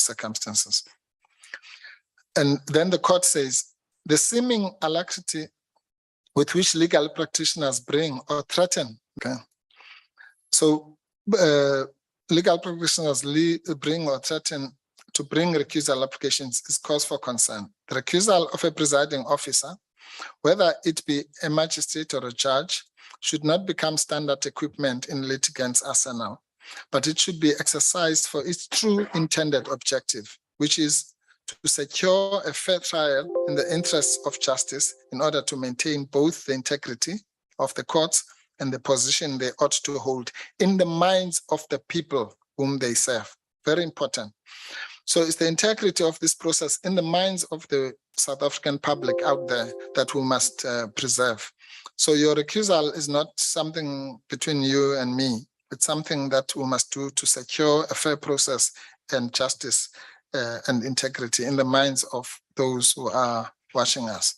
circumstances. And then the court says, the seeming alacrity with which legal practitioners bring or threaten, okay? So legal practitioners bring or threaten to bring recusal applications is cause for concern. The recusal of a presiding officer, whether it be a magistrate or a judge, should not become standard equipment in litigants' arsenal, but it should be exercised for its true intended objective, which is to secure a fair trial in the interests of justice in order to maintain both the integrity of the courts and the position they ought to hold in the minds of the people whom they serve. Very important. So it's the integrity of this process in the minds of the South African public out there that we must preserve. So your recusal is not something between you and me. It's something that we must do to secure a fair process and justice and integrity in the minds of those who are watching us.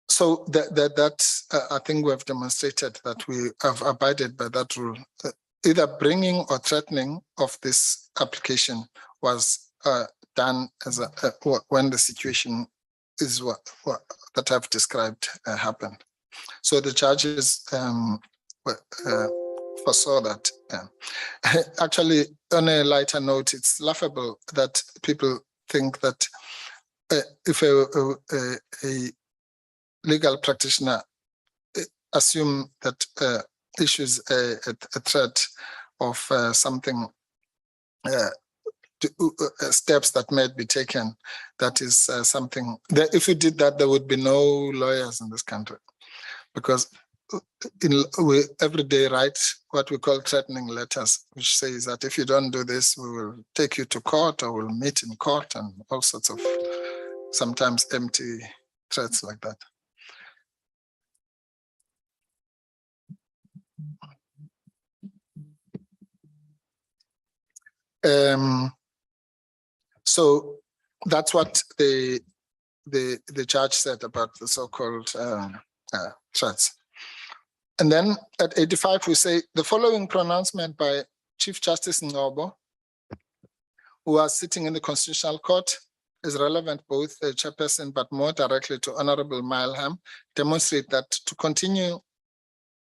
So I think we have demonstrated that we have abided by that rule. Either bringing or threatening of this application was done as when the situation is what that I've described happened. So the judges foresaw that. Actually, on a lighter note, it's laughable that people think that if a legal practitioner assume that issues a threat of something, steps that might be taken, that is something that if we did that, there would be no lawyers in this country, because we every day write what we call threatening letters, which says that if you don't do this, we will take you to court or we'll meet in court, and all sorts of sometimes empty threats like that. So that's what the judge said about the so-called threats. And then at 85, we say the following pronouncement by Chief Justice Ngobo, who was sitting in the Constitutional Court, is relevant both the chairperson, but more directly to Honorable Mileham, demonstrate that to continue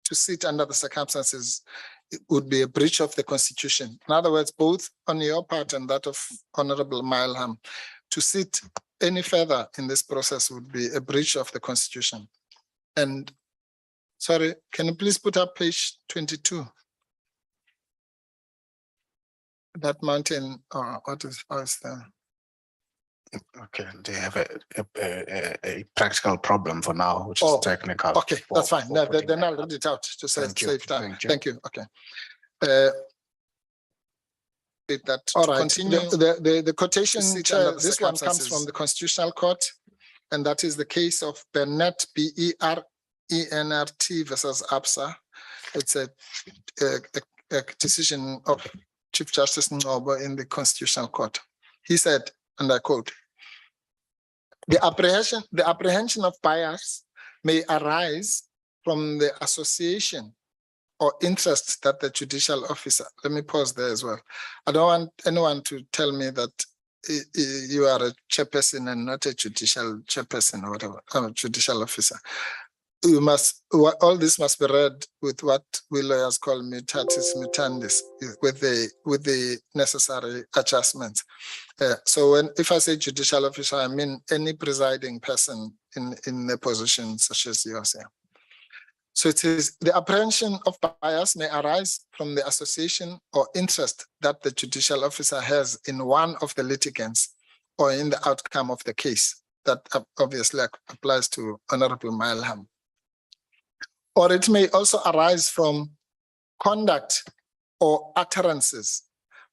to sit under the circumstances, it would be a breach of the Constitution. In other words, both on your part and that of Honorable Mileham, to sit any further in this process would be a breach of the Constitution. And sorry, can you please put up page 22? That mountain, what is there? Okay, they have a practical problem for now, which is technical. Okay, that's fine. Then I'll read it out to save time. Thank you. Okay. That all right. Continue. The quotation, this one comes from the Constitutional Court, and that is the case of Bernert, B-E-R-E-N-R-T versus ABSA. It's a decision of Chief Justice Ngobo in the Constitutional Court. He said, and I quote, the apprehension of bias may arise from the association or interest that the judicial officer, let me pause there as well. I don't want anyone to tell me that you are a chairperson and not a judicial chairperson or whatever, a judicial officer. You must, all this must be read with what we lawyers call mutatis mutandis, with the necessary adjustments. So if I say judicial officer, I mean any presiding person in a position such as yours. Yeah. So it is the apprehension of bias may arise from the association or interest that the judicial officer has in one of the litigants or in the outcome of the case. That obviously applies to Honorable Mileham. Or it may also arise from conduct or utterances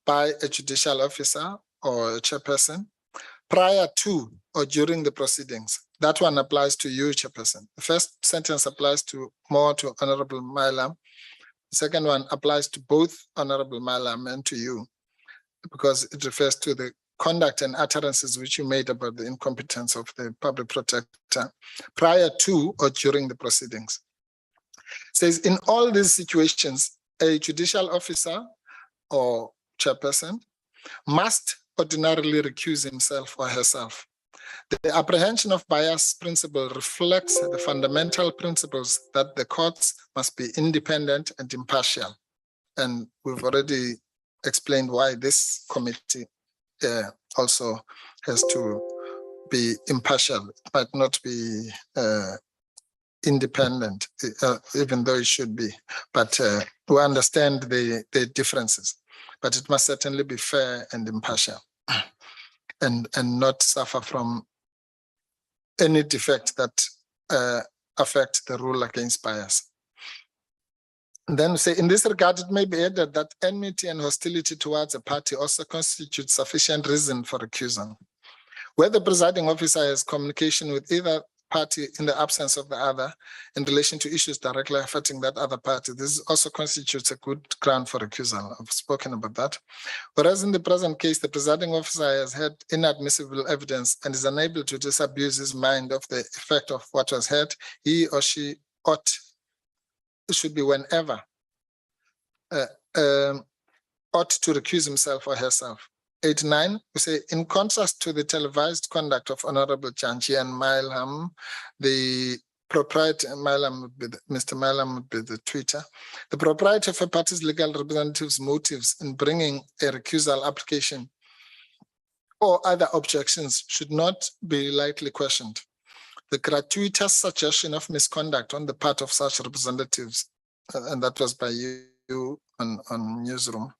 by a judicial officer or a chairperson prior to or during the proceedings. That one applies to you, chairperson. The first sentence applies more to Honorable Mileham. The second one applies to both Honorable Mileham and to you, because it refers to the conduct and utterances which you made about the incompetence of the public protector prior to or during the proceedings. It says in all these situations, a judicial officer or chairperson, must ordinarily recuse himself or herself. The apprehension of bias principle reflects the fundamental principles that the courts must be independent and impartial. And we've already explained why this committee also has to be impartial. It might not be independent, even though it should be. But we understand the differences. But it must certainly be fair and impartial, and not suffer from any defect that affect the rule against bias. And then we say, in this regard, it may be added that enmity and hostility towards a party also constitute sufficient reason for recusal. Where the presiding officer has communication with either party in the absence of the other in relation to issues directly affecting that other party, this also constitutes a good ground for recusal. I've spoken about that. Whereas in the present case, the presiding officer has had inadmissible evidence and is unable to disabuse his mind of the effect of what was heard, he or she should be whenever ought to recuse himself or herself. 89, we say, in contrast to the televised conduct of Honorable Thejane Milham, the proprietor, Mr. Milham would be the tweeter, the proprietor of a party's legal representative's motives in bringing a recusal application or other objections should not be lightly questioned. The gratuitous suggestion of misconduct on the part of such representatives, and that was by you on Newsroom,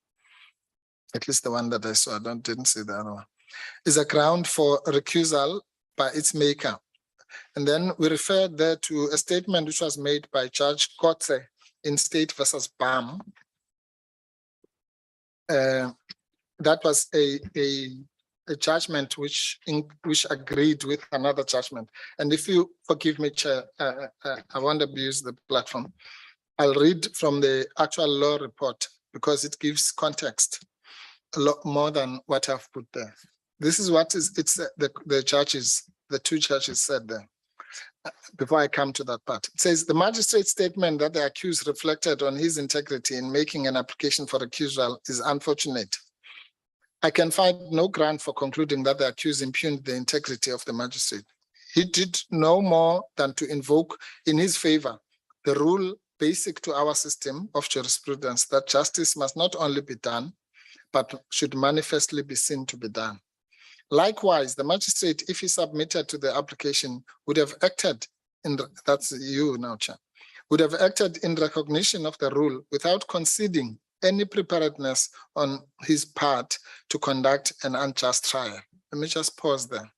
at least the one that I saw, I didn't see the other one, is a ground for recusal by its maker. And then we refer there to a statement which was made by Judge Kotze in State versus BAM. That was a judgment which agreed with another judgment. And if you forgive me, Chair, I won't abuse the platform. I'll read from the actual law report because it gives context a lot more than what I've put there. This is what the two judges said there. Before I come to that part, it says the magistrate's statement that the accused reflected on his integrity in making an application for recusal is unfortunate. I can find no ground for concluding that the accused impugned the integrity of the magistrate. He did no more than to invoke in his favor the rule basic to our system of jurisprudence that justice must not only be done, but should manifestly be seen to be done. Likewise, the magistrate, if he submitted to the application, would have acted that's you now, Chair, would have acted in recognition of the rule without conceding any preparedness on his part to conduct an unjust trial. Let me just pause there.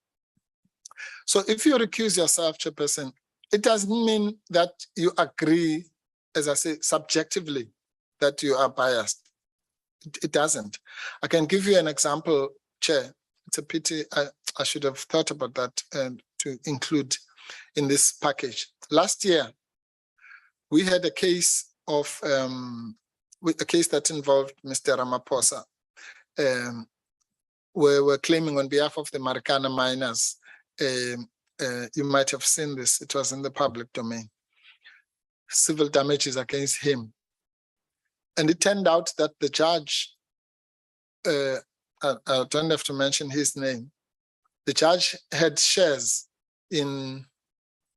So if you recuse yourself, Chairperson, it doesn't mean that you agree, as I say, subjectively, that you are biased. It doesn't. I can give you an example, Chair. It's a pity I should have thought about that to include in this package. Last year, we had a case of a case that involved Mr. Ramaphosa. We were claiming on behalf of the Marikana miners. You might have seen this. It was in the public domain. Civil damages against him. And it turned out that the judge, I don't have to mention his name, the judge had shares in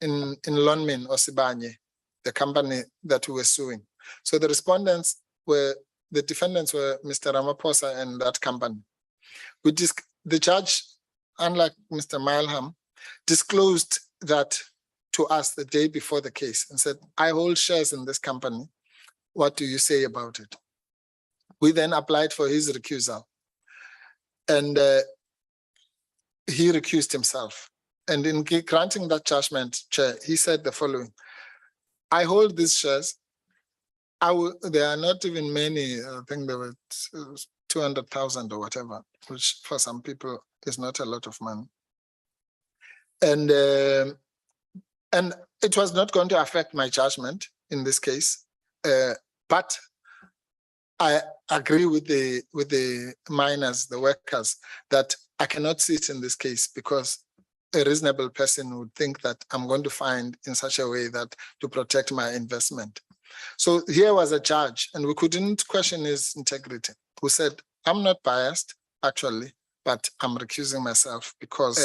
Lonmin or Sibanye, the company that we were suing. So the defendants were Mr. Ramaphosa and that company. The judge, unlike Mr. Milham, disclosed that to us the day before the case and said, I hold shares in this company. What do you say about it? We then applied for his recusal. And he recused himself. And in granting that judgment, Chair, he said the following: I hold these shares. There are not even many, I think there were 200,000 or whatever, which for some people is not a lot of money. And it was not going to affect my judgment in this case. But I agree with the miners, the workers, that I cannot sit in this case because a reasonable person would think that I'm going to find in such a way that to protect my investment. So here was a judge, and we couldn't question his integrity, who said, I'm not biased, actually, but I'm recusing myself because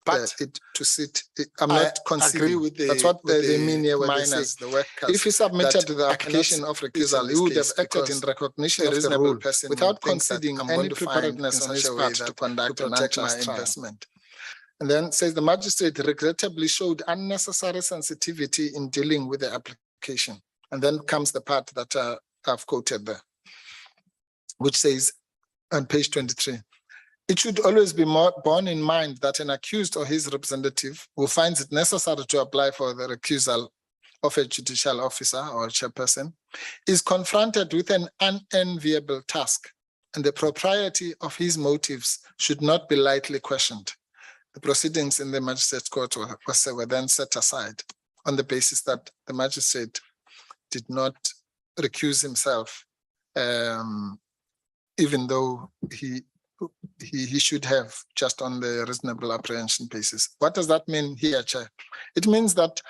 I'm not conceding. With That's what they mean here when they say, if he submitted the application of recusal, he would have acted in recognition of the rule without conceding any preparedness on his part to conduct an unjust investment. And then says the magistrate regrettably showed unnecessary sensitivity in dealing with the application. And then comes the part that I've quoted there, which says on page 23, it should always be borne in mind that an accused or his representative who finds it necessary to apply for the recusal of a judicial officer or chairperson is confronted with an unenviable task, and the propriety of his motives should not be lightly questioned. The proceedings in the magistrate's court were then set aside on the basis that the magistrate did not recuse himself, even though he should have, just on the reasonable apprehension basis. What does that mean here, Chair? It means that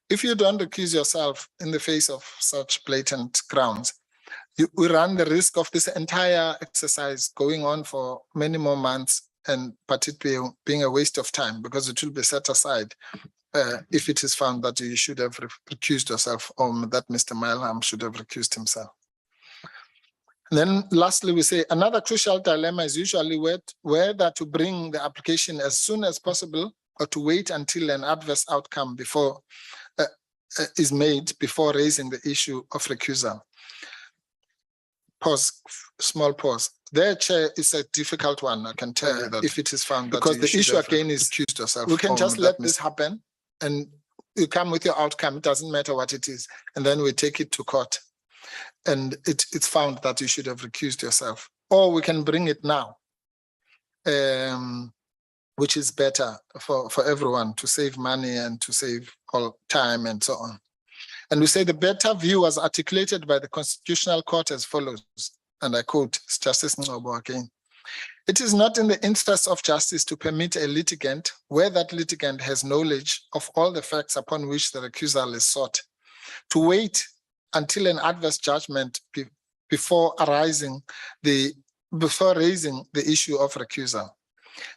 if you don't recuse yourself in the face of such blatant grounds, we run the risk of this entire exercise going on for many more months, and particularly being a waste of time, because it will be set aside if it is found that you should have recused yourself, or that Mr. Milham should have recused himself. And then lastly, we say another crucial dilemma is usually whether to bring the application as soon as possible or to wait until an adverse outcome is made before raising the issue of recusal. Pause, small pause. Their Chair is a difficult one, I can tell you that, if it is found that because the issue again is recused yourself. We can just let this happen and you come with your outcome, it doesn't matter what it is, and then we take it to court and it's found that you should have recused yourself. Or we can bring it now, which is better for everyone, to save money and to save all time and so on. And we say the better view was articulated by the Constitutional Court as follows, and I quote Justice Ngobo again. It is not in the interest of justice to permit a litigant, where that litigant has knowledge of all the facts upon which the recusal is sought, to wait until an adverse judgment before raising the issue of recusal.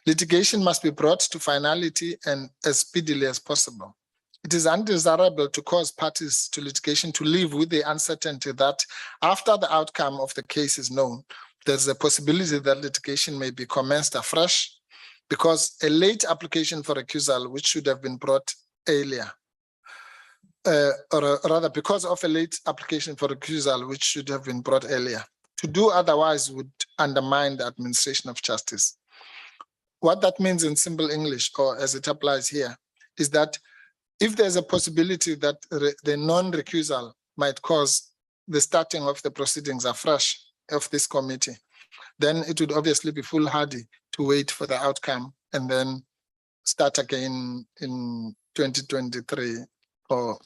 Litigation must be brought to finality and as speedily as possible. It is undesirable to cause parties to litigation to live with the uncertainty that after the outcome of the case is known, there's a possibility that litigation may be commenced afresh because a late application for recusal, which should have been brought earlier, or rather because of a late application for recusal, which should have been brought earlier. To do otherwise would undermine the administration of justice. What that means in simple English, or as it applies here, is that if there's a possibility that the non-recusal might cause the starting of the proceedings afresh of this committee, then it would obviously be foolhardy to wait for the outcome and then start again in 2023 or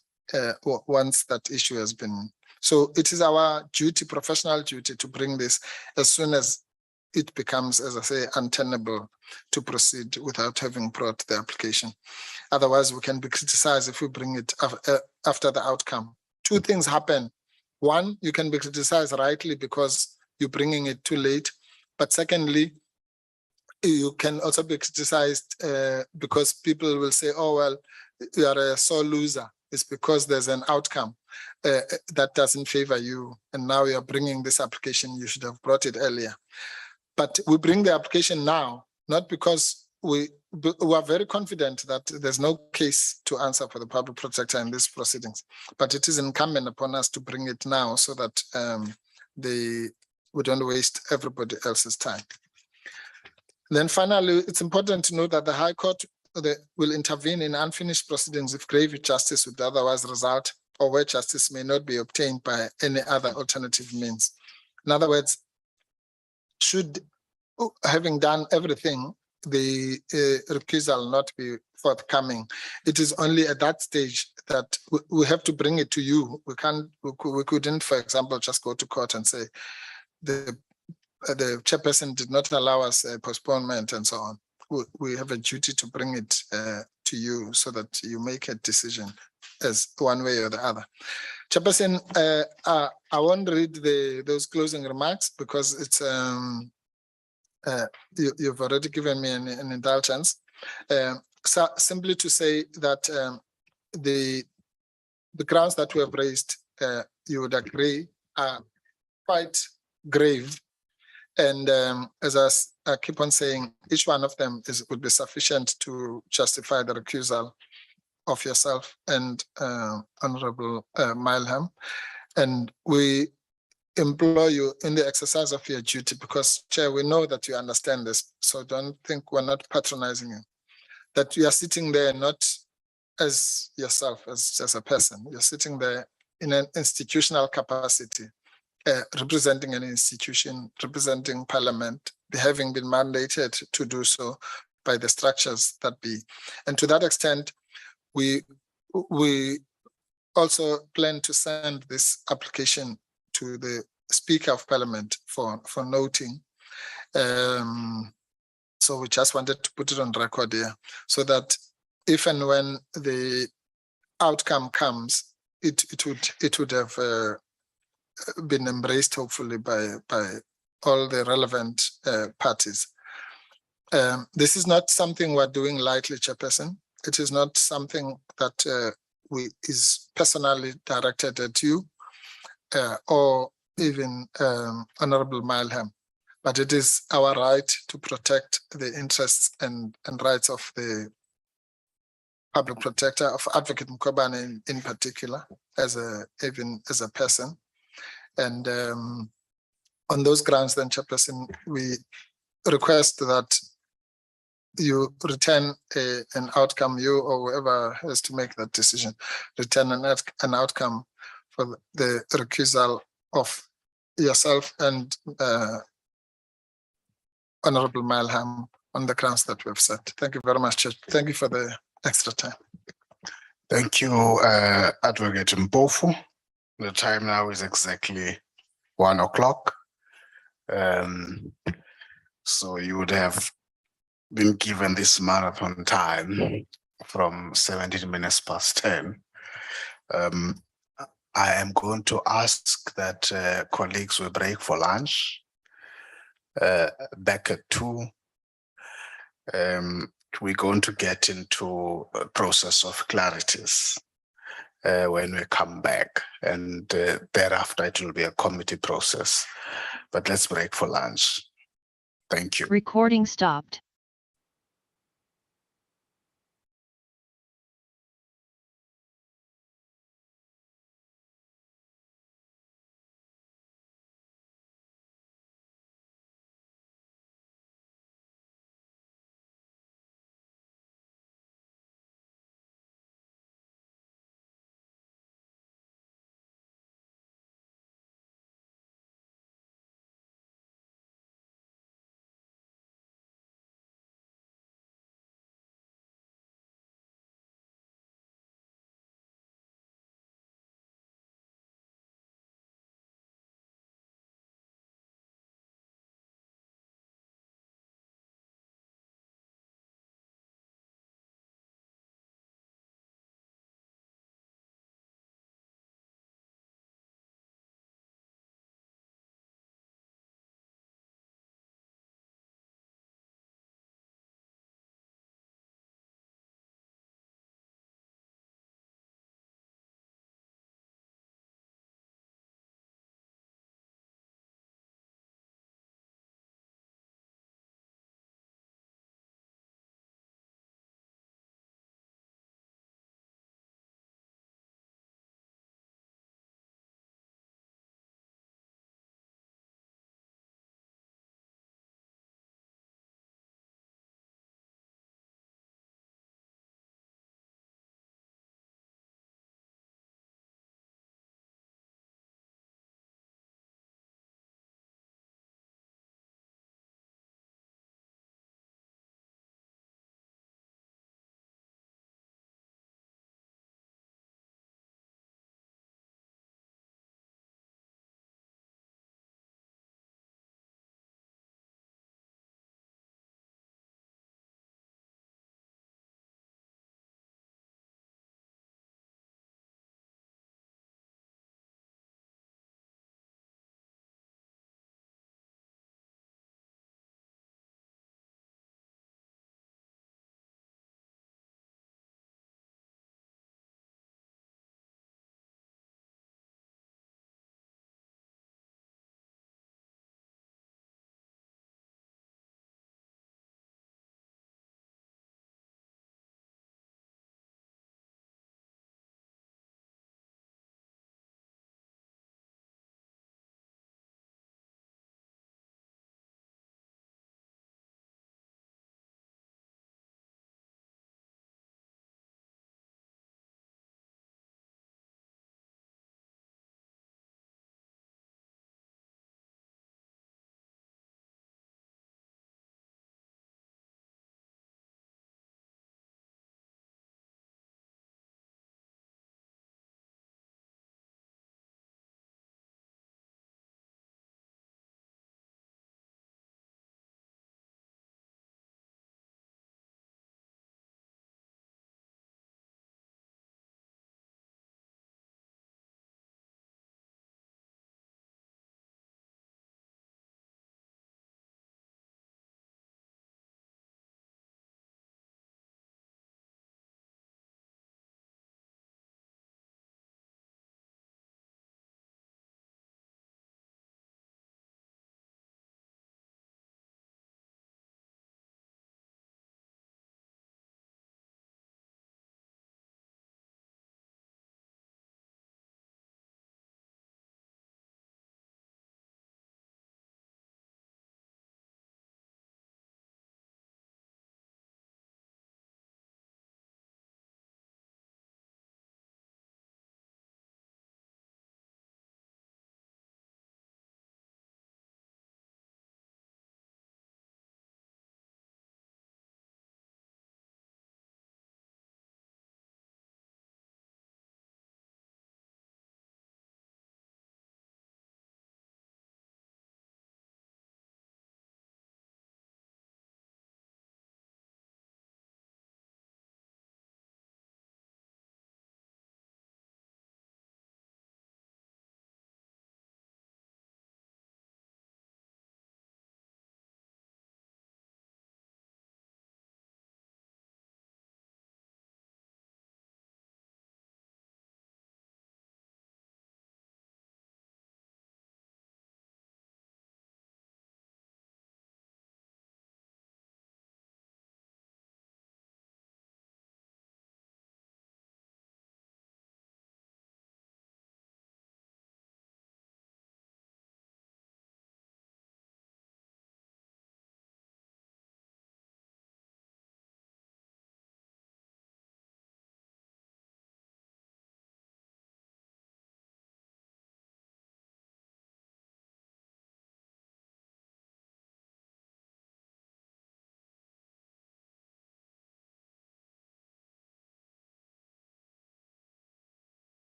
once that issue has been. So it is our duty, professional duty, to bring this as soon as it becomes, as I say, untenable to proceed without having brought the application. Otherwise, we can be criticized if we bring it after the outcome. Two things happen. One, you can be criticized rightly because you're bringing it too late. But secondly, you can also be criticized because people will say, oh, well, you are a sore loser. It's because there's an outcome that doesn't favor you. And now you're bringing this application, you should have brought it earlier. But we bring the application now, not because we are very confident that there's no case to answer for the public protector in these proceedings, but it is incumbent upon us to bring it now so that we don't waste everybody else's time. Then finally, it's important to note that the High Court will intervene in unfinished proceedings if grave injustice would otherwise result, or where justice may not be obtained by any other alternative means. In other words, should, having done everything, the recusal not be forthcoming, it is only at that stage that we have to bring it to you. We couldn't, for example, just go to court and say the chairperson did not allow us a postponement and so on. We have a duty to bring it to you so that you make a decision as one way or the other. Chairperson, I won't read those closing remarks because it's you've already given me an indulgence. So simply to say that the grounds that we have raised, you would agree, are quite grave. And as I keep on saying, each one of them would be sufficient to justify the recusal of yourself and Honorable Mileham. And we implore you in the exercise of your duty, because Chair, we know that you understand this, so don't think we're not patronizing you, that you are sitting there not as yourself, as a person. You're sitting there in an institutional capacity, representing an institution, representing Parliament, having been mandated to do so by the structures that be. And to that extent, we also plan to send this application to the Speaker of Parliament for noting. So we just wanted to put it on record here, so that if and when the outcome comes, it would have been embraced, hopefully, by all the relevant parties. This is not something we're doing lightly, Chairperson. It is not something that is personally directed at you or even Honorable Mileham, but it is our right to protect the interests and rights of the public protector, of Advocate Mkhwebane in particular, even as a person. And on those grounds, then, Chairperson, we request that you return an outcome, you or whoever has to make that decision, return an outcome for the recusal of yourself and Honorable Mileham on the grounds that we've set. Thank you very much, Chair. Thank you for the extra time. Thank you, Advocate Mpofu. The time now is exactly 1 o'clock. So you would have been given this marathon time from 17 minutes past 10. I am going to ask that colleagues will break for lunch back at 2. We're going to get into a process of clarities when we come back, and thereafter it will be a committee process. But let's break for lunch. Thank you. Recording stopped.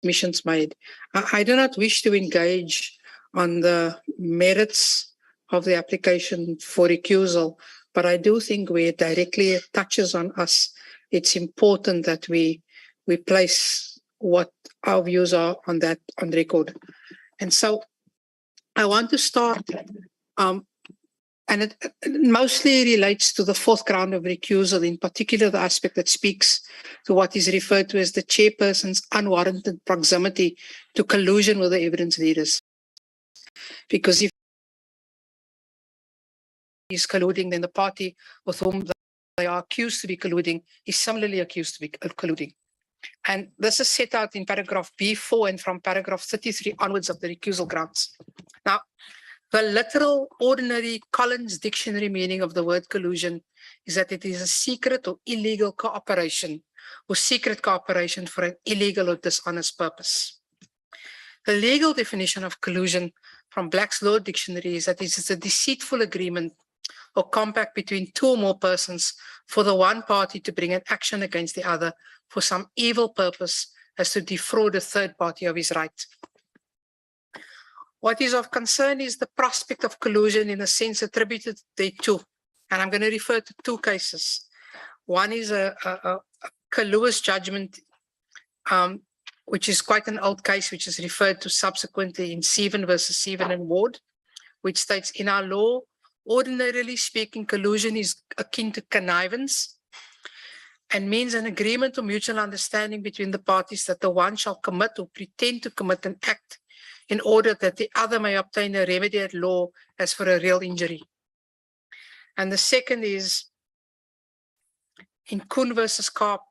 submissions made. I do not wish to engage on the merits of the application for recusal, but I do think where it directly touches on us, it's important that we place what our views are on that on record. And so I want to start, and it mostly relates to the fourth ground of recusal, in particular the aspect that speaks to what is referred to as the chairperson's unwarranted proximity to collusion with the evidence leaders. Because if he's colluding, then the party with whom they are accused to be colluding is similarly accused to be colluding. And this is set out in paragraph B4 and from paragraph 33 onwards of the recusal grounds. Now, the literal ordinary Collins dictionary meaning of the word collusion is that it is a secret or illegal cooperation or secret cooperation for an illegal or dishonest purpose. The legal definition of collusion from Black's Law Dictionary is that it is a deceitful agreement or compact between two or more persons for the one party to bring an action against the other for some evil purpose as to defraud a third party of his right. What is of concern is the prospect of collusion in a sense attributed thereto. And I'm going to refer to two cases. One is a colluous judgment, which is quite an old case, which is referred to subsequently in Seven versus Seven and Ward, which states in our law, ordinarily speaking, collusion is akin to connivance and means an agreement or mutual understanding between the parties that the one shall commit or pretend to commit an act in order that the other may obtain a remedy at law as for a real injury. And the second is in Kuhn versus Karp,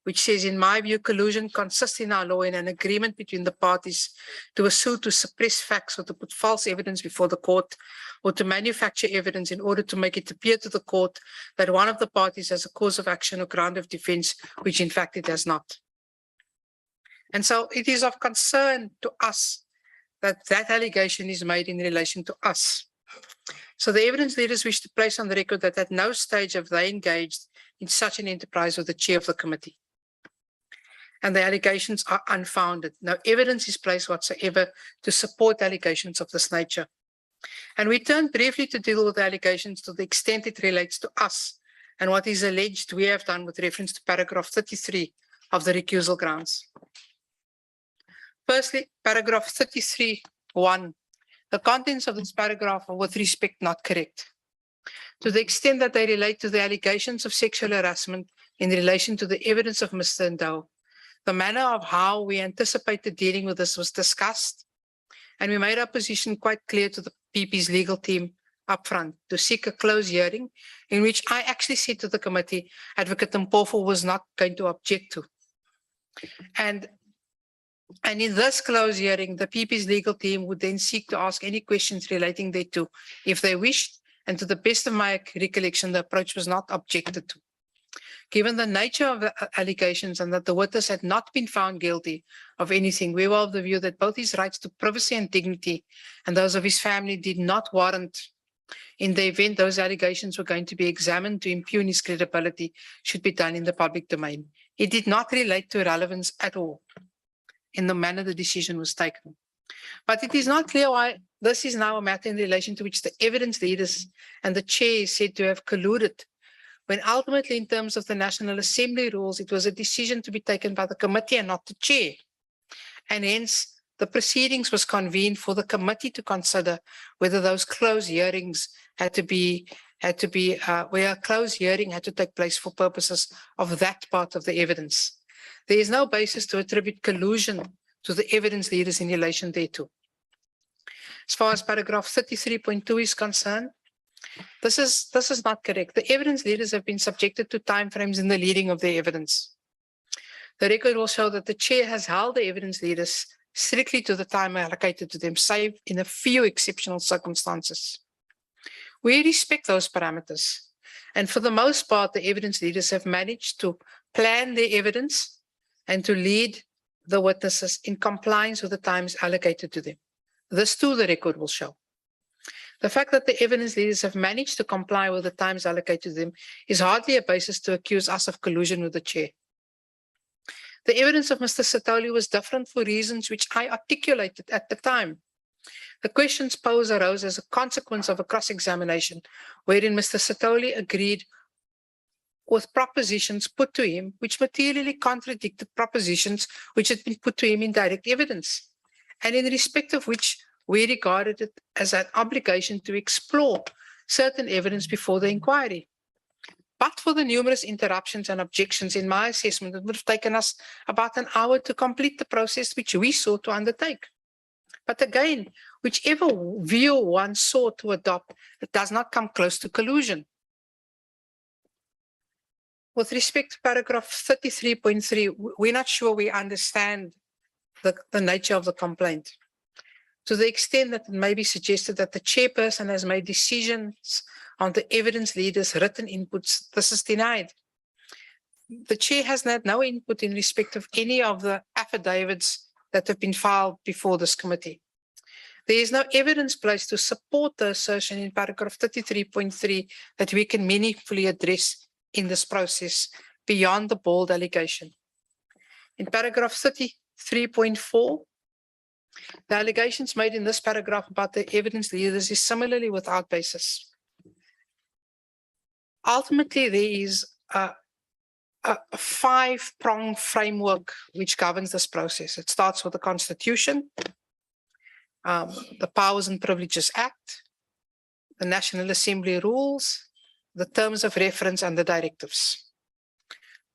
which says, in my view, collusion consists in our law in an agreement between the parties to sue to suppress facts or to put false evidence before the court or to manufacture evidence in order to make it appear to the court that one of the parties has a cause of action or ground of defense, which in fact it has not. And so it is of concern to us that that allegation is made in relation to us. So the evidence leaders wish to place on the record that at no stage have they engaged in such an enterprise with the chair of the committee. And the allegations are unfounded. No evidence is placed whatsoever to support allegations of this nature. And we turn briefly to deal with the allegations to the extent it relates to us and what is alleged we have done with reference to paragraph 33 of the recusal grounds. Firstly, paragraph 33(1). The contents of this paragraph are with respect not correct. To the extent that they relate to the allegations of sexual harassment in relation to the evidence of Mr. Ndau, the manner of how we anticipated dealing with this was discussed, and we made our position quite clear to the PP's legal team up front to seek a closed hearing, in which I actually said to the committee, Advocate Mpofu was not going to object to. And in this closed hearing, the PP's legal team would then seek to ask any questions relating thereto if they wished, and to the best of my recollection, the approach was not objected to. Given the nature of the allegations and that the witness had not been found guilty of anything, we were of the view that both his rights to privacy and dignity and those of his family did not warrant, in the event those allegations were going to be examined to impugn his credibility, should be done in the public domain. It did not relate to relevance at all in the manner the decision was taken. But it is not clear why this is now a matter in relation to which the evidence leaders and the chair is said to have colluded, when ultimately in terms of the National Assembly rules, it was a decision to be taken by the committee and not the chair. And hence the proceedings was convened for the committee to consider whether those closed hearings where a closed hearing had to take place for purposes of that part of the evidence. There is no basis to attribute collusion to the evidence leaders in relation thereto. As far as paragraph 33.2 is concerned, this is not correct. The evidence leaders have been subjected to timeframes in the leading of their evidence. The record will show that the chair has held the evidence leaders strictly to the time allocated to them, save in a few exceptional circumstances. We respect those parameters, and for the most part, the evidence leaders have managed to plan their evidence and to lead the witnesses in compliance with the times allocated to them. This too, the record will show. The fact that the evidence leaders have managed to comply with the times allocated to them is hardly a basis to accuse us of collusion with the chair. The evidence of Mr. Sithole was different for reasons which I articulated at the time. The questions posed arose as a consequence of a cross-examination, wherein Mr. Sithole agreed with propositions put to him, which materially contradicted propositions which had been put to him in direct evidence, and in respect of which we regarded it as an obligation to explore certain evidence before the inquiry. But for the numerous interruptions and objections in my assessment, it would have taken us about an hour to complete the process which we sought to undertake. But again, whichever view one sought to adopt, it does not come close to collusion. With respect to paragraph 33.3, we're not sure we understand the nature of the complaint. To the extent that it may be suggested that the chairperson has made decisions on the evidence leader's written inputs, this is denied. The chair has had no input in respect of any of the affidavits that have been filed before this committee. There is no evidence placed to support the assertion in paragraph 33.3 that we can meaningfully address in this process beyond the bold allegation. In paragraph 33.4, the allegations made in this paragraph about the evidence leaders is similarly without basis. Ultimately, there is a five-pronged framework which governs this process. It starts with the Constitution, the Powers and Privileges Act, the National Assembly rules, the terms of reference, and the directives.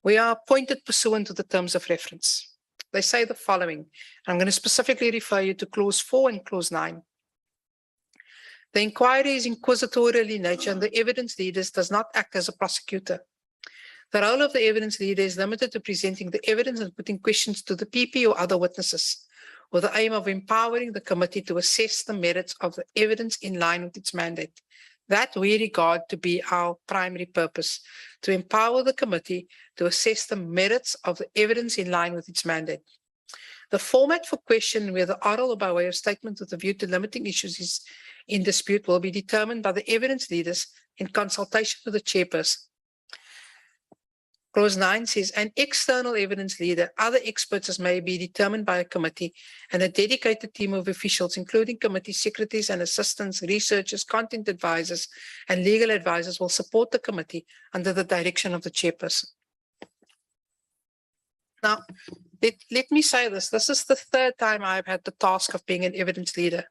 We are appointed pursuant to the terms of reference. They say the following. I'm going to specifically refer you to clause 4 and clause 9. The inquiry is inquisitorial in nature, and the evidence leaders does not act as a prosecutor. The role of the evidence leader is limited to presenting the evidence and putting questions to the PP or other witnesses, with the aim of empowering the committee to assess the merits of the evidence in line with its mandate. That we regard to be our primary purpose, to empower the committee to assess the merits of the evidence in line with its mandate. The format for question, whether oral or by way of statement with a view to limiting issues is in dispute, will be determined by the evidence leaders in consultation with the chairperson. Clause 9 says, an external evidence leader, other experts as may be determined by a committee, and a dedicated team of officials, including committee secretaries and assistants, researchers, content advisors, and legal advisors will support the committee under the direction of the chairperson. Now, let me say this. This is the third time I've had the task of being an evidence leader,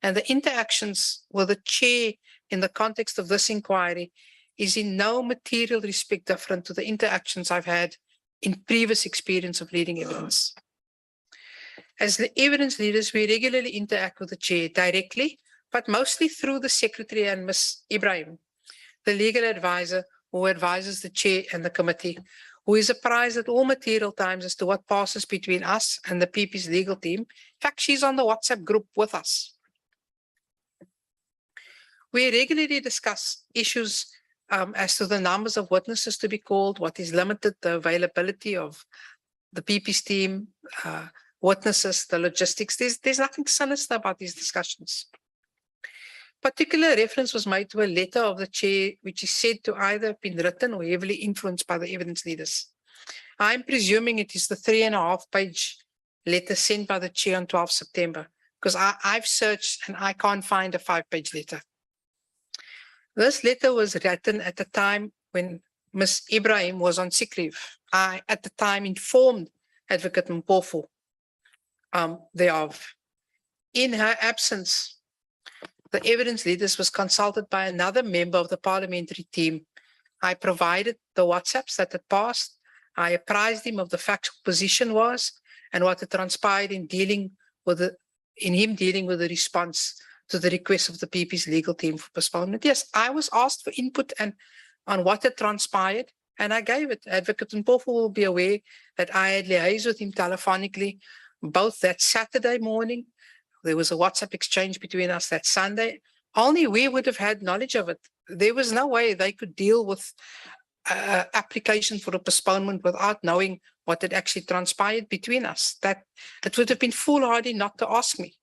and the interactions with the chair in the context of this inquiry is in no material respect different to the interactions I've had in previous experience of leading evidence. As the evidence leaders, we regularly interact with the chair directly, but mostly through the secretary and Ms. Ibrahim, the legal advisor who advises the chair and the committee, who is apprised at all material times as to what passes between us and the PP's legal team. In fact, she's on the WhatsApp group with us. We regularly discuss issues as to the numbers of witnesses to be called, what is limited, the availability of the PP's team, witnesses, the logistics. There's nothing sinister about these discussions. Particular reference was made to a letter of the chair, which is said to either have been written or heavily influenced by the evidence leaders. I'm presuming it is the 3.5-page letter sent by the chair on 12 September, because I've searched and I can't find a 5-page letter. This letter was written at the time when Ms. Ibrahim was on sick leave. I, at the time, informed Advocate Mpofu thereof. In her absence, the evidence leaders was consulted by another member of the parliamentary team. I provided the WhatsApps that had passed. I apprised him of the factual position was and what had transpired in dealing with the response to the request of the PP's legal team for postponement. Yes, I was asked for input and on what had transpired, and I gave it. Advocate Mpofu will be aware that I had liaised with him telephonically both that Saturday morning. There was a WhatsApp exchange between us that Sunday. Only we would have had knowledge of it. There was no way they could deal with application for a postponement without knowing what had actually transpired between us. That it would have been foolhardy not to ask me.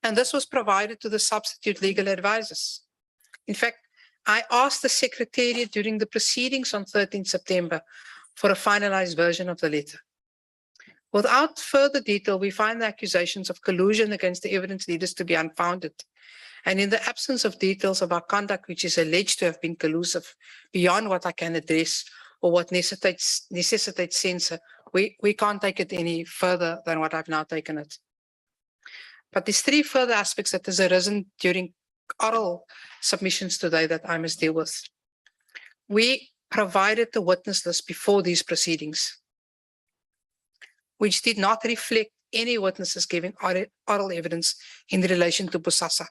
And this was provided to the substitute legal advisors. In fact, I asked the Secretariat during the proceedings on 13 September for a finalized version of the letter. Without further detail, we find the accusations of collusion against the evidence leaders to be unfounded. And in the absence of details of our conduct, which is alleged to have been collusive beyond what I can address or what necessitates censure, we can't take it any further than what I've now taken it. But there's three further aspects that has arisen during oral submissions today that I must deal with. We provided the witness list before these proceedings, which did not reflect any witnesses giving oral evidence in relation to Bosasa.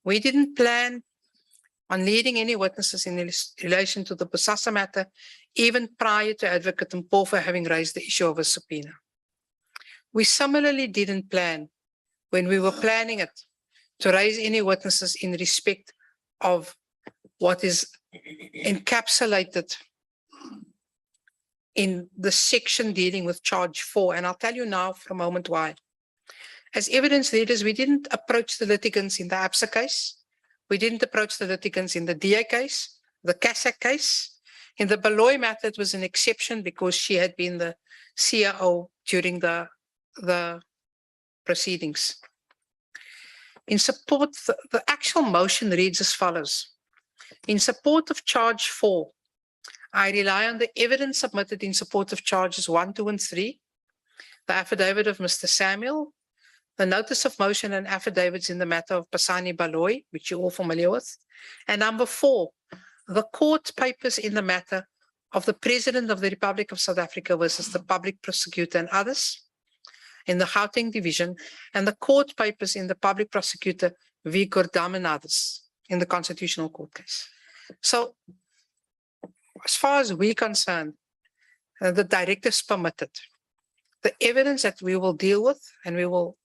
We didn't plan on leading any witnesses in relation to the Bosasa matter, even prior to Advocate Mpofu having raised the issue of a subpoena. We similarly didn't plan, when we were planning it, to raise any witnesses in respect of what is encapsulated in the section dealing with charge 4. And I'll tell you now for a moment why. As evidence leaders, we didn't approach the litigants in the ABSA case. We didn't approach the litigants in the DA case, the CASAC case. In the Baloy matter, it was an exception because she had been the CAO during the proceedings. In support, the actual motion reads as follows. In support of charge 4, I rely on the evidence submitted in support of charges 1, 2, and 3, the affidavit of Mr. Samuel, the notice of motion and affidavits in the matter of Pasani Baloy, which you're all familiar with, and number 4, the court papers in the matter of the President of the Republic of South Africa versus the public prosecutor and others in the Gauteng division, and the court papers in the public prosecutor V. Gordam and others in the Constitutional Court case. So, as far as we're concerned, the directives permitted. The evidence that we will deal with and we will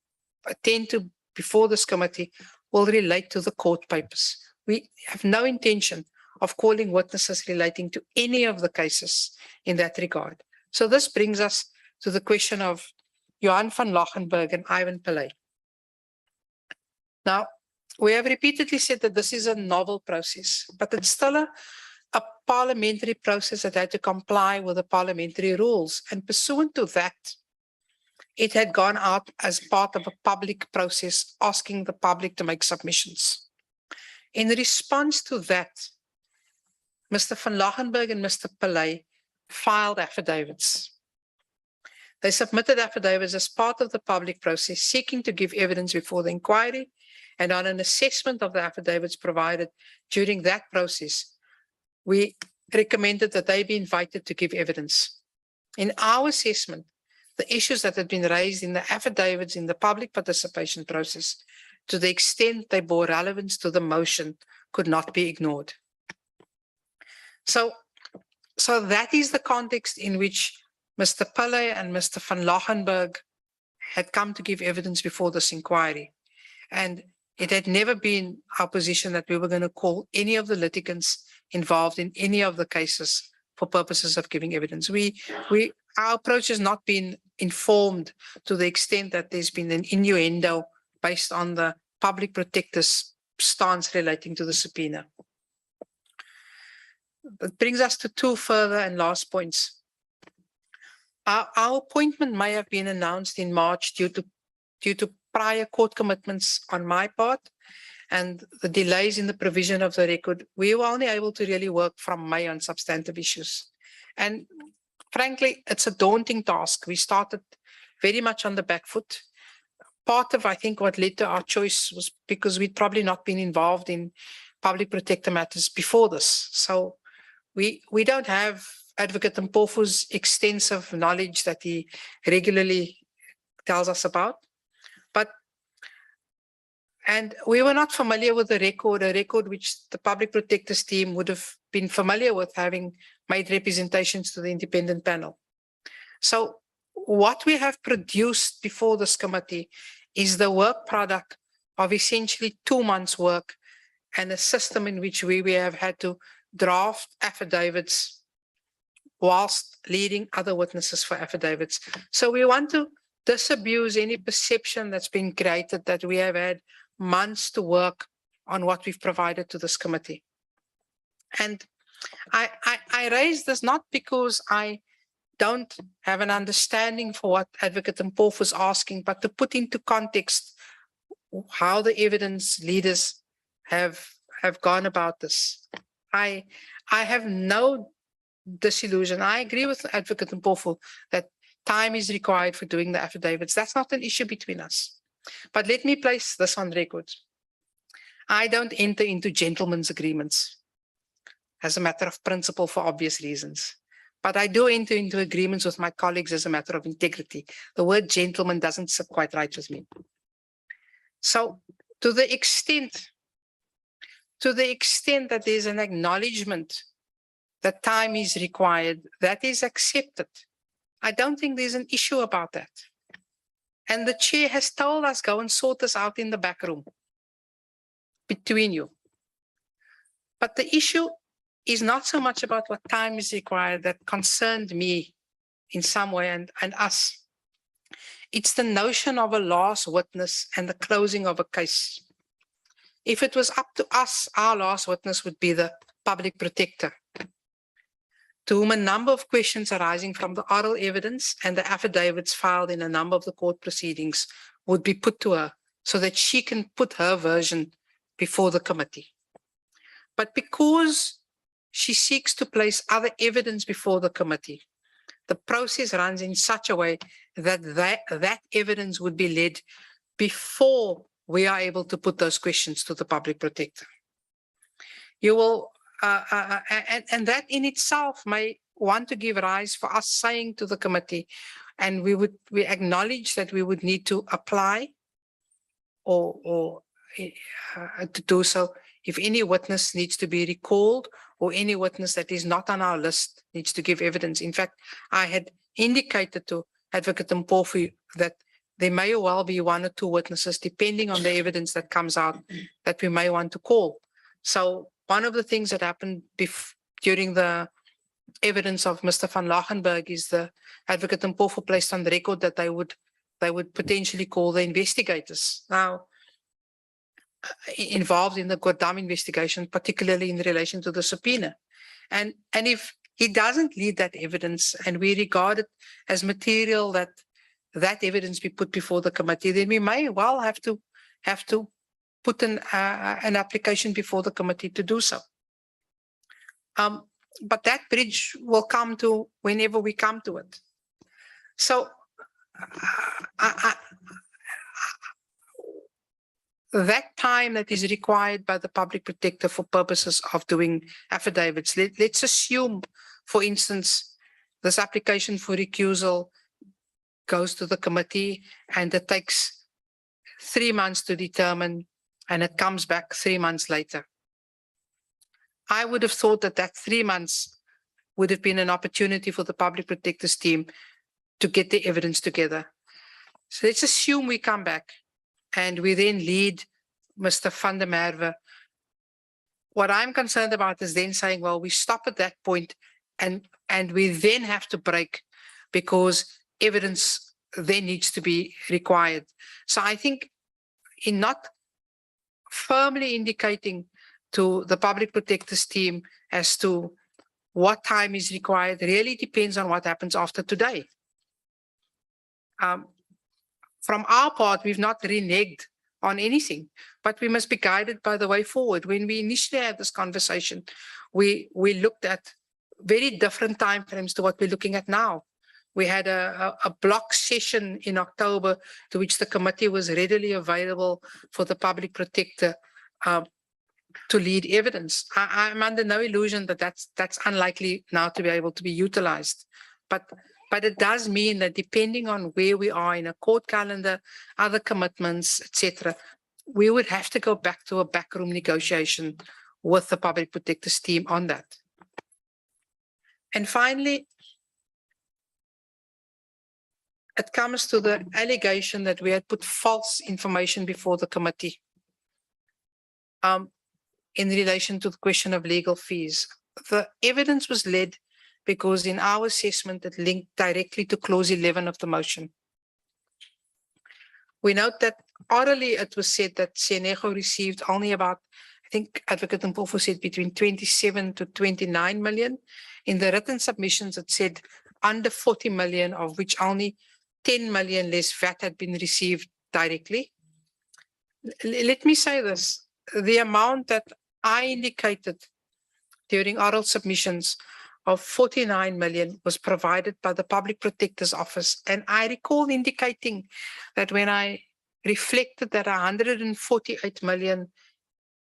attend to before this committee will relate to the court papers. We have no intention of calling witnesses relating to any of the cases in that regard. So this brings us to the question of Johan van Lachenberg and Ivan Pillay. Now, we have repeatedly said that this is a novel process, but it's still a parliamentary process that had to comply with the parliamentary rules. And pursuant to that, it had gone out as part of a public process, asking the public to make submissions. In response to that, Mr. van Lachenberg and Mr. Pillay filed affidavits. They submitted affidavits as part of the public process, seeking to give evidence before the inquiry, and on an assessment of the affidavits provided during that process, we recommended that they be invited to give evidence. In our assessment, the issues that had been raised in the affidavits in the public participation process, to the extent they bore relevance to the motion, could not be ignored. So that is the context in which Mr. Pillay and Mr. van Lachenberg had come to give evidence before this inquiry. And it had never been our position that we were going to call any of the litigants involved in any of the cases for purposes of giving evidence. Our approach has not been informed to the extent that there's been an innuendo based on the public protector's stance relating to the subpoena. That brings us to two further and last points. Our appointment may have been announced in March due to prior court commitments on my part and the delays in the provision of the record. We were only able to really work from May on substantive issues. And frankly, it's a daunting task. We started very much on the back foot. Part of, I think, what led to our choice was because we'd probably not been involved in public protector matters before this. So we don't have Advocate Mpofu's extensive knowledge that he regularly tells us about. And we were not familiar with the record, a record which the public protectors team would have been familiar with, having made representations to the independent panel. So what we have produced before this committee is the work product of essentially 2 months' work and a system in which we have had to draft affidavits whilst leading other witnesses for affidavits. So we want to disabuse any perception that's been created that we have had months to work on what we've provided to this committee. And I raise this not because I don't have an understanding for what Advocate Mpofu was asking, but to put into context how the evidence leaders have gone about this. I have no disillusion. I agree with Advocate Mpofu that time is required for doing the affidavits. That's not an issue between us. But let me place this on record. I don't enter into gentlemen's agreements as a matter of principle for obvious reasons. But I do enter into agreements with my colleagues as a matter of integrity. The word gentleman doesn't sit quite right with me. So to the extent that there's an acknowledgement that time is required, that is accepted. I don't think there's an issue about that. And the chair has told us, go and sort this out in the back room between you. But the issue is not so much about what time is required that concerned me in some way and us. It's the notion of a last witness and the closing of a case. If it was up to us, our last witness would be the public protector, to whom a number of questions arising from the oral evidence and the affidavits filed in a number of the court proceedings would be put to her so that she can put her version before the committee. But because she seeks to place other evidence before the committee, the process runs in such a way that evidence would be led before we are able to put those questions to the public protector. You will, and that in itself may want to give rise for us saying to the committee, and we acknowledge that we would need to apply or to do so if any witness needs to be recalled or any witness that is not on our list needs to give evidence. In fact, I had indicated to Advocate Mpofu that there may well be one or two witnesses, depending on the evidence that comes out, that we may want to call. So one of the things that happened during the evidence of Mr. van Lachenberg is the Advocate Mpofu placed on the record that they would potentially call the investigators now involved in the Godam investigation, particularly in relation to the subpoena. And if he doesn't lead that evidence and we regard it as material that evidence be put before the committee, then we may well have to put an application before the committee to do so. But that bridge will come to whenever we come to it. So that time that is required by the public protector for purposes of doing affidavits, let's assume, for instance, this application for recusal goes to the committee and it takes 3 months to determine and it comes back 3 months later. I would have thought that 3 months would have been an opportunity for the public protector's team to get the evidence together. So let's assume we come back and we then lead Mr. van der Merwe. What I'm concerned about is then saying, well, we stop at that point and we then have to break because evidence then needs to be required. So I think in not firmly indicating to the public protector's team as to what time is required really depends on what happens after today. From our part, we've not reneged on anything, but we must be guided by the way forward. When we initially had this conversation, we looked at very different timeframes to what we're looking at now. We had a block session in October to which the committee was readily available for the public protector to lead evidence. I'm under no illusion that that's unlikely now to be able to be utilized. But it does mean that depending on where we are in a court calendar, other commitments, etc., we would have to go back to a backroom negotiation with the public protector's team on that. And finally, it comes to the allegation that we had put false information before the committee in relation to the question of legal fees. The evidence was led because in our assessment, it linked directly to clause 11 of the motion. We note that orally, it was said that Senego received only about, I think Advocate Mpofo said between 27 to 29 million. In the written submissions, it said under 40 million, of which only 10 million less VAT had been received directly. Let me say this, the amount that I indicated during oral submissions of 49 million was provided by the Public Protector's Office. And I recall indicating that when I reflected that 148 million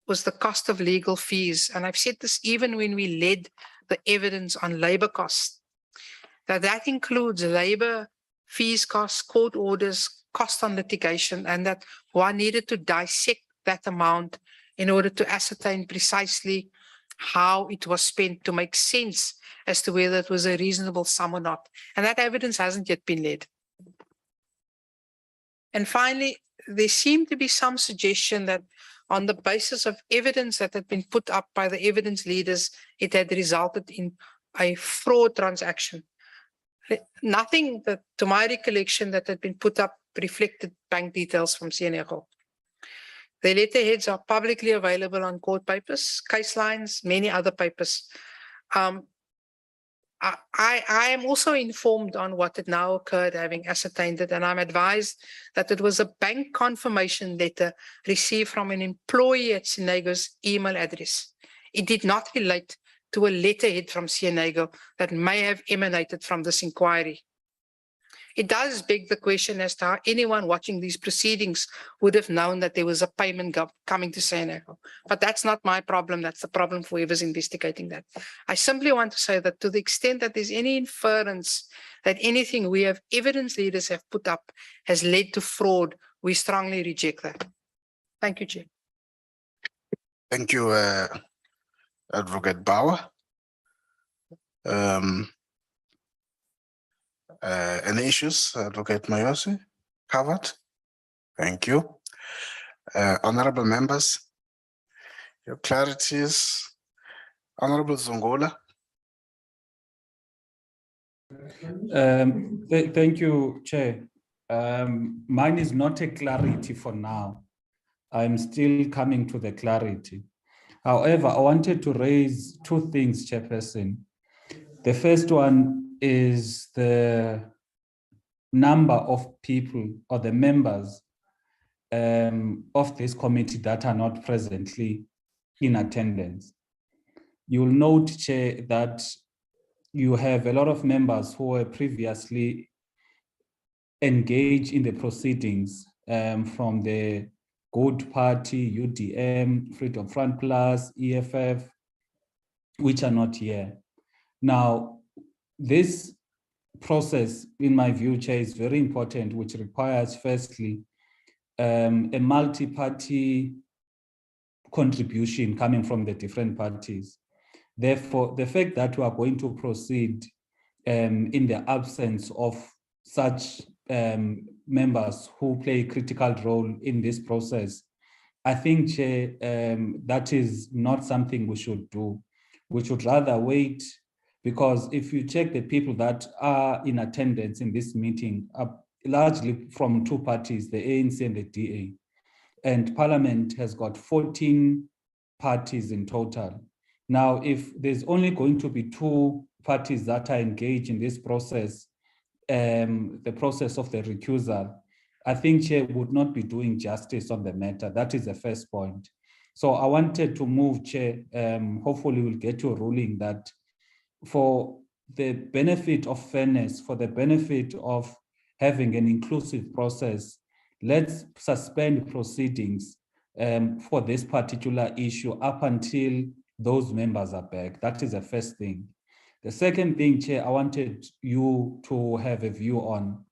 was the cost of legal fees, and I've said this even when we led the evidence on labor costs, that includes labor fees, costs, court orders, cost on litigation, and that one needed to dissect that amount in order to ascertain precisely how it was spent to make sense as to whether it was a reasonable sum or not. And that evidence hasn't yet been led. And finally, there seemed to be some suggestion that on the basis of evidence that had been put up by the evidence leaders, it had resulted in a fraud transaction. Nothing that, to my recollection, that had been put up reflected bank details from Senego. The letterheads are publicly available on court papers, case lines, many other papers. I am also informed on what had now occurred, having ascertained it, and I'm advised that it was a bank confirmation letter received from an employee at Senego's email address. It did not relate to a letterhead from Senego that may have emanated from this inquiry. It does beg the question as to how anyone watching these proceedings would have known that there was a payment coming to Senego. But that's not my problem. That's the problem for whoever's investigating that. I simply want to say that to the extent that there's any inference that anything we have evidence leaders have put up has led to fraud, we strongly reject that. Thank you, Chair. Thank you, Advocate Bauer. Any issues, Advocate Mayosi? Covered? Thank you. Honorable members, your clarities. Honorable Zongola. Thank you, Chair. Mine is not a clarity for now. I'm still coming to the clarity. However, I wanted to raise two things, Chairperson. The first one is the number of people or the members of this committee that are not presently in attendance. You will note, Chair, that you have a lot of members who were previously engaged in the proceedings from the Good Party, UDM, Freedom Front Plus, EFF, which are not here. Now, this process, in my view, Chair, is very important, which requires, firstly, a multi-party contribution coming from the different parties. Therefore, the fact that we are going to proceed in the absence of such members who play a critical role in this process, I think, Chair, that is not something we should do. We should rather wait, because if you check the people that are in attendance in this meeting, are largely from two parties, the ANC and the DA. And Parliament has got 14 parties in total. Now, if there's only going to be two parties that are engaged in this process, the process of the recusal, I think Chair would not be doing justice on the matter. That is the first point. So I wanted to move, Chair, hopefully we'll get to a ruling that for the benefit of fairness, for the benefit of having an inclusive process, let's suspend proceedings for this particular issue up until those members are back. That is the first thing. The second thing, Chair, I wanted you to have a view on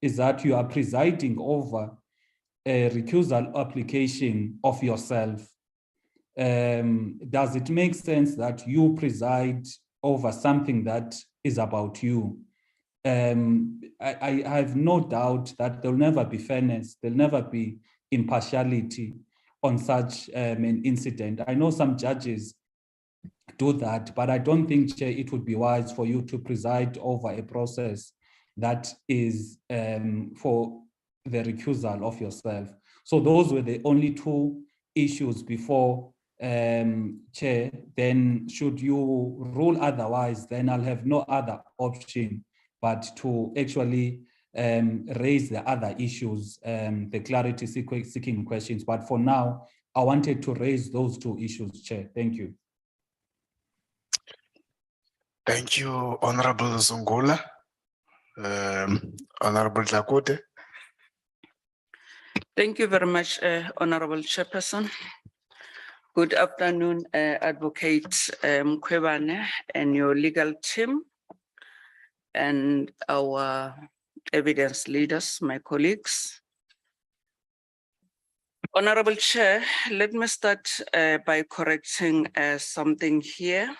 is that you are presiding over a recusal application of yourself. Does it make sense that you preside over something that is about you? I have no doubt that there'll never be fairness, there'll never be impartiality on such an incident. I know some judges do that, but I don't think, Chair, it would be wise for you to preside over a process that is for the recusal of yourself. So those were the only two issues before, Chair. Then should you rule otherwise, then I'll have no other option but to actually raise the other issues, the clarity seeking questions. But for now, I wanted to raise those two issues, Chair. Thank you. Thank you, Honorable Zungula. Honorable Dlakude. Thank you very much, Honorable Chairperson. Good afternoon, Advocate Mkhwebane and your legal team, and our evidence leaders, my colleagues. Honorable Chair, let me start by correcting something here,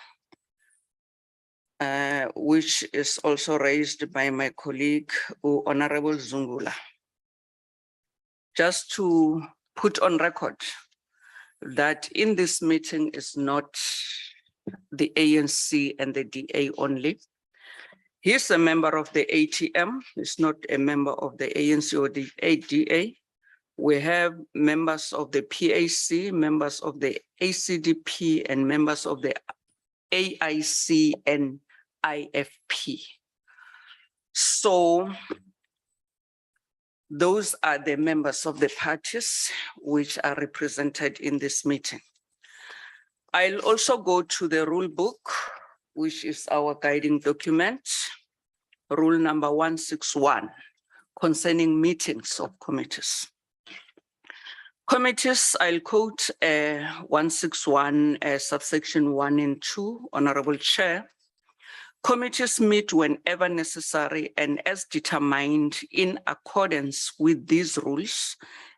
which is also raised by my colleague, Honorable Zungula. Just to put on record that in this meeting is not the ANC and the DA only. He's a member of the ATM, he's not a member of the ANC or the ADA. We have members of the PAC, members of the ACDP, and members of the AIC and IFP. So those are the members of the parties which are represented in this meeting. I'll also go to the rule book, which is our guiding document, rule number 161, concerning meetings of committees. Committees, I'll quote 161 subsection 1 and 2, Honorable Chair. Committees meet whenever necessary and as determined in accordance with these rules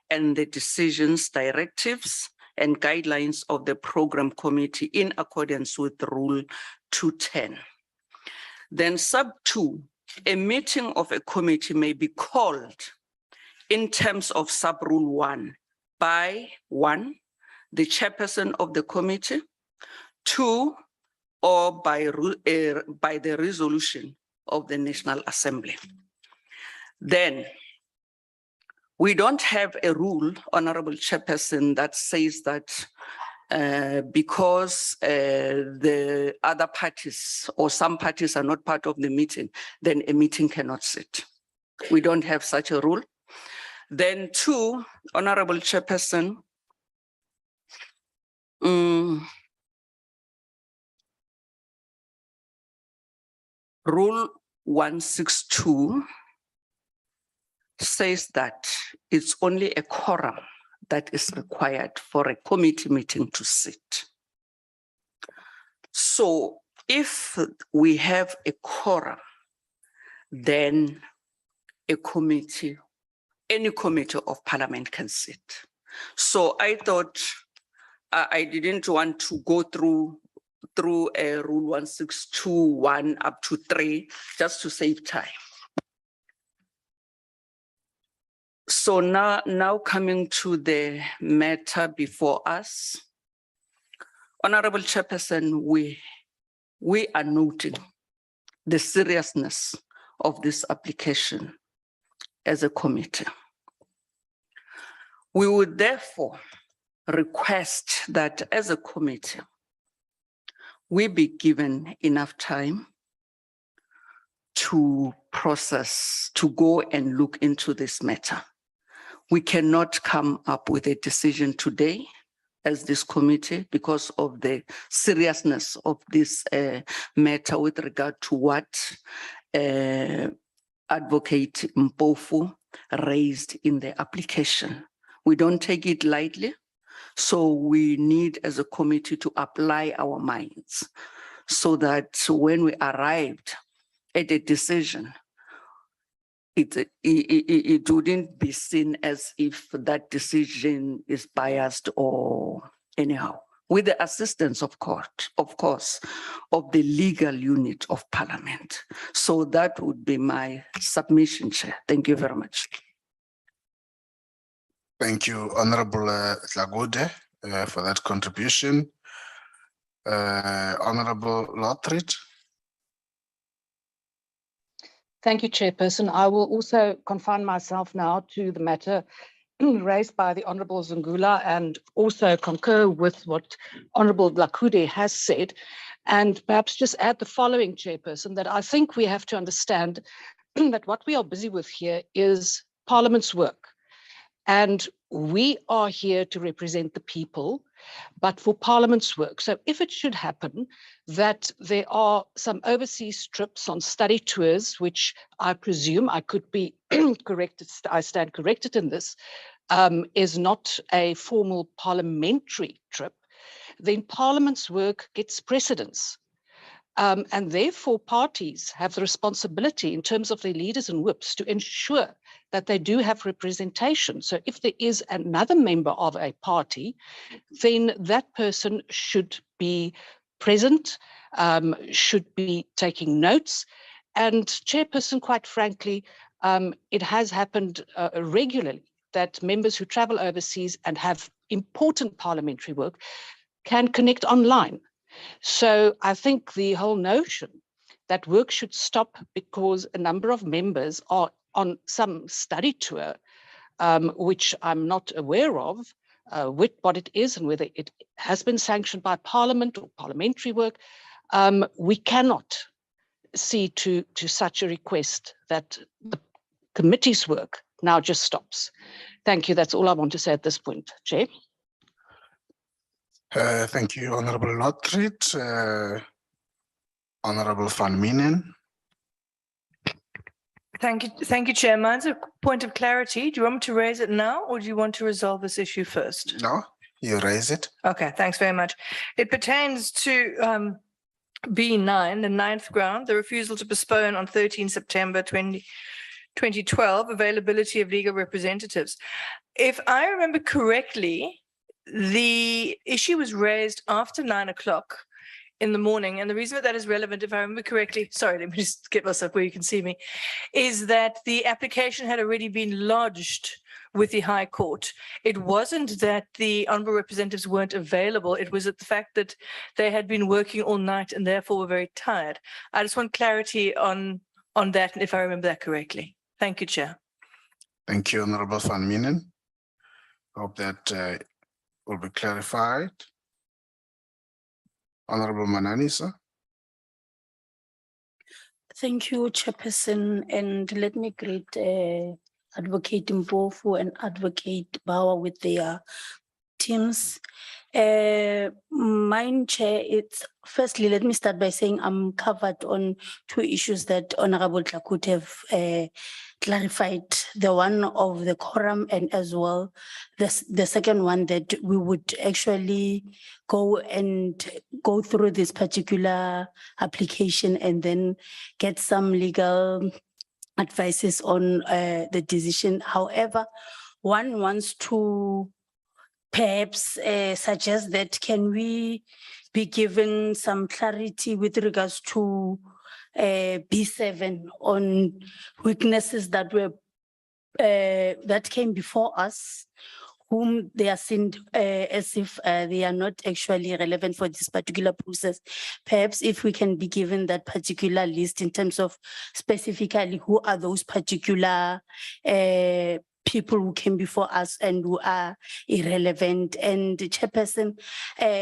and the decisions, directives, and guidelines of the program committee in accordance with Rule 210. Then sub 2, a meeting of a committee may be called in terms of sub rule 1 by 1, the chairperson of the committee, 2, or by the resolution of the National Assembly. Then we don't have a rule, Honorable Chairperson, that says that because the other parties or some parties are not part of the meeting, then a meeting cannot sit. We don't have such a rule. Then 2, Honorable Chairperson, Rule 162 says that it's only a quorum that is required for a committee meeting to sit. So if we have a quorum, then a committee, any committee of parliament can sit. So I thought I didn't want to go through a rule 162(1) up to 3, just to save time. So now coming to the matter before us, Honorable Chairperson, we are noting the seriousness of this application as a committee. We would therefore request that as a committee, we be given enough time to process, to go and look into this matter. We cannot come up with a decision today as this committee because of the seriousness of this matter with regard to what Advocate Mpofu raised in the application. We don't take it lightly. So we need as a committee to apply our minds so that when we arrived at a decision, it wouldn't be seen as if that decision is biased or anyhow, with the assistance of court, of course, of the legal unit of parliament. So that would be my submission, Chair. Thank you very much. Thank you, Honorable Dlakude, for that contribution. Honorable Lothridge. Thank you, Chairperson. I will also confine myself now to the matter raised by the Honourable Zungula and also concur with what Honourable Lakude has said, and perhaps just add the following, Chairperson, that I think we have to understand that what we are busy with here is Parliament's work. And we are here to represent the people, but for Parliament's work. So if it should happen that there are some overseas trips on study tours, which I presume I could be corrected, I stand corrected in this, is not a formal parliamentary trip, then Parliament's work gets precedence. And therefore parties have the responsibility in terms of their leaders and whips to ensure that they do have representation. So if there is another member of a party, then that person should be present, should be taking notes. And Chairperson, quite frankly, it has happened regularly that members who travel overseas and have important parliamentary work can connect online. So I think the whole notion that work should stop because a number of members are on some study tour, which I'm not aware of, with what it is and whether it has been sanctioned by Parliament or parliamentary work, we cannot see to such a request that the committee's work now just stops. Thank you. That's all I want to say at this point, Chair. Thank you, Honorable Lockridge. Honorable Van Minen. Thank you, Chair. Mine's a point of clarity. Do you want me to raise it now or do you want to resolve this issue first? No, you raise it. Okay, thanks very much. It pertains to B9, the ninth ground, the refusal to postpone on 13 September 2012, availability of legal representatives. If I remember correctly, the issue was raised after 9 o'clock in the morning. And the reason that is relevant, if I remember correctly, sorry, let me just get myself where you can see me, is that the application had already been lodged with the High Court. It wasn't that the honourable representatives weren't available. It was the fact that they had been working all night and therefore were very tired. I just want clarity on that, if I remember that correctly. Thank you, Chair. Thank you, Honorable Van Minen. Hope that will be clarified. Honorable Manani, sir. Thank you, Chairperson, and let me greet Advocate Mpofu and Advocate Bauer with their teams. Mine, Chair, it's firstly, let me start by saying I'm covered on two issues that Honorable Tlakute have clarified, the one of the quorum and as well the second one that we would actually go through this particular application and then get some legal advices on the decision. However, one wants to perhaps suggest that can we be given some clarity with regards to B7 on witnesses that were that came before us, whom they are seen as if they are not actually relevant for this particular process. Perhaps if we can be given that particular list in terms of specifically who are those particular people who came before us and who are irrelevant. And Chairperson,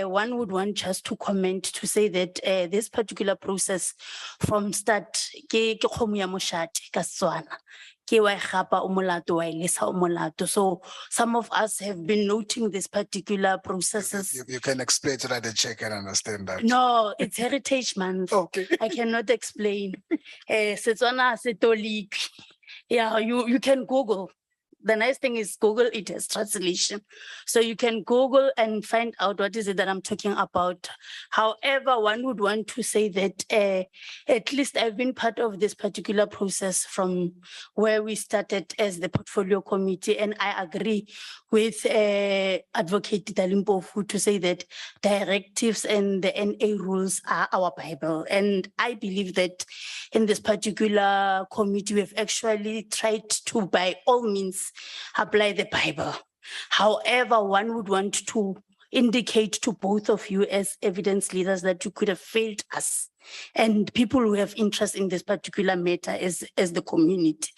one would want just to comment to say that this particular process from start, so some of us have been noting this particular processes. You can explain so that the chair can understand that. No, it's Heritage Month. Okay. I cannot explain. Yeah, you can Google. The nice thing is Google, it has translation. So you can Google and find out what is it that I'm talking about. However, one would want to say that at least I've been part of this particular process from where we started as the portfolio committee. And I agree with Advocate Dalimpofu to say that directives and the NA rules are our Bible. And I believe that in this particular committee, we've actually tried to, by all means, apply the Bible. However, one would want to indicate to both of you as evidence leaders that you could have failed us and people who have interest in this particular matter as the community.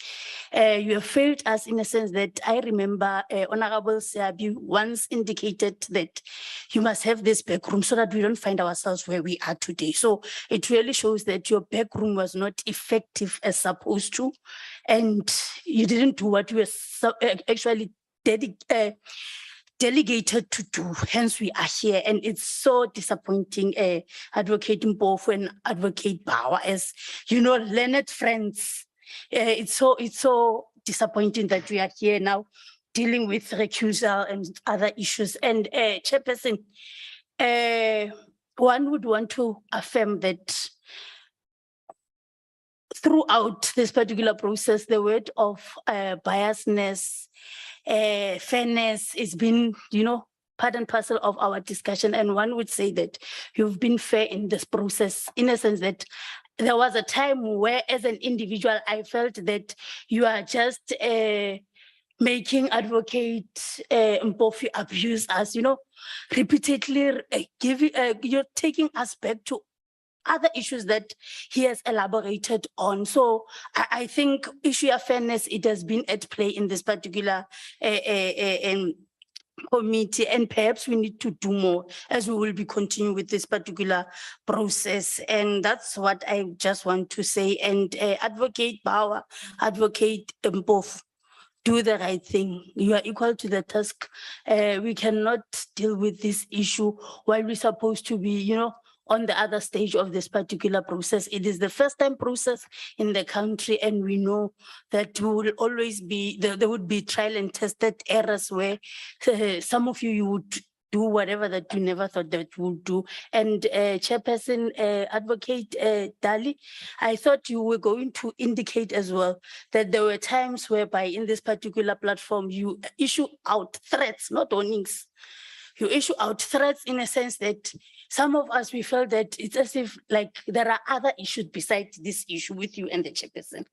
You have failed us in a sense that I remember Honorable Seabi once indicated that you must have this back room so that we don't find ourselves where we are today. So it really shows that your back room was not effective as supposed to, and you didn't do what you were actually delegated to do. Hence we are here, and it's so disappointing, Advocate Mpofu and Advocate Bauer, as you know, learned friends. It's so disappointing that we are here now dealing with recusal and other issues. And Chairperson, one would want to affirm that throughout this particular process, the word of biasness, fairness has been, part and parcel of our discussion. And one would say that you've been fair in this process, in a sense that there was a time where, as an individual, I felt that you are just making Advocate Mpofu abuse us, repeatedly you're taking us back to other issues that he has elaborated on. So I think issue of fairness, it has been at play in this particular committee, and perhaps we need to do more as we will be continuing with this particular process. And that's what I just want to say. And Advocate Bauer, Advocate Mpofu, do the right thing. You are equal to the task. We cannot deal with this issue while we're supposed to be, on the other stage of this particular process. It is the first time process in the country, and we know that we will always be, there would be trial and tested errors where some of you would do whatever that you never thought that you would do. And Chairperson, Advocate Dali, I thought you were going to indicate as well that there were times whereby in this particular platform, you issue out threats, not warnings. You issue out threats in a sense that some of us, we felt that it's as if like there are other issues besides this issue with you and the chairperson.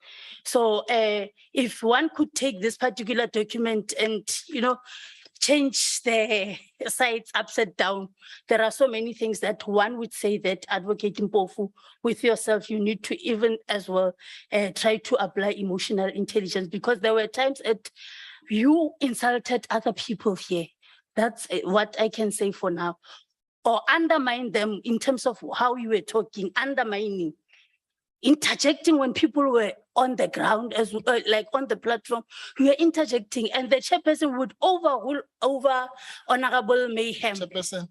So if one could take this particular document and, change the sides upside down, there are so many things that one would say that Advocate Mpofu, with yourself, you need to even as well try to apply emotional intelligence, because there were times that you insulted other people here. That's what I can say for now. Or undermine them in terms of how you were talking, undermining, interjecting when people were on the ground, as like on the platform, you were interjecting, and the chairperson would overrule over Honorable Mayhem. Chairperson,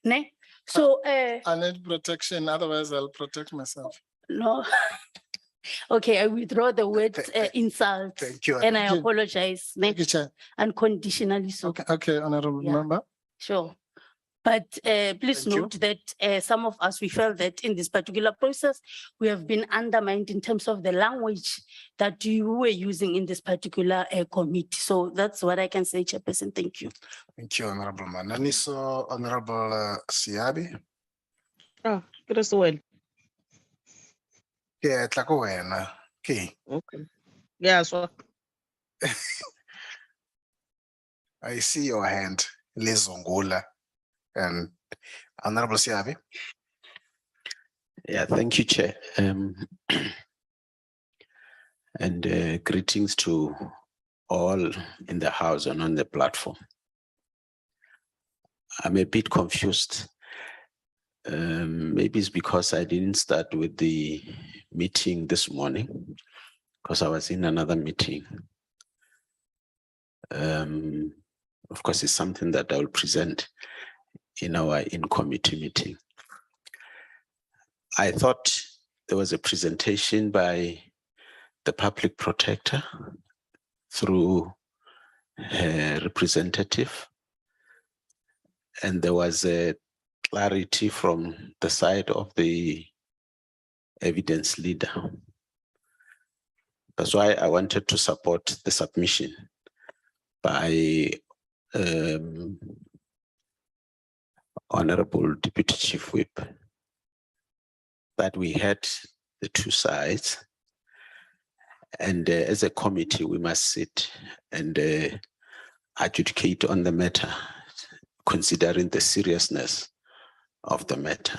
Ne? So I need protection, otherwise I'll protect myself. no. Okay, I withdraw the word insult. Thank you. And I Thank you. apologize, ne? Thank you, Chair. Unconditionally so. Okay, Honorable Yeah. Member. Sure. But please Thank you. note that some of us, we felt that in this particular process, we have been undermined in terms of the language that you were using in this particular committee. So that's what I can say, Chairperson. Thank you. Thank you, Honorable Mananiso. Honorable Siabi. Ah, good as well. Yeah, it's like a winner. Okay. Okay. Yeah, so I see your hand, Lizongula. And Honorable Siabi. Yeah, thank you, Chair. And greetings to all in the house and on the platform. I'm a bit confused. Maybe it's because I didn't start with the meeting this morning, because I was in another meeting. Of course, it's something that I will present in our in-committee meeting. I thought there was a presentation by the public protector through her representative, and there was a clarity from the side of the evidence leader. That's why I wanted to support the submission by Honorable Deputy Chief Whip, that we had the two sides, and as a committee we must sit and adjudicate on the matter considering the seriousness of the matter.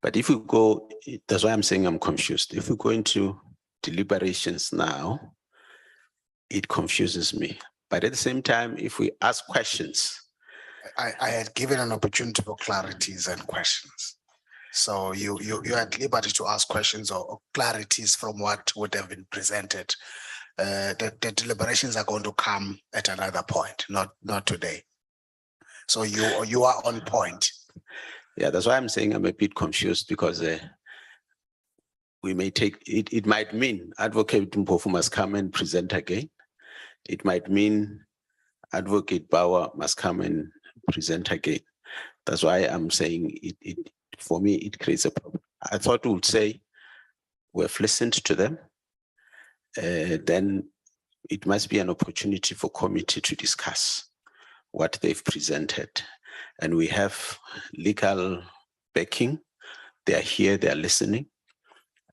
But if we go, that's why I'm saying I'm confused. If we go into deliberations now, it confuses me. But at the same time, if we ask questions, I had given an opportunity for clarities and questions. So you are at liberty to ask questions or clarities from what would have been presented. The deliberations are going to come at another point, not today. So you are on point. yeah, that's why I'm saying I'm a bit confused, because we may take, it might mean Advocate Mpofu must come and present again. It might mean Advocate Bauer must come and present again. That's why I'm saying it for me, it creates a problem. I thought we would say we've listened to them. Then it must be an opportunity for committee to discuss what they've presented. And we have legal backing. They are here, they are listening.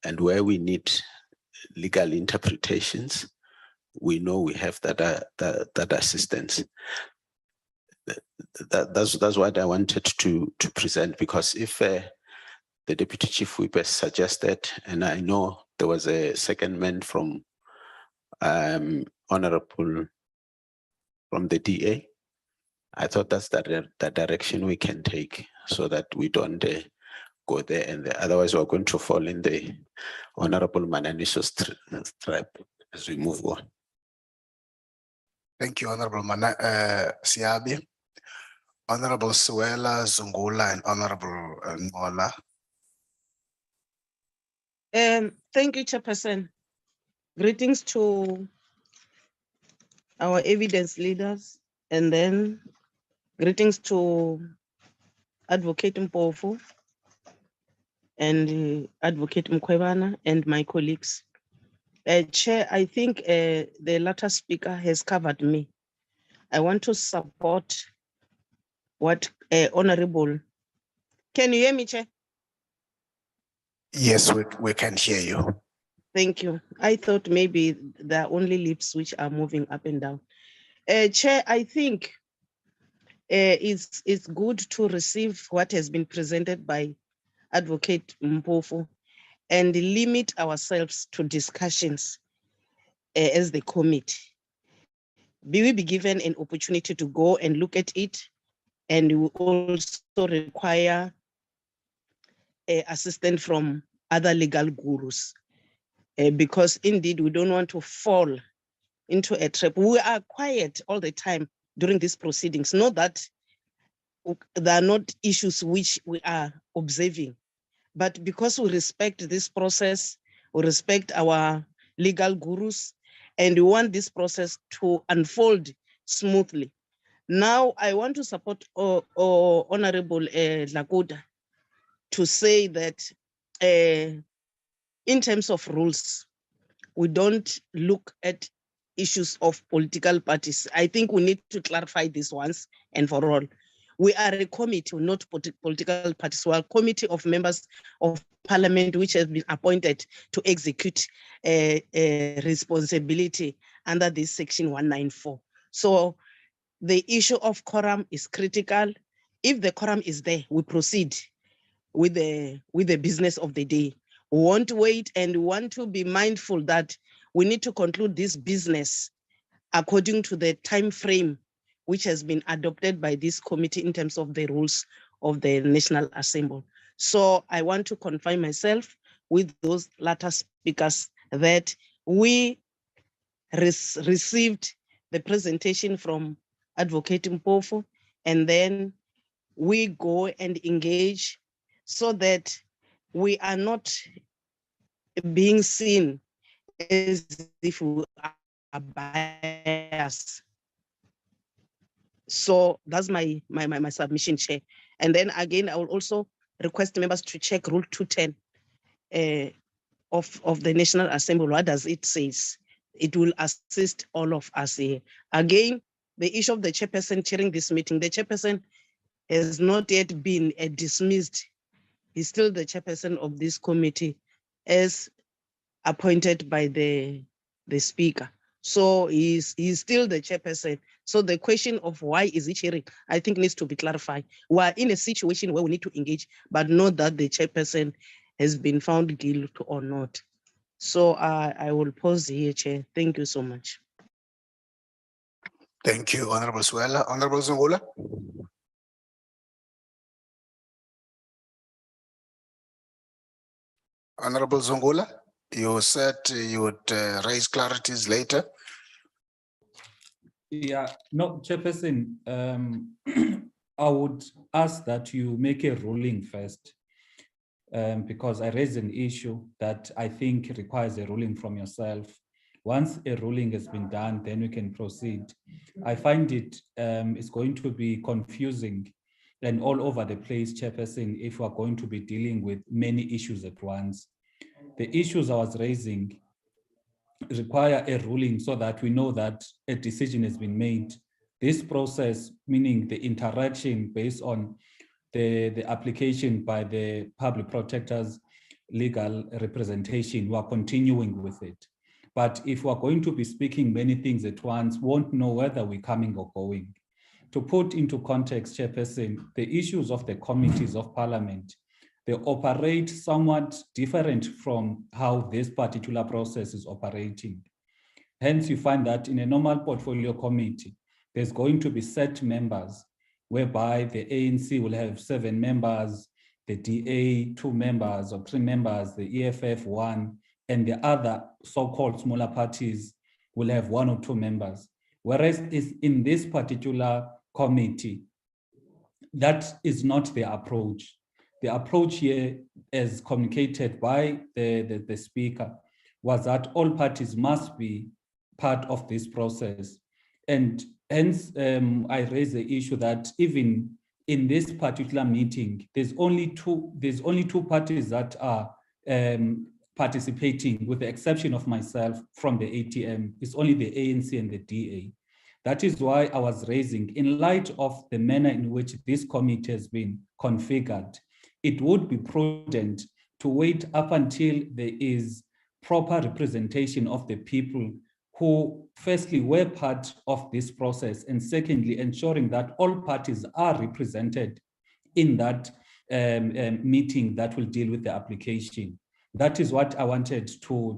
And where we need legal interpretations, we know we have that assistance. That's what I wanted to present, because if the Deputy Chief Whip has suggested, and I know there was a secondment from Honorable from the DA, I thought that's the direction we can take, so that we don't go there and there. Otherwise, we're going to fall in the Honorable Mananiso's trap as we move on. Thank you, Honorable Siabi. Honorable Suela Zungula and Honorable Mola. Thank you, Chairperson. Greetings to our evidence leaders, and then greetings to Advocate Mpofu and Advocate Mkwebana and my colleagues. Chair, I think the latter speaker has covered me. I want to support what Honorable. Can you hear me, Chair? Yes, we can hear you. Thank you. I thought maybe there are only lips which are moving up and down. Chair, I think it's good to receive what has been presented by Advocate Mpofu and limit ourselves to discussions as the committee. We will be given an opportunity to go and look at it, and we will also require assistance from other legal gurus, because indeed we don't want to fall into a trap. We are quiet all the time during these proceedings. Not that there are not issues which we are observing, but because we respect this process, we respect our legal gurus, and we want this process to unfold smoothly. Now, I want to support Honorable Lakoda to say that in terms of rules, we don't look at issues of political parties. I think we need to clarify this once and for all. We are a committee, not political parties. We are a committee of members of parliament which has been appointed to execute a responsibility under this section 194. So the issue of quorum is critical. If the quorum is there, we proceed with the business of the day. We won't wait, and we want to be mindful that we need to conclude this business according to the time frame which has been adopted by this committee in terms of the rules of the National Assembly. So I want to confine myself with those latter speakers that we received the presentation from Advocate Mpofu, and then we go and engage so that we are not being seen as if we are biased. So that's my submission, Chair. And then again, I will also request members to check Rule 210 of the National Assembly. What does it say? It will assist all of us here. Again, the issue of the chairperson chairing this meeting, the chairperson has not yet been dismissed. He's still the chairperson of this committee as appointed by the speaker. So he's still the chairperson. So the question of why is he chairing, I think needs to be clarified. We're in a situation where we need to engage, but not that the chairperson has been found guilty or not. So I will pause here, Chair. Thank you so much. Thank you, Honorable Swela. Honorable Zungula. Honorable Zungula, you said you would raise clarities later. Yeah, no, Chairperson, I would ask that you make a ruling first, because I raised an issue that I think requires a ruling from yourself. Once a ruling has been done, then we can proceed. I find it's going to be confusing and all over the place, Chairperson, if we're going to be dealing with many issues at once. The issues I was raising require a ruling so that we know that a decision has been made. This process, meaning the interaction based on the application by the public protector's legal representation, we are continuing with it. But if we're going to be speaking many things at once, won't know whether we're coming or going. To put into context, Chairperson, the issues of the committees of parliament, they operate somewhat different from how this particular process is operating. Hence, you find that in a normal portfolio committee, there's going to be set members, whereby the ANC will have 7 members, the DA 2 members or 3 members, the EFF 1, and the other so-called smaller parties will have 1 or 2 members. Whereas in this particular committee, that is not the approach. The approach here, as communicated by the speaker, was that all parties must be part of this process. And hence, I raise the issue that even in this particular meeting, there's only two parties that are participating, with the exception of myself from the ATM. It's only the ANC and the DA. That is why I was raising, in light of the manner in which this committee has been configured, it would be prudent to wait up until there is proper representation of the people who, firstly, were part of this process, and secondly, ensuring that all parties are represented in that meeting that will deal with the application. That is what I wanted to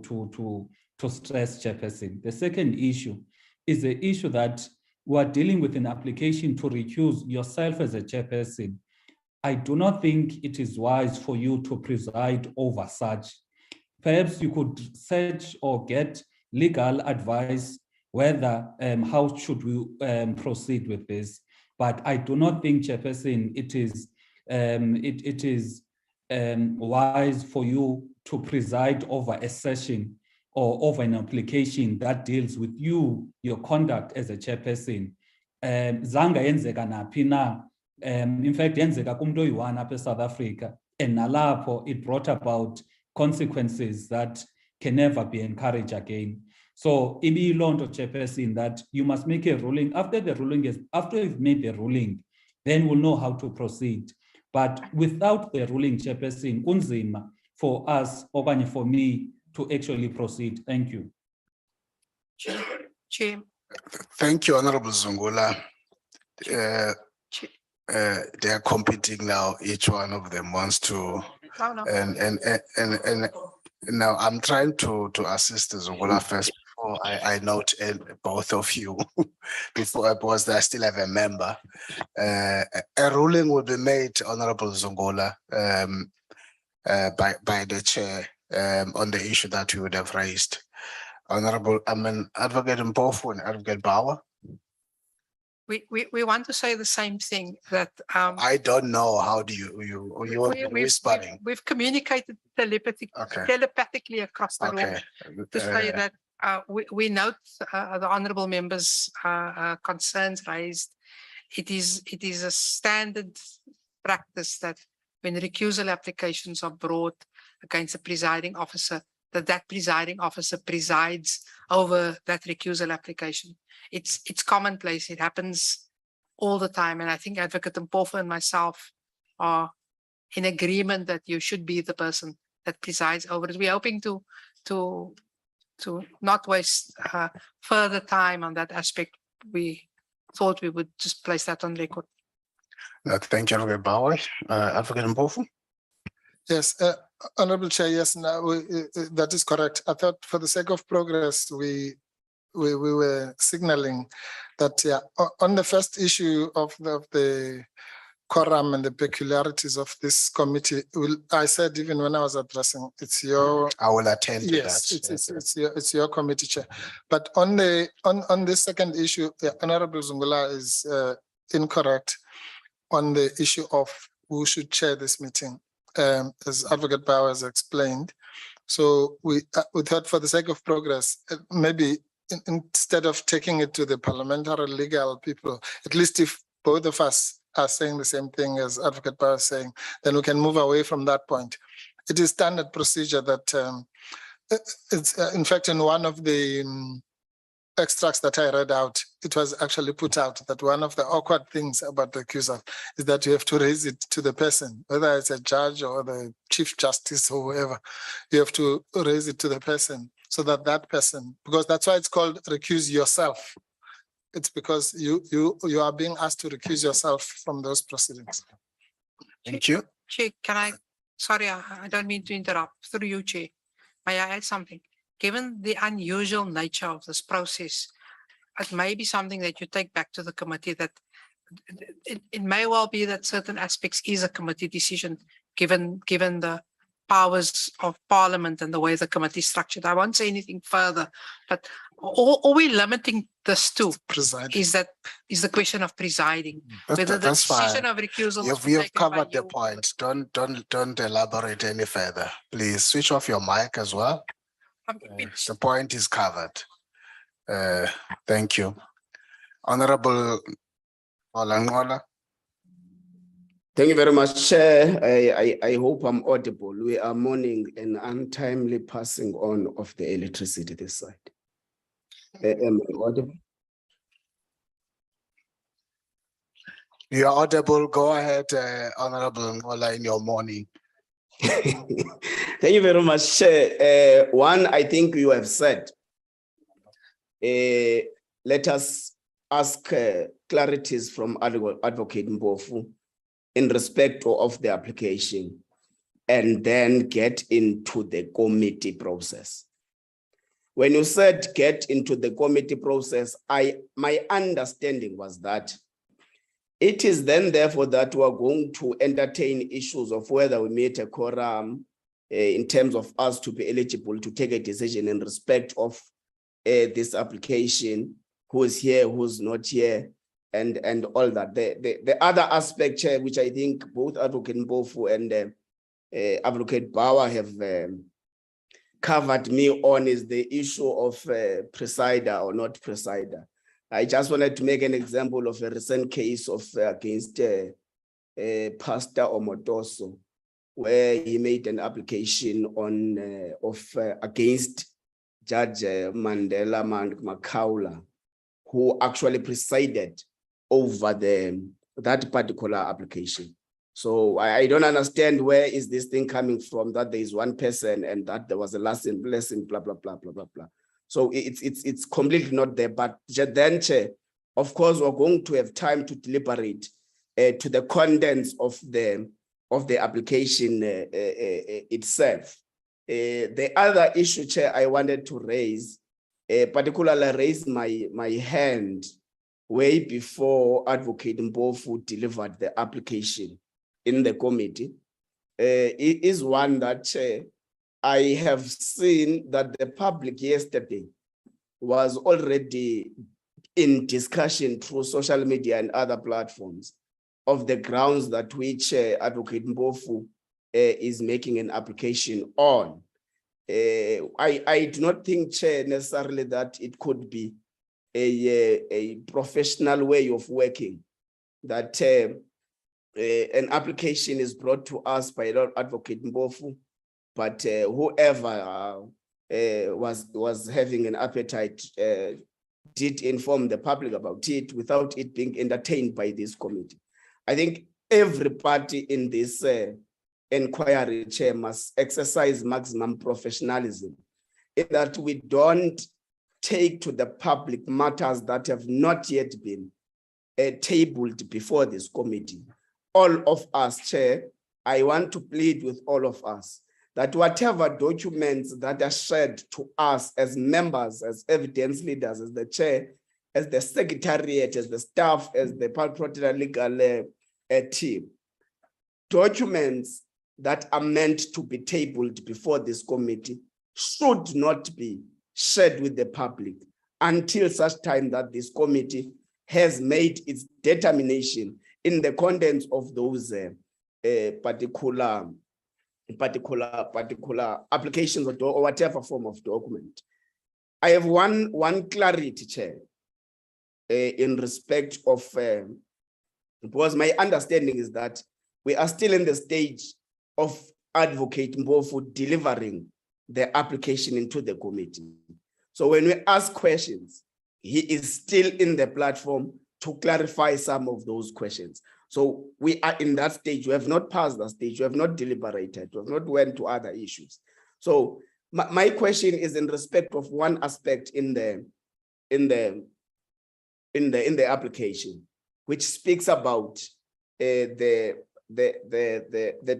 stress, Chairperson. The second issue is the issue that we are dealing with an application to recuse yourself as a chairperson. I do not think it is wise for you to preside over such. Perhaps you could search or get legal advice whether how should we proceed with this. But I do not think, Chairperson, it is wise for you to preside over a session or over an application that deals with you, your conduct as a chairperson. Zanga yenzeka naphi na. In fact, yenzeka kumuntu oyi-1 apha eSouth Africa, and nalapho it brought about consequences that can never be encouraged again. So ibiyiloo nto, Chairperson, that you must make a ruling. After you've made the ruling, then we'll know how to proceed. But without the ruling, Chairperson, kunzima for us, okanye for me, to actually proceed. Thank you. Chair. Thank you, Honorable Zungula. They are competing now. Each one of them wants to, and now I'm trying to assist Zungula first before I note both of you because I still have a member. A ruling will be made, Honorable Zungula, by the chair on the issue that you would have raised. Honorable, Advocate Mpofu and Advocate Bauer. We want to say the same thing, that I don't know, how do you whispering? We've communicated telepathically across the room to say that we note the honourable members' concerns raised. It is a standard practice that when recusal applications are brought against a presiding officer, that presiding officer presides over that recusal application. It's commonplace. It happens all the time. And I think Advocate Mpofu and myself are in agreement that you should be the person that presides over it. We're hoping to to not waste further time on that aspect, we thought we would just place that on record. Thank you, Advocate Bauer. Advocate Mpofu? Yes, Honorable Chair, yes, now that is correct. I thought for the sake of progress, we were signaling that, yeah, on the first issue of the quorum and the peculiarities of this committee, I said even when I was addressing, it's your. I will attend to Yes, that. it's your committee, Chair. But on this second issue, Honorable Zungula is incorrect on the issue of who should chair this meeting, as Advocate Bauer has explained. So we thought for the sake of progress, maybe instead of taking it to the parliamentary legal people, at least if both of us are saying the same thing as Advocate Bauer is saying, then we can move away from that point. It is standard procedure that it's in fact in one of the extracts that I read out, it was actually put out that one of the awkward things about the accuser is that you have to raise it to the person, whether it's a judge or the Chief Justice or whoever, you have to raise it to the person so that that person, because that's why it's called recuse yourself. It's because you are being asked to recuse yourself from those proceedings. Thank you. Chair, can I, sorry, I don't mean to interrupt, through you, Chair. May I add something? Given the unusual nature of this process, it may be something that you take back to the committee, that it may well be that certain aspects is a committee decision, given the powers of Parliament and the way the committee is structured. I won't say anything further, but all we're limiting this to is the question of presiding. Whether the decision of recusal You've covered the point. Don't elaborate any further. Please switch off your mic as well. The point is covered. Thank you. Honorable Olangola. Thank you very much, Chair. I hope I'm audible. We are mourning an untimely passing on of the electricity this side. Am I audible? You are audible. Go ahead, Honorable Ngola, in your morning. Thank you very much, Chair. One, I think you have said, let us ask clarities from Advocate Mpofu in respect of the application, and then get into the committee process. When you said get into the committee process, my understanding was that it is then therefore that we are going to entertain issues of whether we meet a quorum in terms of us to be eligible to take a decision in respect of this application, who is here, who's not here, and all that. The other aspect, Chair, which I think both Advocate Mpofu and Advocate Bauer have covered me on, is the issue of presider or not presider. I just wanted to make an example of a recent case of against Pastor Omotoso, where he made an application on against Judge Mandela Makaula, who actually presided over that particular application. So I don't understand where is this thing coming from, that there is one person and that there was a lesson, blah, blah, blah, blah, blah, blah. So it's completely not there. But then, Chair, of course, we're going to have time to deliberate to the contents of the application itself. The other issue, Chair, I wanted to raise, particularly raise my hand way before Advocate Mpofu delivered the application in the committee. It is one that, Chair, I have seen that the public yesterday was already in discussion through social media and other platforms of the grounds that which Advocate Mpofu is making an application on. I do not think, Chair, necessarily that it could be a professional way of working, that an application is brought to us by Advocate Mpofu, but whoever was having an appetite did inform the public about it without it being entertained by this committee. I think every party in this inquiry, Chair, must exercise maximum professionalism in that we don't take to the public matters that have not yet been tabled before this committee. All of us, Chair, I want to plead with all of us that whatever documents that are shared to us as members, as evidence leaders, as the Chair, as the Secretariat, as the staff, as the Parliamentary legal team, documents that are meant to be tabled before this committee should not be shared with the public until such time that this committee has made its determination in the contents of those particular applications or whatever form of document. I have one clarity, Chair, in respect of, because my understanding is that we are still in the stage of Advocate Mbofu delivering the application into the committee. So when we ask questions, he is still in the platform to clarify some of those questions. So we are in that stage. We have not passed that stage. We have not deliberated. We have not went to other issues. So my question is in respect of one aspect in the application, which speaks about the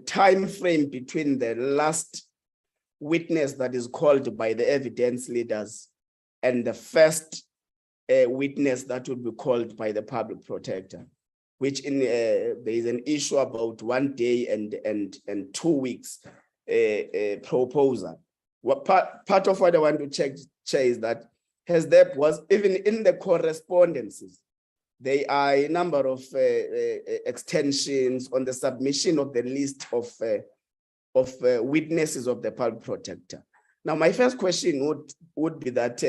time frame between the last witness that is called by the evidence leaders and the first witness that will be called by the public protector, which there is an issue about 1 day and 2 weeks proposal. What part of what I want to check is that was even in the correspondences, there are a number of extensions on the submission of the list of witnesses of the public protector. Now, my first question would be that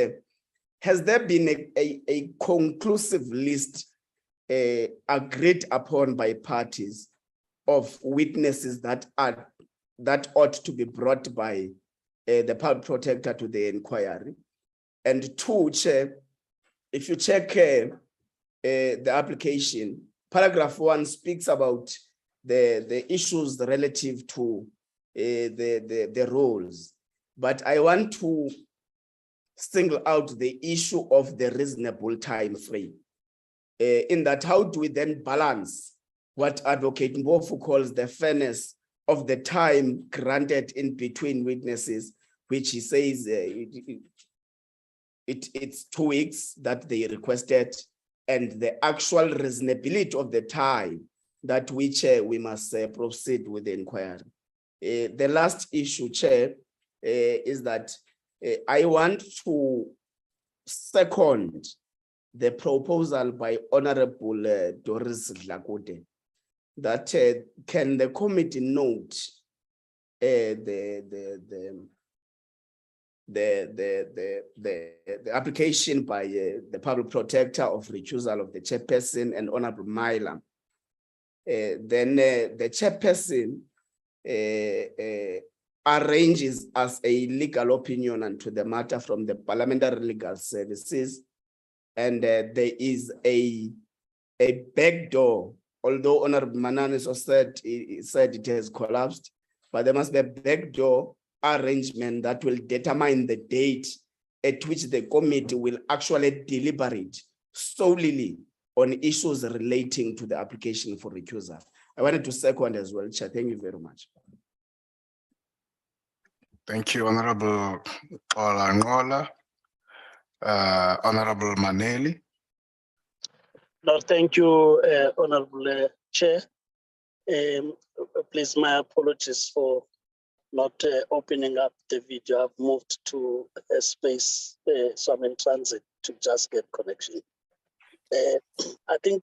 has there been a conclusive list agreed upon by parties of witnesses that ought to be brought by the public protector to the inquiry? And two, Chair, if you check the application, paragraph 1 speaks about the issues relative to the roles, but I want to single out the issue of the reasonable time frame. In that, how do we then balance what Advocate Mbofu calls the fairness of the time granted in between witnesses, which he says it's 2 weeks that they requested, and the actual reasonability of the time that we must proceed with the inquiry. The last issue, Chair, is that I want to second the proposal by Honorable Doris Dlakote that can the committee note the application by the public protector of recusal of the chairperson and Honorable Myla. Then the chairperson arranges as a legal opinion unto the matter from the Parliamentary Legal Services, and there is a backdoor, although Honorable Mananis said it has collapsed, but there must be a backdoor arrangement that will determine the date at which the committee will actually deliberate solely on issues relating to the application for recusal. I wanted to second as well, Chair. Thank you very much. Thank you, Honorable Olangola. Honorable Maneli. No, thank you, Honorable Chair. Please, my apologies for not opening up the video. I've moved to a space, so I'm in transit to just get connection. I think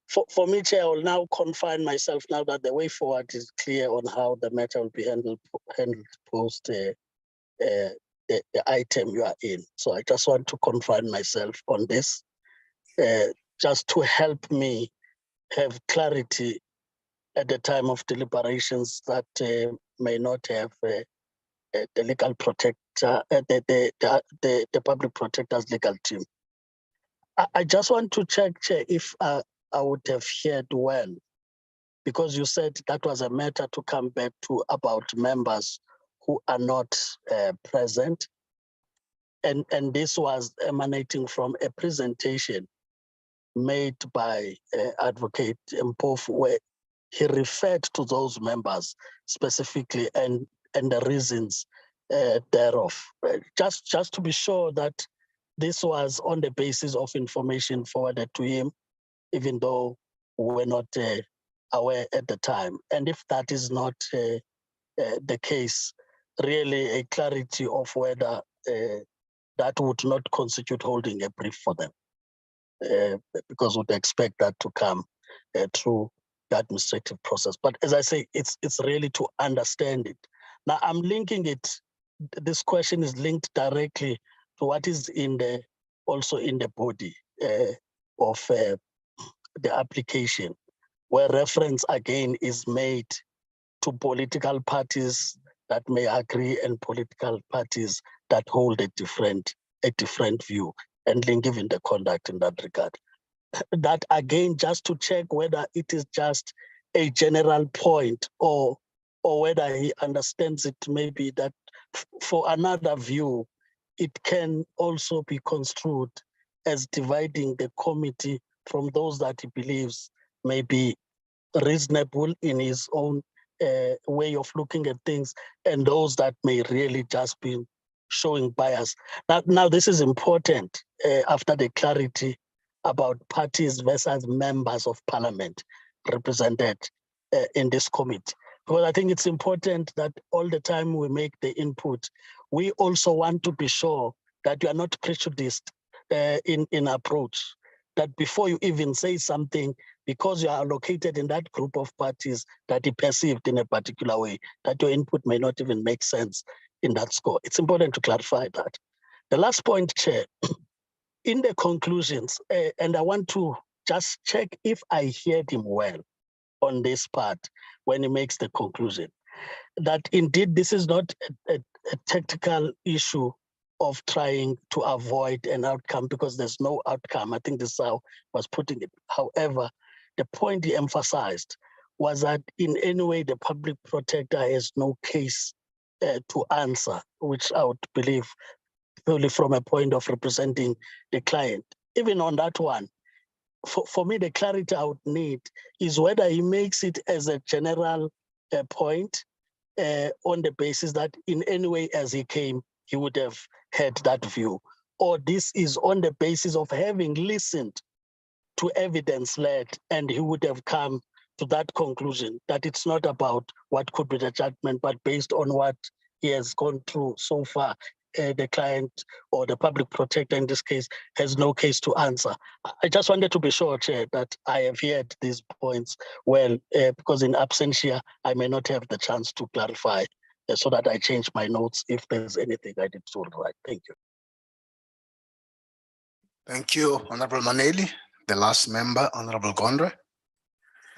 for me, Chair, I will now confine myself now that the way forward is clear on how the matter will be handled post the item you are in. So I just want to confine myself on this, just to help me have clarity at the time of deliberations that may not have the legal protector, the public protector's legal team. I just want to check, Chair, if I would have heard well, because you said that was a matter to come back to about members who are not present. and this was emanating from a presentation made by Advocate Mpofu, where he referred to those members specifically and the reasons thereof. Just to be sure that this was on the basis of information forwarded to him, even though we were not aware at the time. And if that is not the case, really a clarity of whether that would not constitute holding a brief for them, because we'd expect that to come through the administrative process. But as I say, it's really to understand it. Now I'm linking it, this question is linked directly to what is in the, also in the body of the application, where reference again is made to political parties that may agree and political parties that hold a different view, and given the conduct in that regard. That again, just to check whether it is just a general point or whether he understands it maybe that for another view, it can also be construed as dividing the committee from those that he believes may be reasonable in his own way of looking at things, and those that may really just be showing bias. Now this is important after the clarity about parties versus members of parliament represented in this committee. Because I think it's important that all the time we make the input, we also want to be sure that you are not prejudiced in approach, that before you even say something, because you are located in that group of parties that you perceived in a particular way, that your input may not even make sense in that score. It's important to clarify that. The last point, Chair, in the conclusions, and I want to just check if I heard him well on this part when he makes the conclusion, that indeed this is not a tactical issue of trying to avoid an outcome because there's no outcome. I think this is how I was putting it. However, the point he emphasized was that in any way the public protector has no case to answer, which I would believe purely from a point of representing the client. Even on that one, for me, the clarity I would need is whether he makes it as a general point on the basis that in any way as he came, he would have had that view, or this is on the basis of having listened to evidence led, and he would have come to that conclusion that it's not about what could be the judgment, but based on what he has gone through so far, the client or the public protector in this case has no case to answer. I just wanted to be sure, Chair, that I have heard these points well, because in absentia, I may not have the chance to clarify so that I change my notes if there's anything I did so right. Thank you. Thank you, Honorable Maneli. The last member, Honorable Gondwe.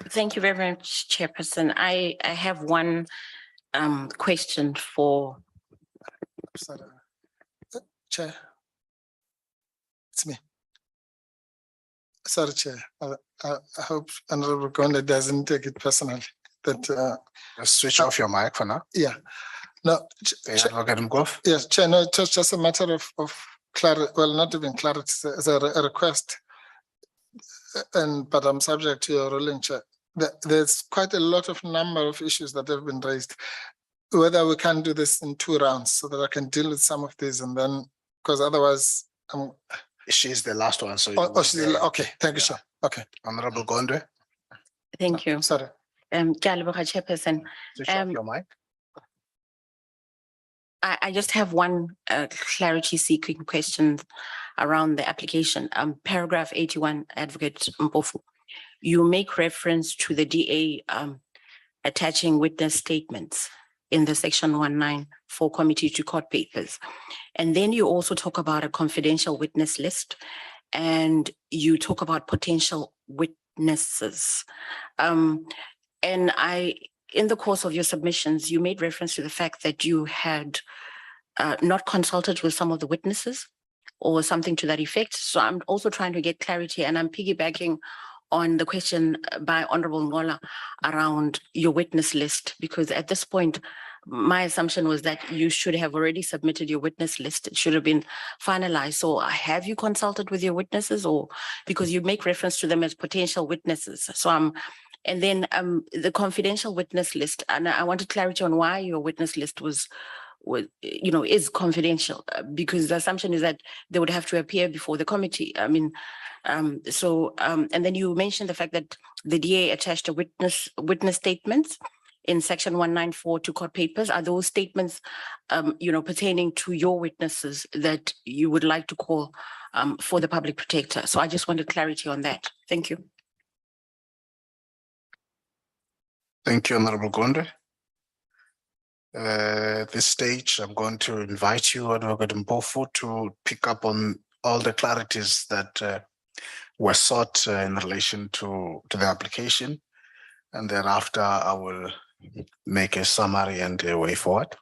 Thank you very much, Chairperson. I have one question for... Sorry. Chair, it's me. Sorry, Chair. I hope Honorable Gondwe doesn't take it personally. That just switch off your mic for now. Yeah. No. Yes, Chair. No, it's just a matter of clarity. Well, not even clarity. It's a request. But I'm subject to your ruling, Chair. There's quite a lot of number of issues that have been raised. Whether we can do this in 2 rounds so that I can deal with some of these, and then because otherwise, she's the last one. So okay. Thank you, sir. Okay, Honorable Gondwe. Thank you. Sorry. Chairperson. Switch off your mic. I just have one clarity seeking question around the application. Paragraph 81, Advocate Mpofu, you make reference to the DA attaching witness statements in the section 194 committee to court papers. And then you also talk about a confidential witness list, and you talk about potential witnesses. And in the course of your submissions, you made reference to the fact that you had not consulted with some of the witnesses or something to that effect. So I'm also trying to get clarity, and I'm piggybacking on the question by Honorable Ngola around your witness list, because at this point, my assumption was that you should have already submitted your witness list. It should have been finalized. So have you consulted with your witnesses, or because you make reference to them as potential witnesses? So and then the confidential witness list, and I wanted clarity on why your witness list was is confidential, because the assumption is that they would have to appear before the committee. I mean, and then you mentioned the fact that the DA attached a witness statements in section 194 to court papers. Are those statements, pertaining to your witnesses that you would like to call for the public protector? So I just wanted clarity on that. Thank you. Thank you, Honorable Gondwe. At this stage, I'm going to invite you, Advocate Mpofu, to pick up on all the clarities that were sought in relation to the application. And thereafter, I will make a summary and a way forward.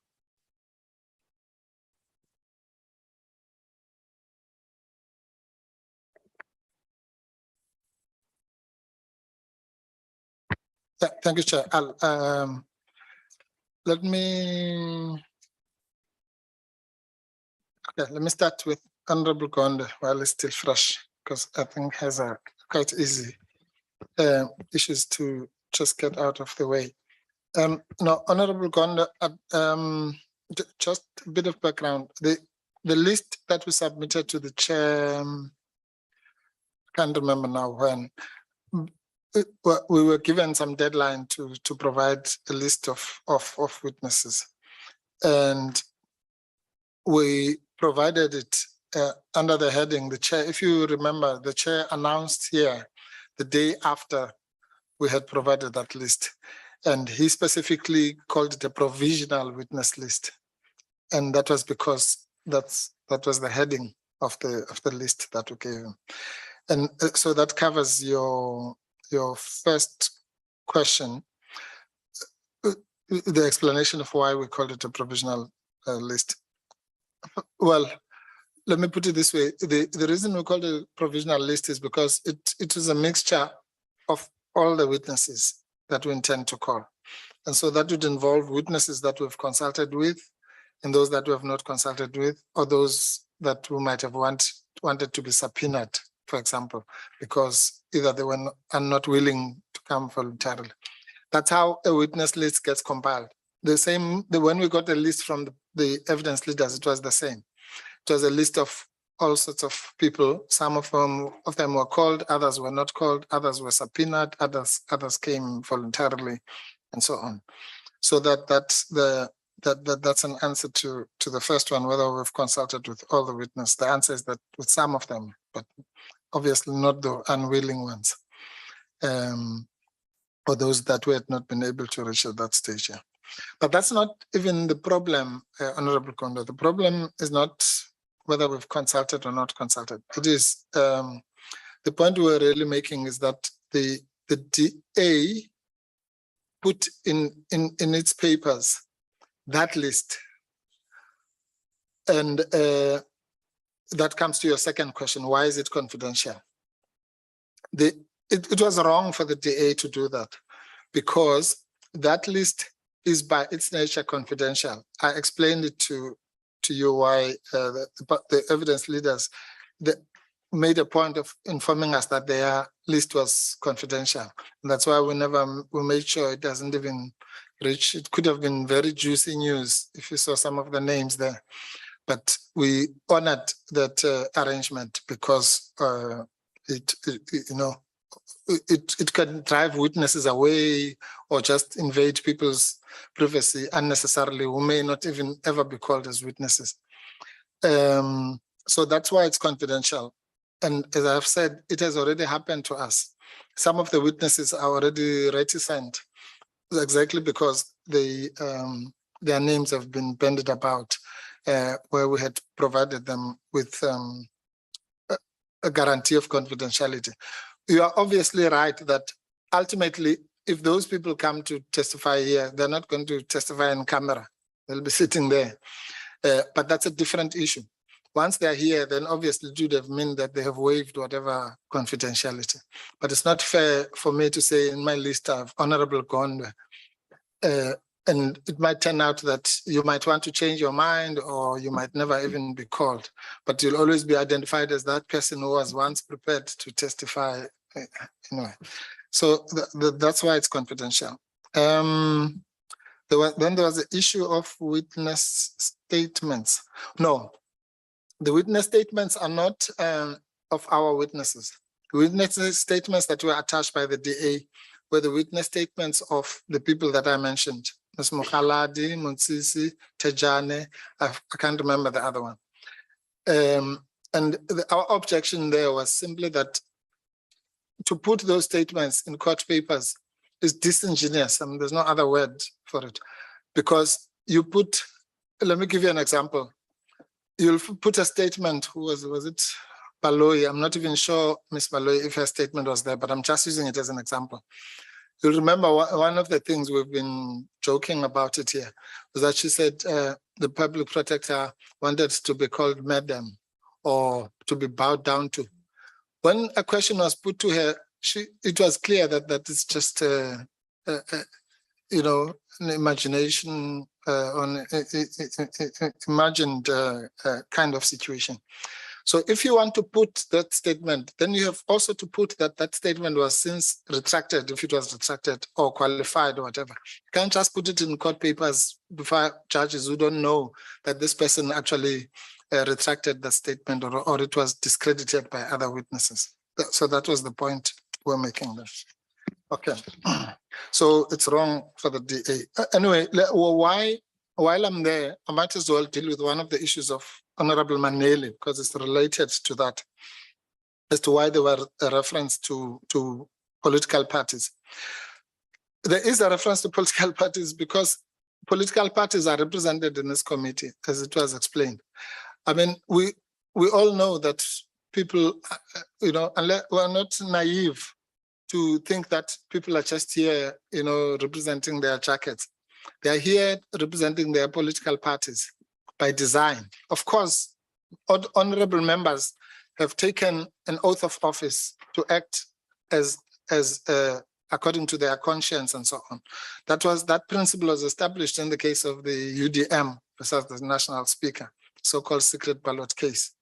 Yeah, thank you, Chair. Let me start with Honorable Gondwe while it's still fresh, because I think has a quite easy issues to just get out of the way. No, Honorable Gondwe, just a bit of background. The list that we submitted to the chair, can't remember now when. We were given some deadline to provide a list of witnesses, and we provided it under the heading, the chair. If you remember, the chair announced here the day after we had provided that list, and he specifically called it a provisional witness list, and that was because that was the heading of the list that we gave him, and so that covers your first question, the explanation of why we called it a provisional list. Well, let me put it this way. The reason we called it a provisional list is because it was a mixture of all the witnesses that we intend to call. And so that would involve witnesses that we've consulted with and those that we have not consulted with, or those that we might have wanted to be subpoenaed, for example, because either they were not willing to come voluntarily. That's how a witness list gets compiled. When we got the list from the evidence leaders, it was the same. It was a list of all sorts of people. Some of them were called, others were not called, others were subpoenaed, others came voluntarily, and so on. So that's an answer to the first one, whether we've consulted with all the witnesses. The answer is that with some of them, but obviously not the unwilling ones, or those that we had not been able to reach at that stage. Yeah. But that's not even the problem, Honorable Gondwe. The problem is not whether we've consulted or not consulted. It is the point we're really making is that the DA put in its papers that list, and that comes to your second question, why is it confidential? It was wrong for the DA to do that, because that list is by its nature confidential. I explained it to you why the evidence leaders made a point of informing us that their list was confidential. And that's why we made sure it doesn't even reach. It could have been very juicy news if you saw some of the names there. But we honored that arrangement because it can drive witnesses away or just invade people's privacy unnecessarily, who may not even ever be called as witnesses. So that's why it's confidential. And as I've said, it has already happened to us. Some of the witnesses are already reticent, exactly because their names have been bandied about, where we had provided them with a guarantee of confidentiality. You are obviously right that ultimately, if those people come to testify here, they're not going to testify in camera. They'll be sitting there. But that's a different issue. Once they're here, then obviously it would have meant that they have waived whatever confidentiality. But it's not fair for me to say in my list of Honorable Gondwe, And it might turn out that you might want to change your mind, or you might never even be called, but you'll always be identified as that person who was once prepared to testify. Anyway, so that's why it's confidential. Then there was the issue of witness statements. No, the witness statements are not of our witnesses. The witness statements that were attached by the DA were the witness statements of the people that I mentioned. Ms. Mokhaladi, Munsisi, Thejane, I can't remember the other one. Our objection there was simply that to put those statements in court papers is disingenuous. I mean, there's no other word for it. Because you put, let me give you an example. You'll put a statement, who was it? Baloyi. I'm not even sure, Ms. Baloyi, if her statement was there, but I'm just using it as an example. You'll remember one of the things we've been joking about it here was that she said the public protector wanted to be called madam or to be bowed down to. When a question was put to her, it was clear that it's just an imagination, on imagined kind of situation. So if you want to put that statement, then you have also to put that statement was since retracted, if it was retracted or qualified or whatever. You can't just put it in court papers before judges who don't know that this person actually retracted the statement or it was discredited by other witnesses. So that was the point we're making there. Okay, so it's wrong for the DA. Anyway, while I'm there, I might as well deal with one of the issues of Honorable Maneli, because it's related to that, as to why there were a reference to political parties. There is a reference to political parties because political parties are represented in this committee, as it was explained. I mean, we all know that people, unless we're not naive to think that people are just here, representing their jackets. They are here representing their political parties by design. Of course, honorable members have taken an oath of office to act as according to their conscience and so on. That principle was established in the case of the UDM versus the national speaker, so-called secret ballot case.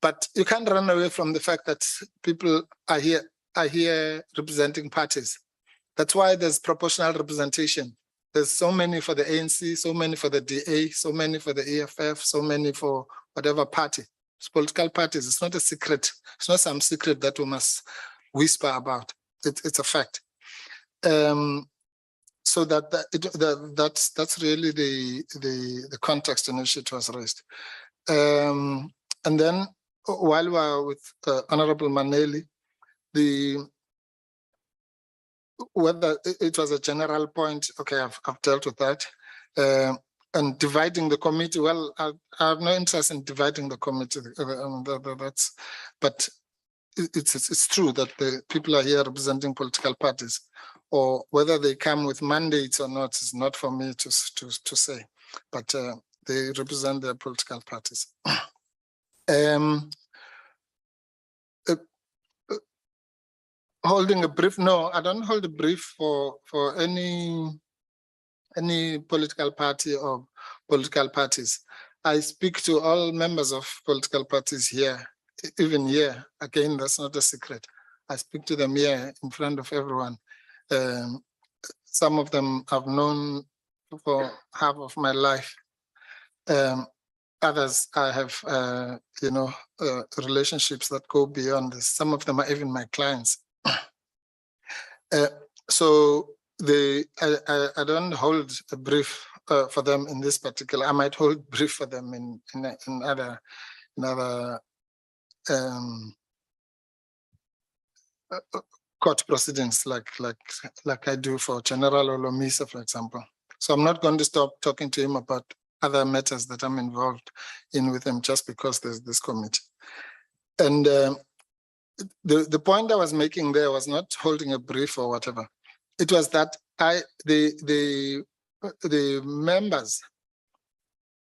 But you can't run away from the fact that people are here representing parties. That's why there's proportional representation. There's so many for the ANC, so many for the DA, so many for the EFF, so many for whatever party. It's political parties. It's not a secret. It's not some secret that we must whisper about. It's a fact. So that's really the context in which it was raised. And then while we are with Honorable Maneli, whether it was a general point, okay, I've dealt with that. And dividing the committee, well, I have no interest in dividing the committee. But it's true that the people are here representing political parties, or whether they come with mandates or not is not for me to say. But they represent their political parties. Holding a brief? No, I don't hold a brief for any political party or political parties. I speak to all members of political parties here, even here. Again, that's not a secret. I speak to them here in front of everyone. Some of them I've known for half of my life. Others I have, relationships that go beyond this. Some of them are even my clients. So I don't hold a brief for them in this particular. I might hold brief for them in other court proceedings, like I do for General Olomisa, for example. So I'm not going to stop talking to him about other matters that I'm involved in with him just because there's this committee. And the point I was making there was not holding a brief or whatever. It was that the members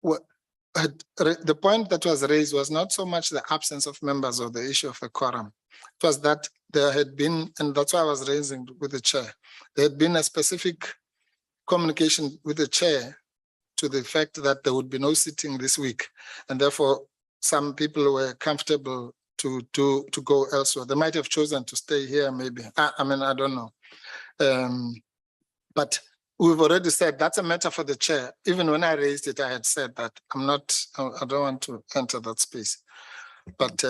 the point that was raised was not so much the absence of members or the issue of a quorum. It was that there had been, and that's why I was raising with the chair, there had been a specific communication with the chair to the fact that there would be no sitting this week, and therefore some people were comfortable to go elsewhere. They might have chosen to stay here, maybe. I mean, I don't know. But we've already said that's a matter for the chair. Even when I raised it, I had said that I don't want to enter that space. But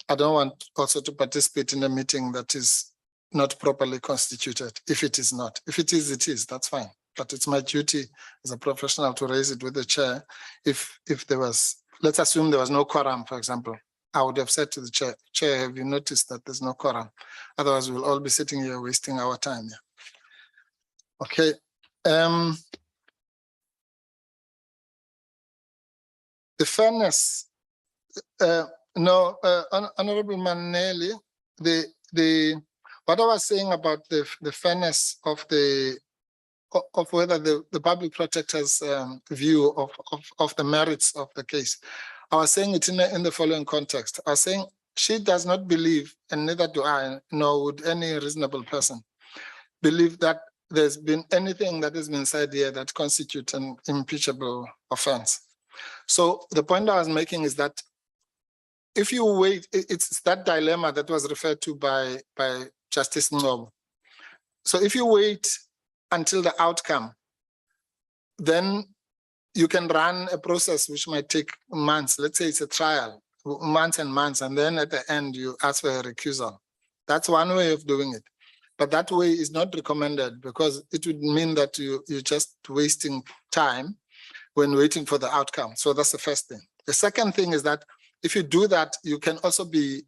I don't want also to participate in a meeting that is not properly constituted. If it is not, if it is, it is, that's fine. But it's my duty as a professional to raise it with the chair. If there was, let's assume there was no quorum, for example, I would have said to the chair, have you noticed that there's no quorum? Otherwise, we'll all be sitting here wasting our time. Yeah. Okay. The fairness, Honorable Maneli, what I was saying about the fairness of whether the public protector's view of the merits of the case, I was saying it in the following context. I was saying she does not believe, and neither do I, nor would any reasonable person believe that there's been anything that has been said here that constitutes an impeachable offense. So the point I was making is that if you wait, it's that dilemma that was referred to by Justice Ngobo. So if you wait until the outcome, then you can run a process which might take months. Let's say it's a trial, months and months, and then at the end you ask for a recusal. That's one way of doing it. But that way is not recommended because it would mean that you're just wasting time when waiting for the outcome. So that's the first thing. The second thing is that if you do that, you can also be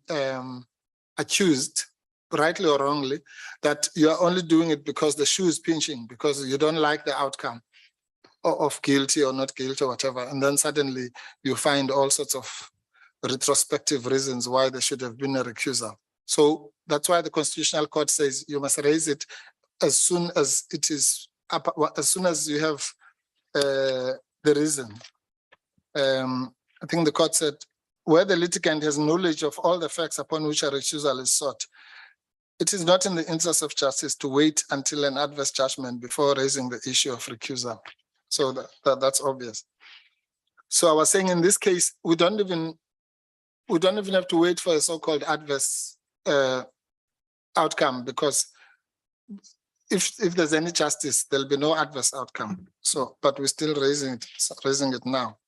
accused, rightly or wrongly, that you are only doing it because the shoe is pinching, because you don't like the outcome of guilty or not guilty or whatever. And then suddenly you find all sorts of retrospective reasons why there should have been a recusal. So that's why the Constitutional Court says you must raise it as soon as it is, as soon as you have the reason. I think the court said, where the litigant has knowledge of all the facts upon which a recusal is sought, it is not in the interest of justice to wait until an adverse judgment before raising the issue of recusal. So that's obvious. So I was saying in this case, we don't even have to wait for a so-called adverse outcome, because if there's any justice, there'll be no adverse outcome. So, but we're still raising it now.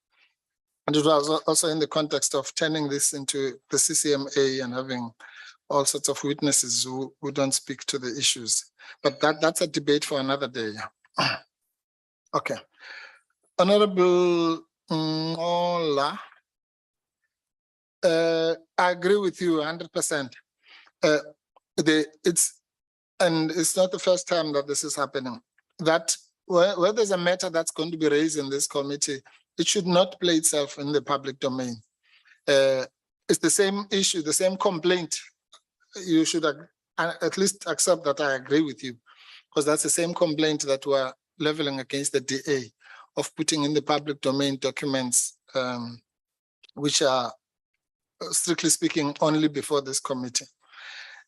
And it was also in the context of turning this into the CCMA and having all sorts of witnesses who don't speak to the issues. But that's a debate for another day. Okay. Honorable Ola, I agree with you 100%. It's not the first time that this is happening. That where there's a matter that's going to be raised in this committee, it should not play itself in the public domain. It's the same issue, the same complaint. You should at least accept that I agree with you, because that's the same complaint that we're leveling against the DA of putting in the public domain documents which are, strictly speaking, only before this committee.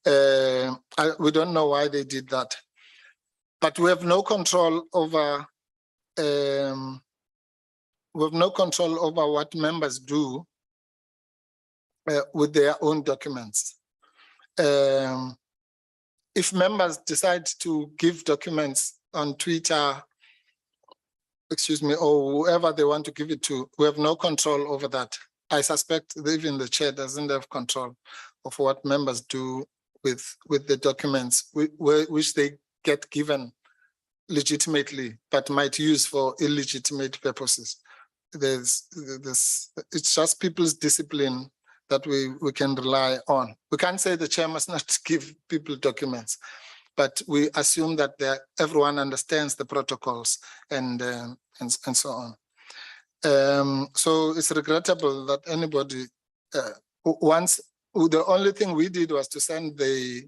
We don't know why they did that, but we have no control over what members do with their own documents. If members decide to give documents on Twitter, or whoever they want to give it to, we have no control over that. I suspect that even the chair doesn't have control of what members do with the documents which they get given legitimately, but might use for illegitimate purposes. It's just people's discipline that we can rely on. We can't say the chair must not give people documents, but we assume that everyone understands the protocols and so on. So it's regrettable that anybody the only thing we did was to send the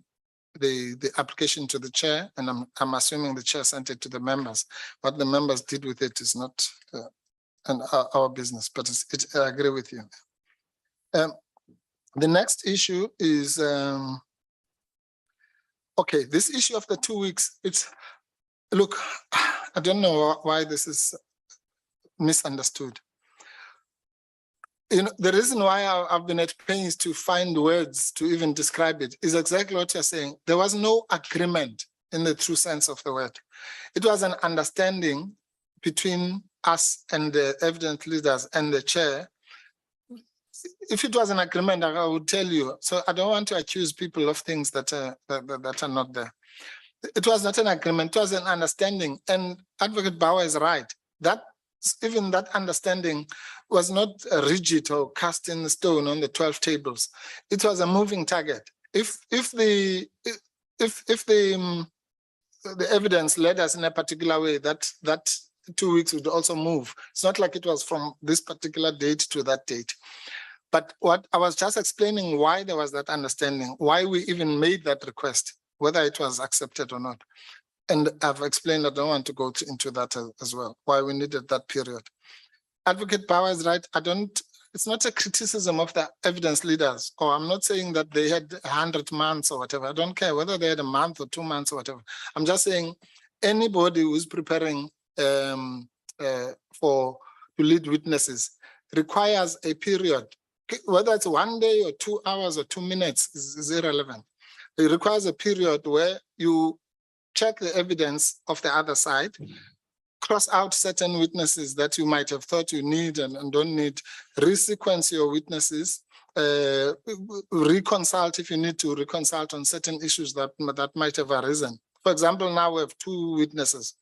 application to the chair, and I'm assuming the chair sent it to the members. What the members did with it is not our business, but I agree with you. The next issue is, okay, this issue of the 2 weeks, Look, I don't know why this is misunderstood. You know, the reason why I've been at pains to find words to even describe it is exactly what you're saying. There was no agreement in the true sense of the word. It was an understanding between us and the evidence leaders and the chair. If it was an agreement, I would tell you. So I don't want to accuse people of things that are not there. It was not an agreement, it was an understanding. And Advocate Bauer is right. That even that understanding was not rigid or cast in stone on the 12 tables. It was a moving target. If the evidence led us in a particular way, that 2 weeks would also move. It's not like it was from this particular date to that date. But what I was just explaining why there was that understanding, why we even made that request, whether it was accepted or not. And I've explained, I don't want to go into that as well, why we needed that period. Advocate Bauer is right. It's not a criticism of the evidence leaders, or I'm not saying that they had 100 months or whatever. I don't care whether they had a month or 2 months or whatever. I'm just saying anybody who's preparing to lead witnesses requires a period, whether it's 1 day or 2 hours or 2 minutes is irrelevant. It requires a period where you check the evidence of the other side, cross out certain witnesses that you might have thought you need and don't need, resequence your witnesses, reconsult if you need to reconsult on certain issues that might have arisen. For example, now we have 2 witnesses.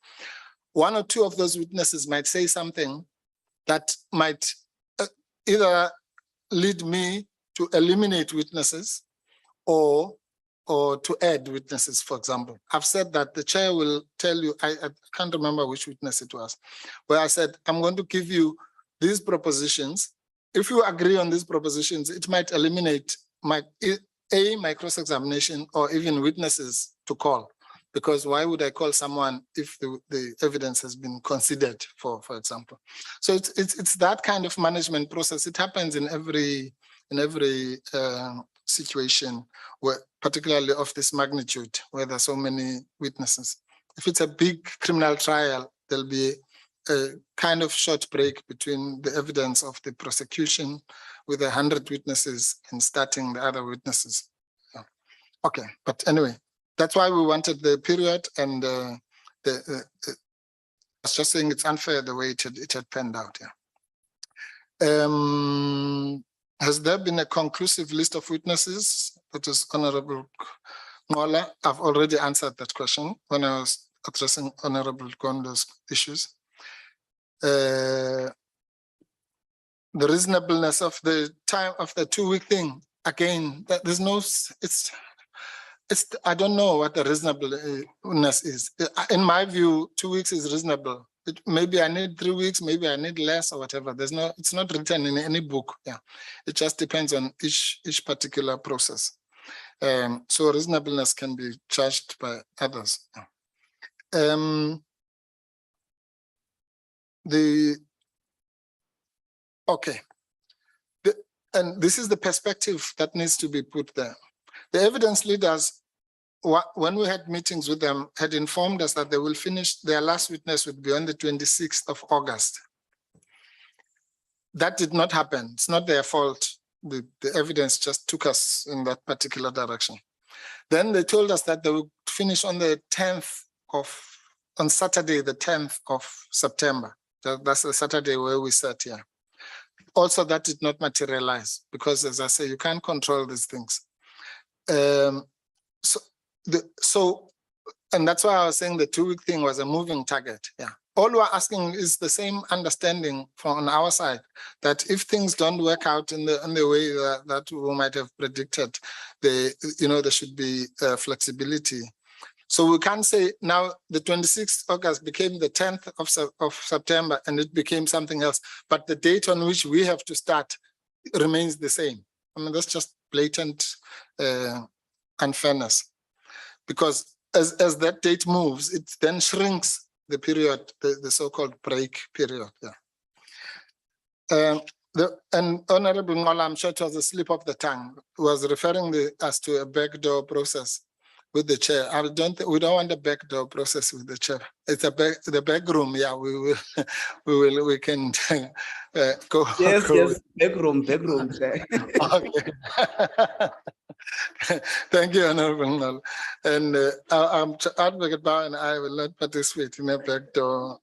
1 or 2 of those witnesses might say something that might either lead me to eliminate witnesses or to add witnesses, for example. I've said that the chair will tell you, I can't remember which witness it was, where I said, I'm going to give you these propositions. If you agree on these propositions, it might eliminate my cross-examination or even witnesses to call. Because why would I call someone if the evidence has been considered, for example? So it's that kind of management process. It happens in every situation, where particularly of this magnitude, where there's so many witnesses. If it's a big criminal trial, there'll be a kind of short break between the evidence of the prosecution with 100 witnesses and starting the other witnesses. Yeah. Okay, but anyway, that's why we wanted the period, and I was just saying it's unfair the way it had panned out. Yeah. Has there been a conclusive list of witnesses? That is Honorable Ngola. I've already answered that question when I was addressing Honorable Gondo's issues. The reasonableness of the time of the 2-week thing, again, there's no, I don't know what the reasonableness is. In my view, 2 weeks is reasonable. Maybe I need 3 weeks, maybe I need less or whatever. It's not written in any book. Yeah, it just depends on each particular process. So reasonableness can be judged by others. And this is the perspective that needs to be put there. The evidence leaders, when we had meetings with them, had informed us that they will finish, their last witness would be on the 26th of August. That did not happen. It's not their fault. The evidence just took us in that particular direction. Then they told us that they would finish on the 10th on Saturday, the 10th of September. That's the Saturday where we sat here. Also, that did not materialize because, as I say, you can't control these things. And that's why I was saying the 2-week thing was a moving target. Yeah. All we're asking is the same understanding from our side, that if things don't work out in the way that we might have predicted, there should be flexibility. So we can't say now the 26th August became the 10th of September and it became something else, but the date on which we have to start remains the same. I mean, that's just blatant unfairness. Because as that date moves, it then shrinks the period, the so-called break period. Yeah. And Honorable Ngola, I'm sure it was a slip of the tongue, was referring us to a backdoor process. with the chair. We don't want a backdoor process with the chair. It's the back room. Yeah, we can go. Yes, go. yes, back room, Chair. Okay. Thank you, Honorable Null. And Advocate Bao and I will not participate in a backdoor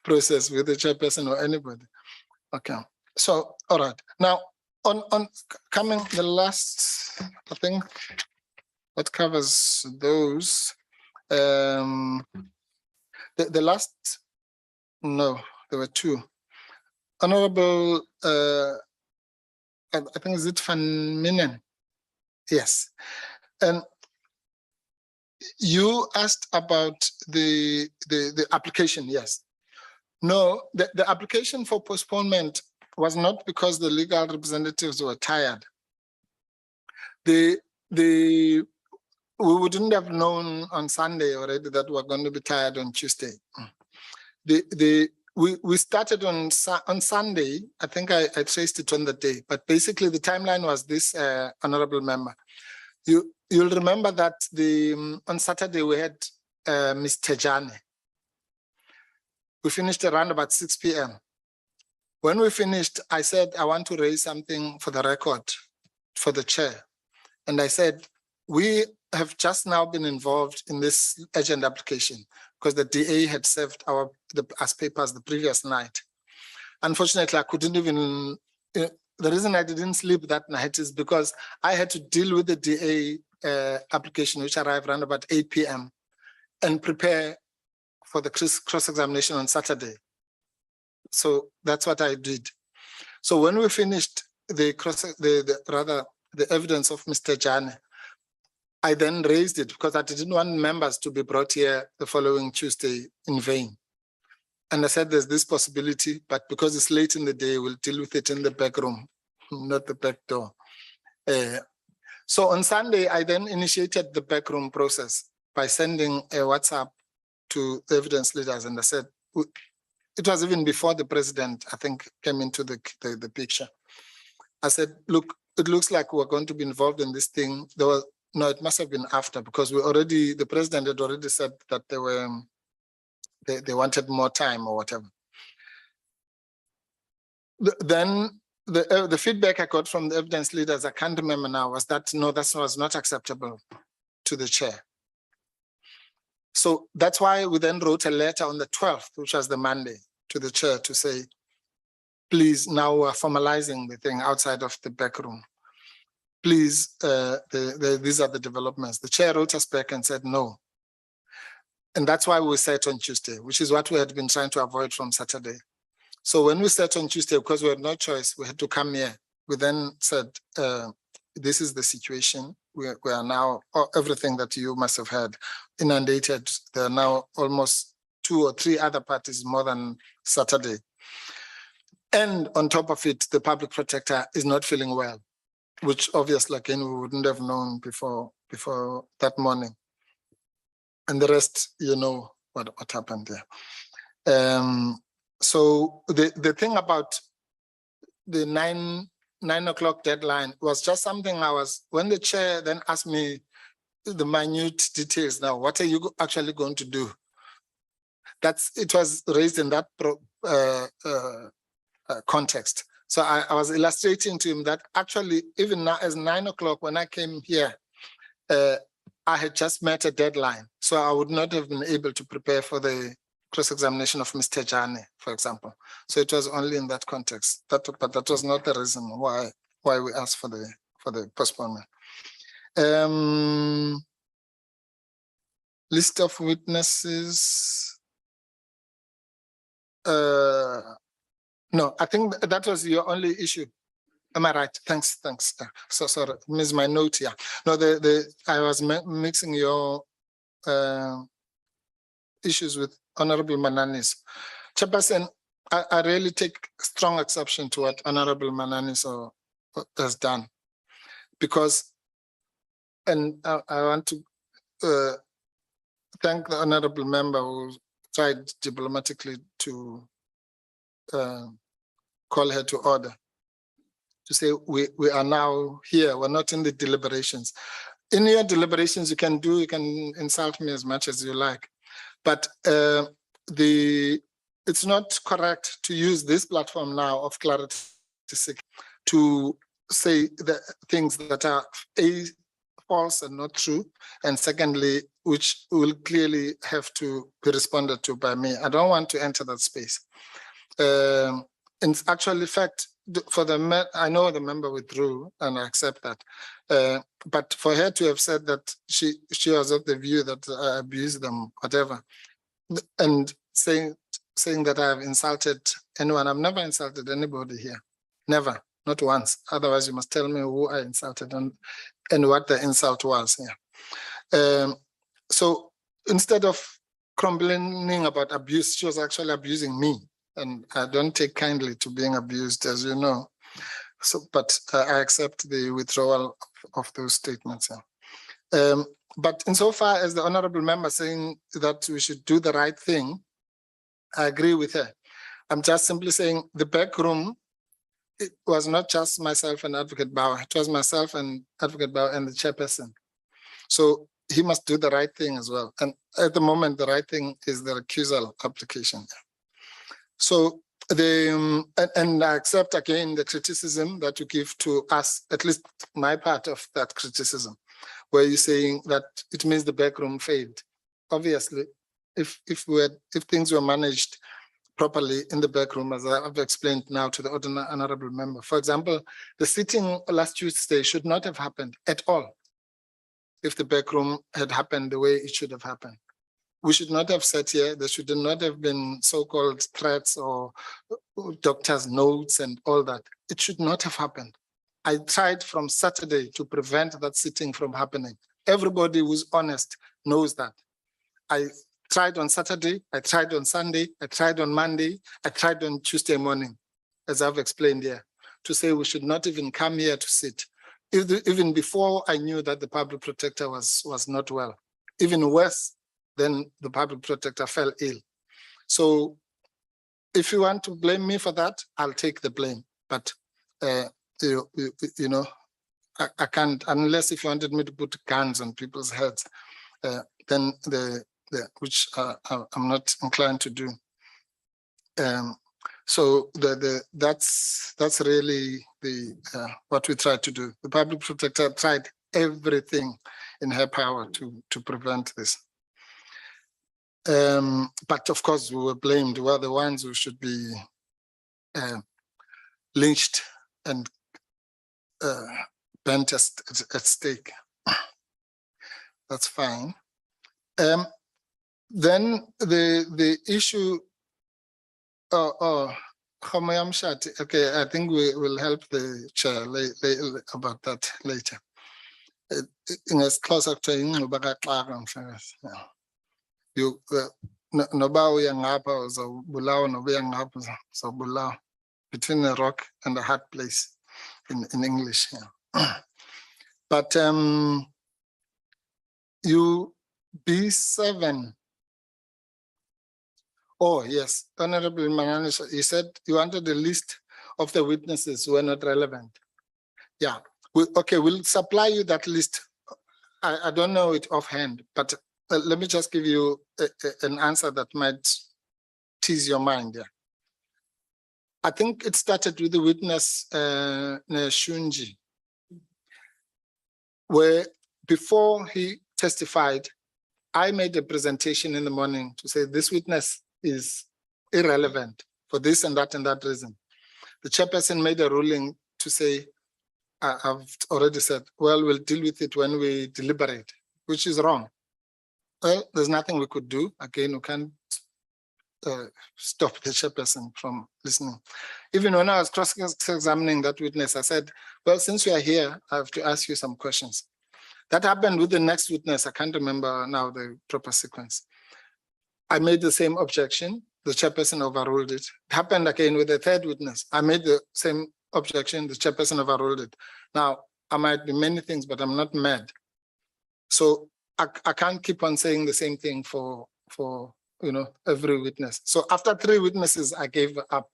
process with the chairperson or anybody. Okay. So, all right. Now, on coming the last, I think that covers those. The last, no, there were two. Honorable, I think is it Van Minen? Yes. And you asked about the application, yes. No, the application for postponement was not because the legal representatives were tired. We wouldn't have known on Sunday already that we're going to be tired on Tuesday. We started on Sunday. I think I traced it on the day, but basically the timeline was this, Honorable Member. You'll remember that on Saturday we had Ms. Thejane. We finished around about 6 p.m. When we finished, I said, I want to raise something for the record for the chair. And I said, we have just now been involved in this urgent application because the DA had served us papers the previous night. Unfortunately, I couldn't even, the reason I didn't sleep that night is because I had to deal with the DA application, which arrived around about 8 p.m. and prepare for the cross-examination on Saturday. So that's what I did. So when we finished the evidence of Mr. Thejane, I then raised it because I didn't want members to be brought here the following Tuesday in vain. And I said, there's this possibility, but because it's late in the day, we'll deal with it in the back room, not the back door. So on Sunday, I then initiated the backroom process by sending a WhatsApp to the evidence leaders. And I said, it was even before the president, I think, came into the picture. I said, look, it looks like we're going to be involved in this thing. No, it must have been after, because the president had already said that they wanted more time or whatever. Then the feedback I got from the evidence leaders, I can't remember now, was that no, that was not acceptable to the chair. So that's why we then wrote a letter on the 12th, which was the Monday, to the chair to say, please, now we're formalizing the thing outside of the back room. Please, these are the developments. The chair wrote us back and said no. And that's why we sat on Tuesday, which is what we had been trying to avoid from Saturday. So when we sat on Tuesday, because we had no choice, we had to come here. We then said, this is the situation. We are now, everything that you must have heard, inundated. There are now almost 2 or 3 other parties more than Saturday. And on top of it, the public protector is not feeling well, which obviously, again, we wouldn't have known before that morning. And the rest, you know what happened there. So the thing about the 9 o'clock deadline was just something when the chair then asked me the minute details, now, what are you actually going to do? It was raised in that context. So I was illustrating to him that actually, even now as 9 o'clock, when I came here, I had just met a deadline. So I would not have been able to prepare for the cross-examination of Mr. Thejane, for example. So it was only in that context. But that was not the reason why we asked for the postponement. List of witnesses. No, I think that was your only issue. Am I right? Thanks. So sorry, miss my note here. No, I was mixing your issues with Honorable Mananis. Chairperson, I really take strong exception to what Honorable Mananis has done, because, and I want to thank the Honorable Member who tried diplomatically to call her to order, to say we are now here, we're not in the deliberations. in your deliberations, you can insult me as much as you like, but it's not correct to use this platform now of clarity to say the things that are false and not true, and secondly, which will clearly have to be responded to by me. I don't want to enter that space. In actual fact, I know the member withdrew, and I accept that. But for her to have said that she was of the view that I abused them, whatever, and saying that I have insulted anyone, I've never insulted anybody here, never, not once. Otherwise, you must tell me who I insulted and what the insult was. Yeah. So instead of complaining about abuse, she was actually abusing me. And I don't take kindly to being abused, as you know. So, but I accept the withdrawal of those statements. But insofar as the honorable member saying that we should do the right thing, I agree with her. I'm just simply saying the back room, it was not just myself and Advocate Bauer. It was myself and Advocate Bauer and the chairperson. So he must do the right thing as well. And at the moment, the right thing is the recusal application. So and I accept again the criticism that you give to us, at least my part of that criticism, where you're saying that it means the backroom failed. Obviously, if things were managed properly in the backroom, as I've explained now to the honorable member. For example, the sitting last Tuesday should not have happened at all if the backroom had happened the way it should have happened. We should not have sat here. There should not have been so-called threats or doctor's notes and all that. It should not have happened. I tried from Saturday to prevent that sitting from happening. Everybody who's honest knows that. I tried on Saturday, I tried on Sunday, I tried on Monday, I tried on Tuesday morning, as I've explained here, to say we should not even come here to sit. Even before I knew that the public protector was not well. Even worse, then the public protector fell ill. So if you want to blame me for that, I'll take the blame. But you know, I can't, unless if you wanted me to put guns on people's heads, then which I'm not inclined to do. So that's really what we tried to do. The public protector tried everything in her power to prevent this. But of course, we were blamed. We were the ones who should be lynched and burnt at stake. That's fine. Then the issue. Okay, I think we will help the chair about that later. It's closer to you noba uya ngapha uzobulawa noba uya ngapha uzobulawa, between a rock and a hard place in English. Yeah. But you B7. Oh yes, Honorable Manganisha, you said you wanted a list of the witnesses who are not relevant. Yeah, okay, we'll supply you that list. I don't know it offhand, but let me just give you an answer that might tease your mind. Yeah. I think it started with the witness Shunji, where before he testified, I made a presentation in the morning to say this witness is irrelevant for this and that reason. The chairperson made a ruling to say, I've already said, well, we'll deal with it when we deliberate, which is wrong. Well, there's nothing we could do. Again, we can't stop the chairperson from listening. Even when I was cross-examining that witness, I said, well, since you are here, I have to ask you some questions. That happened with the next witness. I can't remember now the proper sequence. I made the same objection. The chairperson overruled it. It happened again with the third witness. I made the same objection. The chairperson overruled it. Now, I might be many things, but I'm not mad. So I can't keep on saying the same thing for every witness. So after 3 witnesses, I gave up.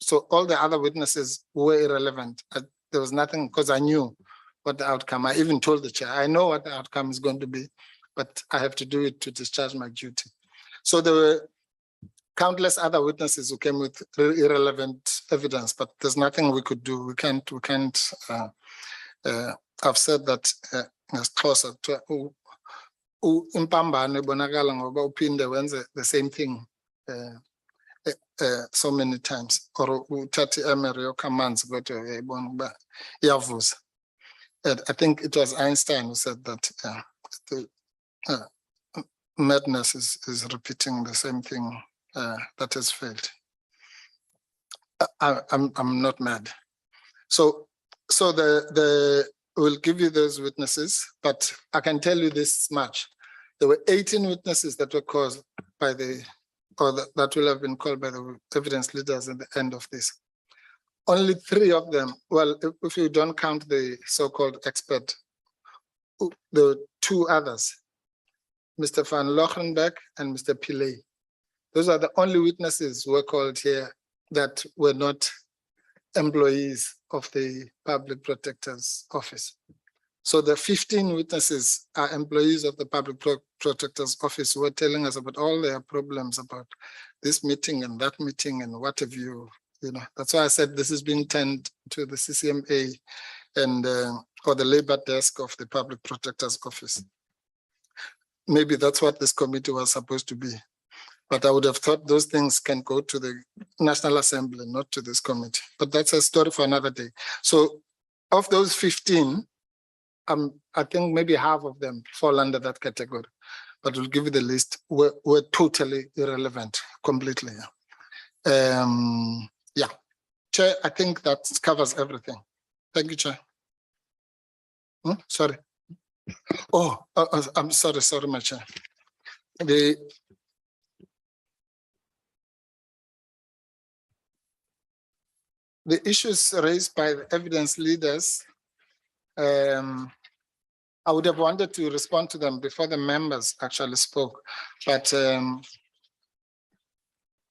So all the other witnesses were irrelevant. There was nothing, because I knew what the outcome. I even told the chair, I know what the outcome is going to be, but I have to do it to discharge my duty. So there were countless other witnesses who came with irrelevant evidence, but there's nothing we could do. We can't. I've said that as closer to impambano ibonakala ngoba uphinde wenze the same thing so many times, or uthathe emery yokamanzi kodwa uyayibona ukuba iyavuza. I think it was Einstein who said that the madness is repeating the same thing that has failed. I'm not mad. So we'll give you those witnesses, but I can tell you this much. There were 18 witnesses that were called by that will have been called by the evidence leaders at the end of this. Only 3 of them, well, if you don't count the so-called expert, the 2 others, Mr. Van Lochenbeck and Mr. Pillay. Those are the only witnesses who were called here that were not employees of the Public Protector's Office. So the 15 witnesses are employees of the Public Protector's Office who were telling us about all their problems about this meeting and that meeting and what have you. That's why I said this is being turned to the CCMA and or the labor desk of the Public Protector's Office. Maybe that's what this committee was supposed to be. But I would have thought those things can go to the National Assembly, not to this committee. But that's a story for another day. So of those 15, I think maybe half of them fall under that category. But we'll give you the list. We're totally irrelevant, completely. Yeah, Chair, I think that covers everything. Thank you, Chair. Sorry. Oh, I'm sorry, my Chair. The issues raised by the evidence leaders, I would have wanted to respond to them before the members actually spoke, but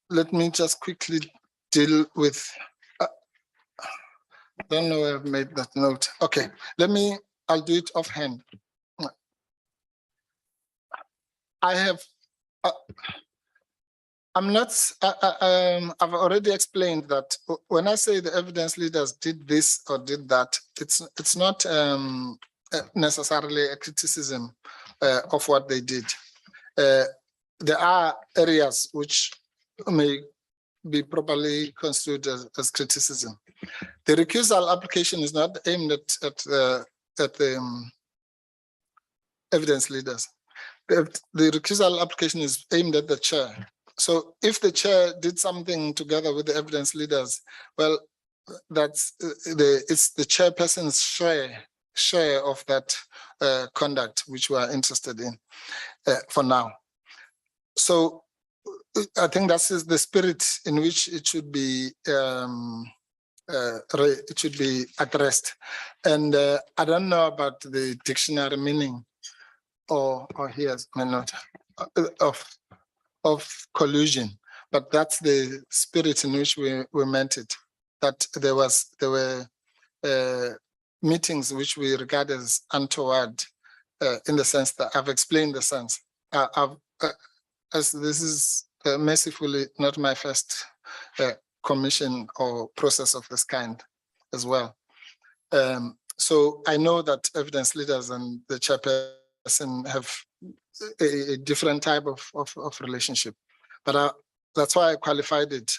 let me just quickly deal with, I don't know where I've made that note. Okay, I'll do it offhand. I've already explained that when I say the evidence leaders did this or did that, it's not necessarily a criticism of what they did. There are areas which may be properly construed as criticism. The recusal application is not aimed at the evidence leaders. The recusal application is aimed at the chair. So if the chair did something together with the evidence leaders, well, it's the chairperson's share of that conduct which we are interested in for now. So I think that is the spirit in which it should be addressed. And I don't know about the dictionary meaning or here's my note of collusion, but that's the spirit in which we meant it. That there were meetings which we regard as untoward, in the sense that I've explained the sense. As this is mercifully not my first commission or process of this kind as well. So I know that evidence leaders and the chairperson have a different type of relationship, but that's why I qualified it.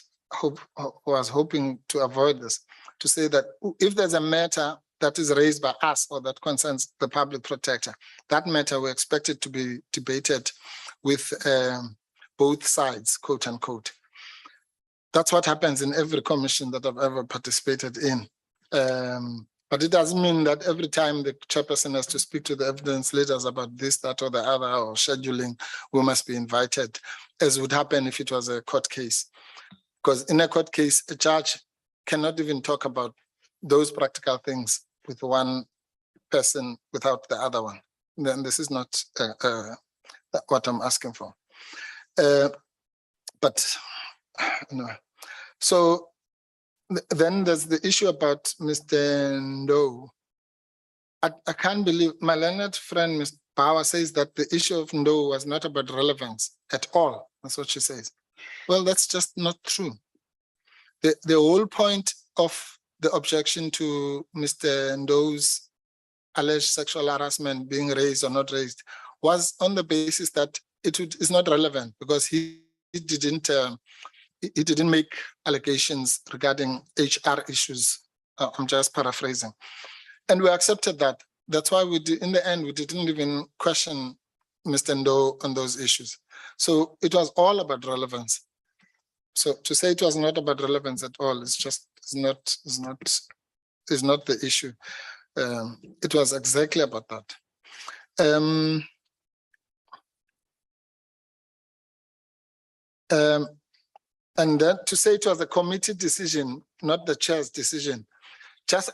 Was hoping to avoid this, to say that if there's a matter that is raised by us or that concerns the public protector, that matter we expect it to be debated with both sides, quote unquote. That's what happens in every commission that I've ever participated in. But it doesn't mean that every time the chairperson has to speak to the evidence leaders about this, that, or the other, or scheduling, we must be invited, as would happen if it was a court case. Because in a court case, a judge cannot even talk about those practical things with one person without the other one. Then this is not what I'm asking for. But no. So then there's the issue about Mr. Ndo. I can't believe my learned friend, Ms. Power, says that the issue of Ndo was not about relevance at all. That's what she says. Well, that's just not true. The whole point of the objection to Mr. Ndo's alleged sexual harassment being raised or not raised was on the basis that is not relevant because he didn't make allegations regarding HR issues. I'm just paraphrasing. And we accepted that. That's why we did, in the end, we didn't even question Mr. Ndo on those issues. So it was all about relevance. So to say it was not about relevance at all is not the issue. It was exactly about that. And that to say it was a committee decision, not the chair's decision, just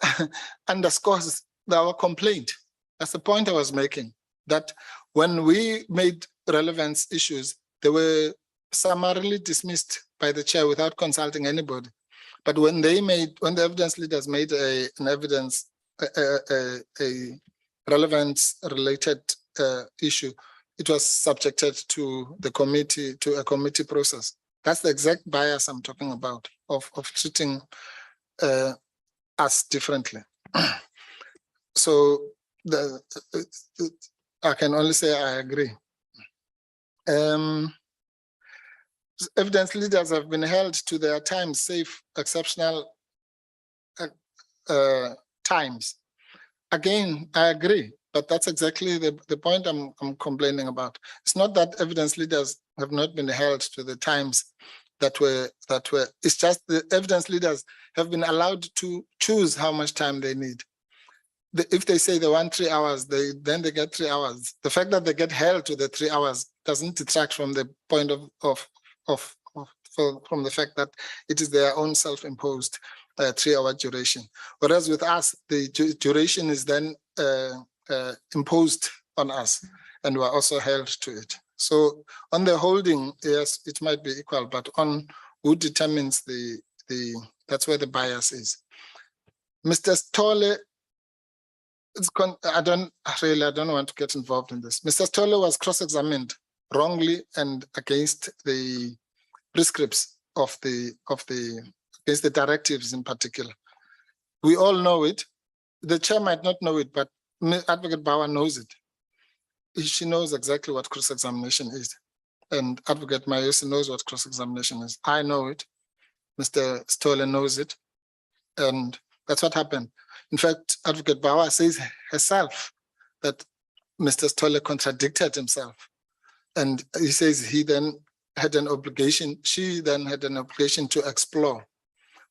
underscores our complaint. That's the point I was making, that when we made relevance issues, they were summarily dismissed by the chair without consulting anybody. But when the evidence leaders made a relevance related issue, it was subjected to the committee, to a committee process. That's the exact bias I'm talking about, of treating us differently. So I can only say I agree. Evidence leaders have been held to their times, safe, exceptional times. Again, I agree, but that's exactly the point I'm complaining about. It's not that evidence leaders have not been held to the times that were, it's just the evidence leaders have been allowed to choose how much time they need. If they say they want 3 hours, then they get 3 hours. The fact that they get held to the 3 hours doesn't detract from the point from the fact that it is their own self-imposed 3-hour duration. Whereas with us, the duration is then imposed on us, and we're also held to it. So on the holding, yes, it might be equal, but on who determines that's where the bias is. Mr. Stolle, I don't want to get involved in this. Mr. Stolle was cross-examined wrongly and against the prescripts against the directives in particular. We all know it. The chair might not know it, but Advocate Bauer knows it. She knows exactly what cross-examination is. And Advocate Mayosi knows what cross-examination is. I know it. Mr. Stolle knows it. And that's what happened. In fact, Advocate Bauer says herself that Mr. Stolle contradicted himself. And he says he then had an obligation, she then had an obligation to explore.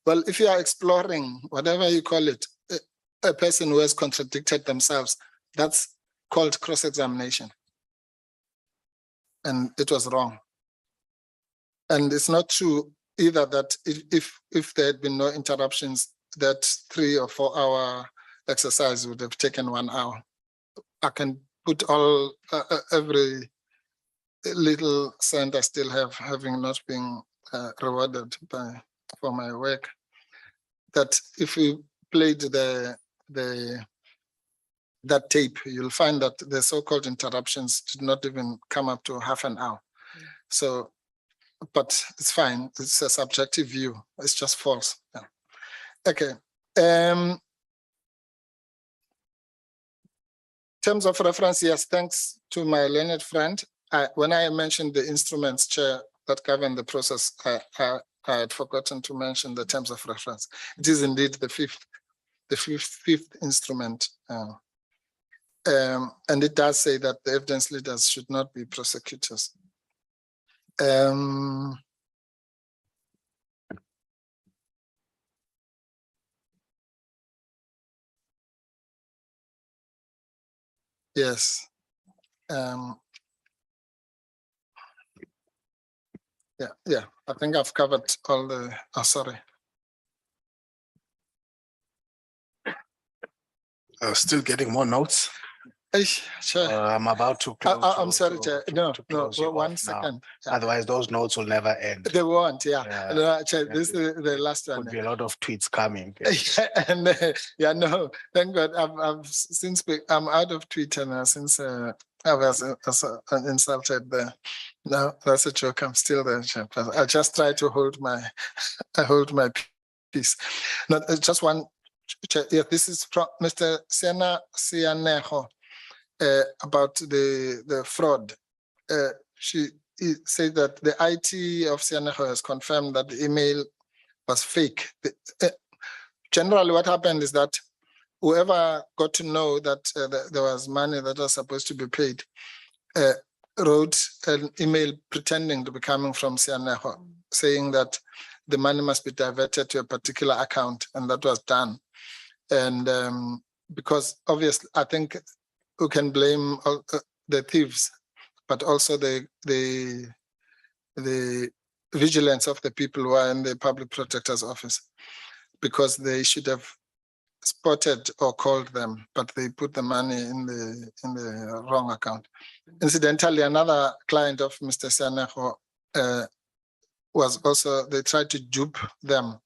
Well, if you are exploring, whatever you call it, a person who has contradicted themselves, that's called cross-examination. And it was wrong. And it's not true either that if there had been no interruptions, that 3 or 4 hour exercise would have taken 1 hour. I can put every little cent I still have, having not been rewarded for my work, that if you played that tape, you'll find that the so-called interruptions did not even come up to half an hour. So, but it's fine. It's a subjective view. It's just false. Yeah. Okay. Terms of reference, yes, thanks to my learned friend. When I mentioned the instruments, Chair, that govern the process, I had forgotten to mention the terms of reference. It is indeed the fifth instrument. And it does say that the evidence leaders should not be prosecutors. Yes. Yeah. I think I've covered all the. Oh, sorry. Still getting more notes. Chair, I'm about to. I'm sorry, Chair. No, close you one off second. now. Otherwise, those notes will never end. They won't, yeah. Yeah. No, Chair, this is the last one. Could be a lot of tweets coming. And yeah, no, thank God. I'm since I'm out of Twitter now since I was insulted there. No, that's a joke. I'm still there, Chair. I just try to hold my peace. No, just one. Chair, yeah, this is from Mr. Sianejo about the fraud. She said that the IT of Sianejo has confirmed that the email was fake. Generally, what happened is that whoever got to know that there was money that was supposed to be paid wrote an email pretending to be coming from Sianejo, saying that the money must be diverted to a particular account, and that was done. And because obviously, I think we can blame the thieves, but also the vigilance of the people who are in the public protector's office, because they should have spotted or called them, but they put the money in the wrong account. Incidentally, another client of Mr. Sianejo was also, they tried to dupe them.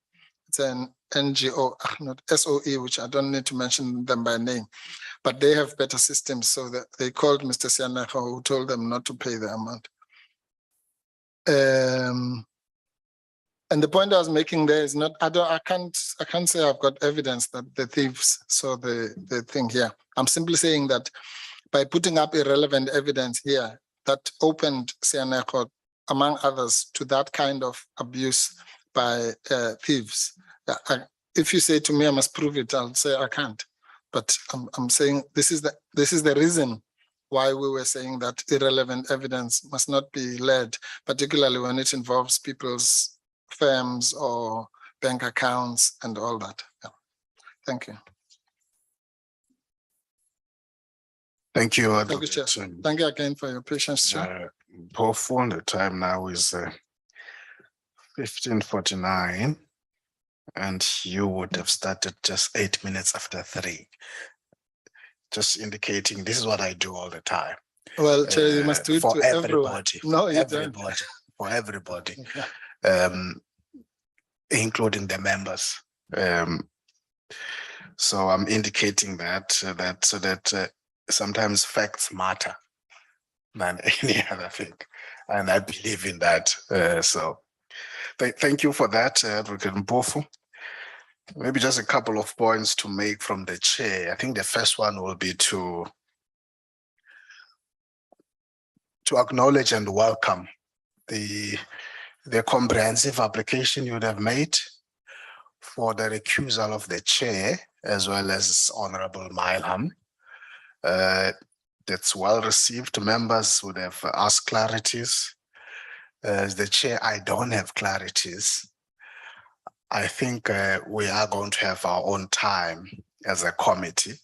It's an NGO, not SOE, which I don't need to mention them by name, but they have better systems, so that they called Mr. Sianejo, who told them not to pay the amount. And the point I was making there is not, I can't say I've got evidence that the thieves saw the thing here. I'm simply saying that by putting up irrelevant evidence here, that opened Sianejo, among others, to that kind of abuse by thieves. If you say to me I must prove it, I'll say I can't. But I'm saying this is the reason why we were saying that irrelevant evidence must not be led, particularly when it involves people's firms or bank accounts and all that. Yeah. Thank you. Thank you. Thank you, Chair. Thank you again for your patience, Chair. Powerful. The time now is 15:49, and you would have started just 8 minutes after 3. Just indicating this is what I do all the time. Well, Chair, you must do it for to everybody. No, you everybody, don't. For everybody, Yeah. including the members. So I'm indicating that so that sometimes facts matter than any other thing, and I believe in that. So thank you for that, Advocate Mpofu. Maybe just a couple of points to make from the chair. I think the first one will be to acknowledge and welcome the comprehensive application you would have made for the recusal of the chair, as well as Honorable Milham. That's well received. Members would have asked clarities. As the chair, I don't have clarities. I think we are going to have our own time as a committee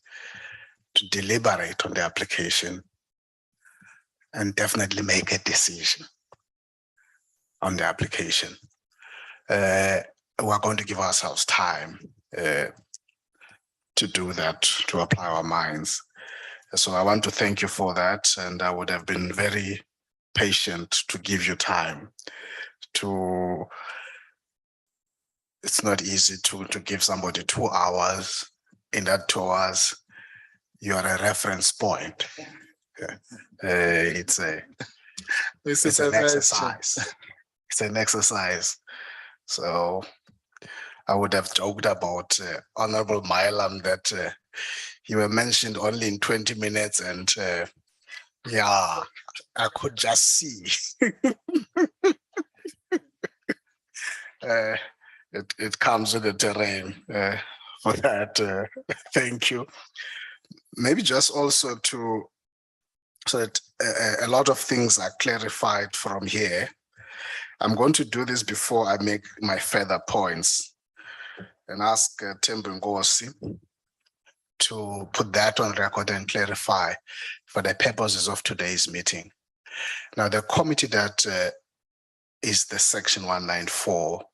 to deliberate on the application and definitely make a decision on the application. We're going to give ourselves time to do that, to apply our minds. So I want to thank you for that, and I would have been very patient to give you time to. It's not easy to give somebody 2 hours. In that 2 hours, you are a reference point. It's an exercise. It's an exercise. So I would have joked about Honorable Milham that you were mentioned only in 20 minutes, and yeah, I could just see. It comes with the terrain for that. Thank you. Maybe just also so that a lot of things are clarified from here. I'm going to do this before I make my further points and ask Thembu Nkosi to put that on record and clarify for the purposes of today's meeting. Now, the committee that is the Section 194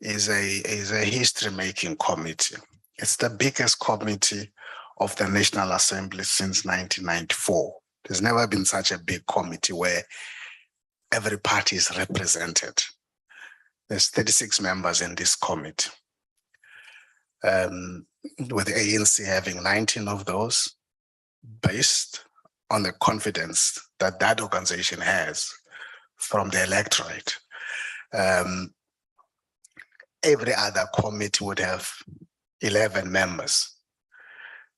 is a history-making committee. It's the biggest committee of the National Assembly since 1994. There's never been such a big committee where every party is represented. There's 36 members in this committee, with the ANC having 19 of those, based on the confidence that that organization has from the electorate. Every other committee would have 11 members,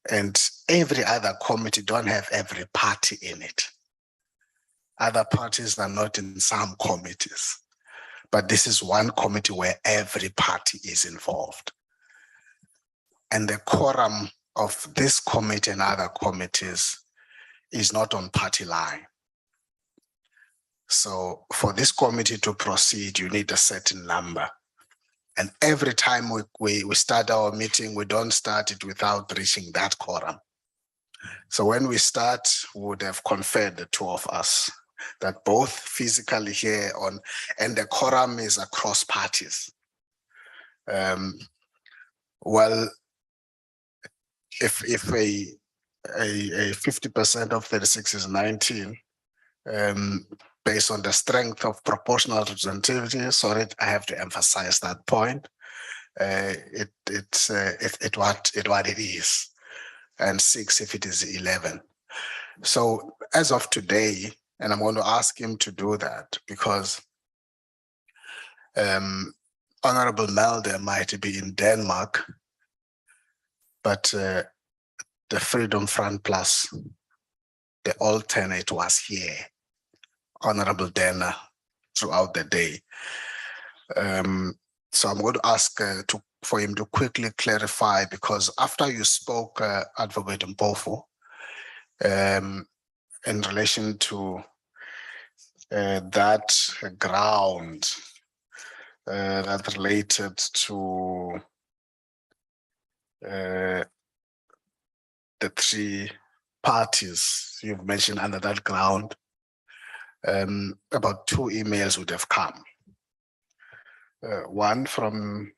and every other committee don't have every party in it. Other parties are not in some committees, but this is one committee where every party is involved. And the quorum of this committee and other committees is not on party line. So for this committee to proceed, you need a certain number. And every time we start our meeting, we don't start it without reaching that quorum. So when we start, we would have conferred, the two of us, that both physically here on, and the quorum is across parties. Well, if a 50% of 36 is 19, based on the strength of proportional representativity, sorry, I have to emphasize that point. It's what it is, and 6 if it is 11. So as of today, and I'm going to ask him to do that because Honorable Melde might be in Denmark, but the Freedom Front Plus, the alternate, was here, Honorable Dana, throughout the day. So I'm going to ask for him to quickly clarify, because after you spoke, Advocate Mpofu, in relation to that ground that related to the 3 parties you've mentioned under that ground, about 2 emails would have come. One from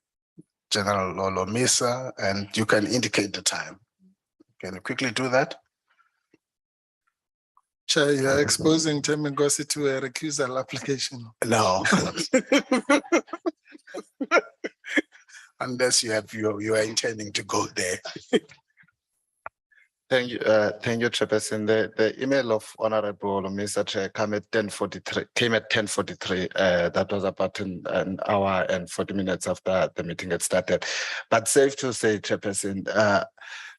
General Lolo Misa, and you can indicate the time. Can you quickly do that? Chair, you are exposing Temigosi to a recusal application. No. Unless you are intending to go there. Thank you, Chairperson. The email of Honorable Mr. Chair came at 10:43. That was about an hour and 40 minutes after the meeting had started. But safe to say, Chairperson,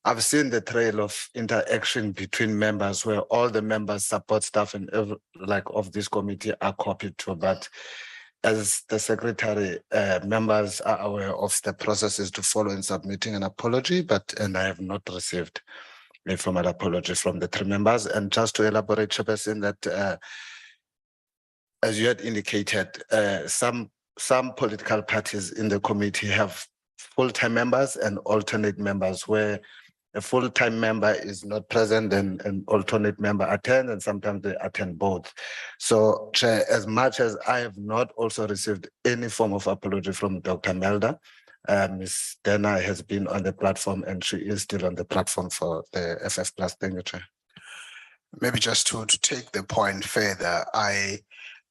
I've seen the trail of interaction between members where all the members, support staff, and of this committee are copied to. But as the secretary, members are aware of the processes to follow in submitting an apology, and I have not received a formal apology from the 3 members. And just to elaborate, Chairperson, that as you had indicated, some political parties in the committee have full-time members and alternate members, where a full-time member is not present and an alternate member attend, and sometimes they attend both. So, Chair, as much as I have not also received any form of apology from Dr. Melda, Ms. Dana has been on the platform, and she is still on the platform for the FF Plus. Thank you, Chair. Maybe just to take the point further, I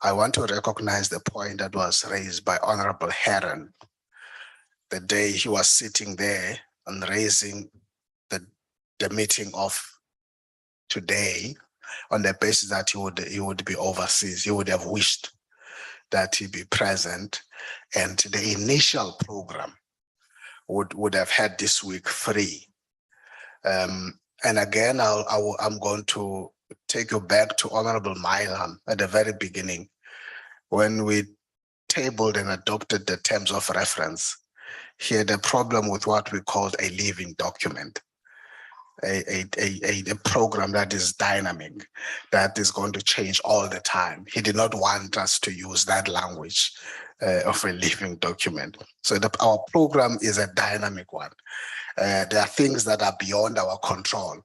want to recognize the point that was raised by Honorable Heron the day he was sitting there and raising the meeting of today on the basis that he would be overseas. He would have wished that he be present, and the initial program would have had this week free. And again, I'm going to take you back to Honorable Milam at the very beginning, when we tabled and adopted the terms of reference. He had a problem with what we called a living document, a program that is dynamic, that is going to change all the time. He did not want us to use that language of a living document. So our program is a dynamic one. There are things that are beyond our control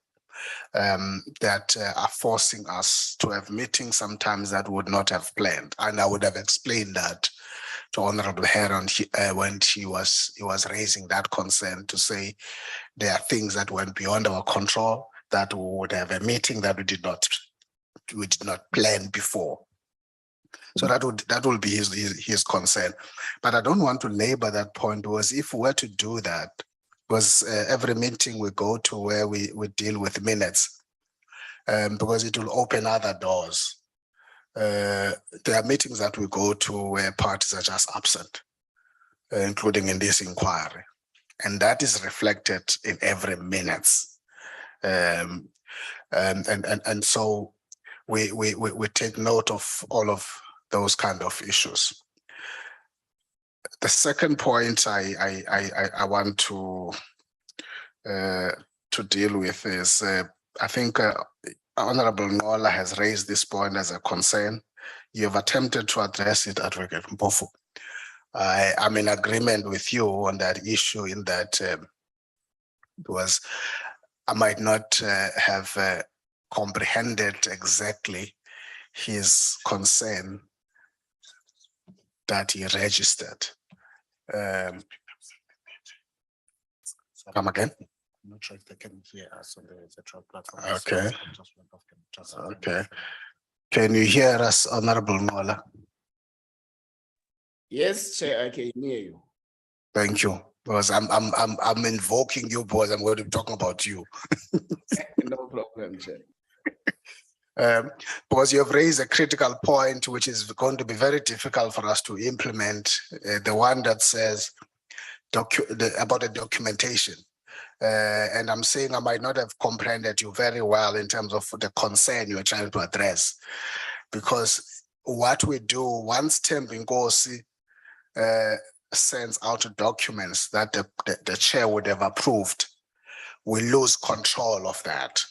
that are forcing us to have meetings sometimes that would not have planned. And I would have explained that Honorable Heron when he was raising that concern to say there are things that went beyond our control, that we would have a meeting that we did not plan before. So that will be his concern. But I don't want to labor that point, because if we were to do that, because every meeting we go to where we deal with minutes, because it will open other doors. There are meetings that we go to where parties are just absent, including in this inquiry, and that is reflected in every minutes. And so we take note of all of those kind of issues. The second point I want to deal with is I think Honorable Nola has raised this point as a concern. You have attempted to address it, Advocate Mpofu. I'm in agreement with you on that issue, in that because I might not have comprehended exactly his concern that he registered. Come again? I'm not sure if they can hear us on the virtual platform. Okay. Okay. Can you hear us, Honorable Nola? Yes, Chair, I can hear you. Thank you. Because I'm invoking you, because I'm going to be talking about you. No problem, Chair. Because you have raised a critical point, which is going to be very difficult for us to implement, the one that says about the documentation. And I'm saying I might not have comprehended you very well in terms of the concern you are trying to address. Because what we do, once Thembinkosi sends out documents that the chair would have approved, we lose control of that.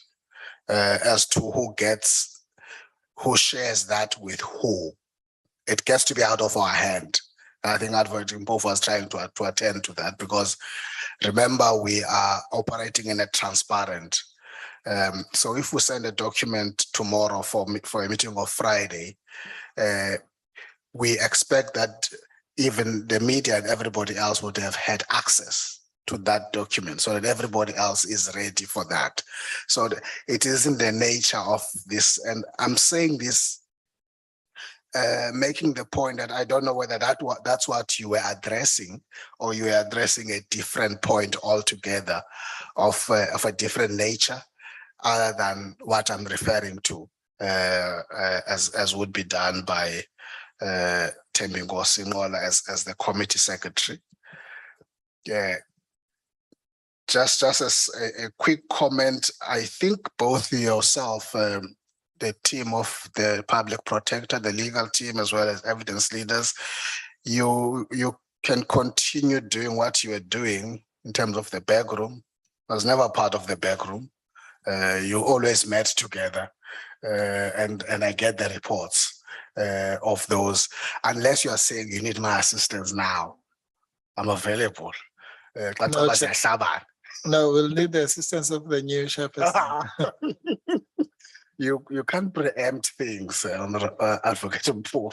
As to who shares that with who. It gets to be out of our hand. I think Advocate Mpofu was trying to attend to that, because remember, we are operating in a transparent. So if we send a document tomorrow for a meeting of Friday, we expect that even the media and everybody else would have had access to that document, so that everybody else is ready for that. So it isn't the nature of this, and I'm saying this, making the point that I don't know whether that's what you were addressing, or you were addressing a different point altogether of a different nature, other than what I'm referring to, as would be done by Thembinkosi Ngola as the committee secretary. Yeah. Just as a quick comment, I think both yourself, the team of the public protector, the legal team, as well as evidence leaders, you can continue doing what you are doing in terms of the back room. I was never part of the back room. You always met together, and I get the reports of those. Unless you are saying you need my assistance now, I'm available. No, we'll need the assistance of the new chairperson. You can't preempt things, Advocate Mpofu.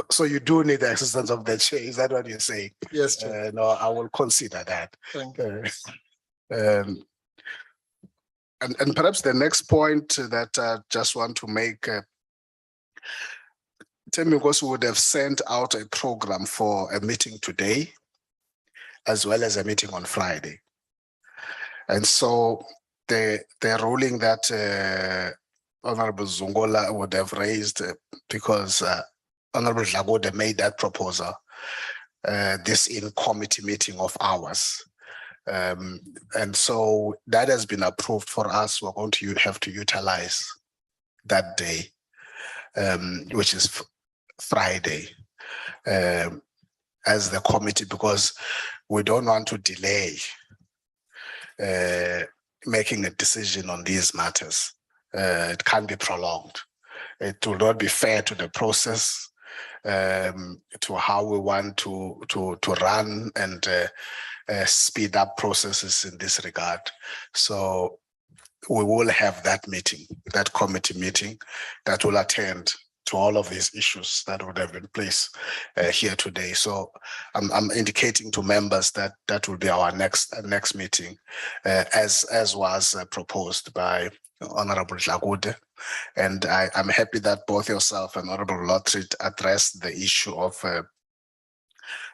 So you do need the assistance of the chair. Is that what you're saying? Yes, Chair. No, I will consider that. Thank you. And perhaps the next point that I just want to make, Thembinkosi would have sent out a program for a meeting today, as well as a meeting on Friday. And so the ruling that Honorable Zungola would have raised, because Honorable Dlagode made that proposal, this in-committee meeting of ours. And so that has been approved for us. We're going to have to utilize that day, which is Friday, as the committee, because we don't want to delay making a decision on these matters. It can't be prolonged. It will not be fair to the process, to how we want to run and speed up processes in this regard. So we will have that meeting, that committee meeting, that will attend all of these issues that would have been placed here today. So I'm indicating to members that that will be our next meeting, as was proposed by Honorable Dlakude. And I'm happy that both yourself and Honorable Lotrit addressed the issue of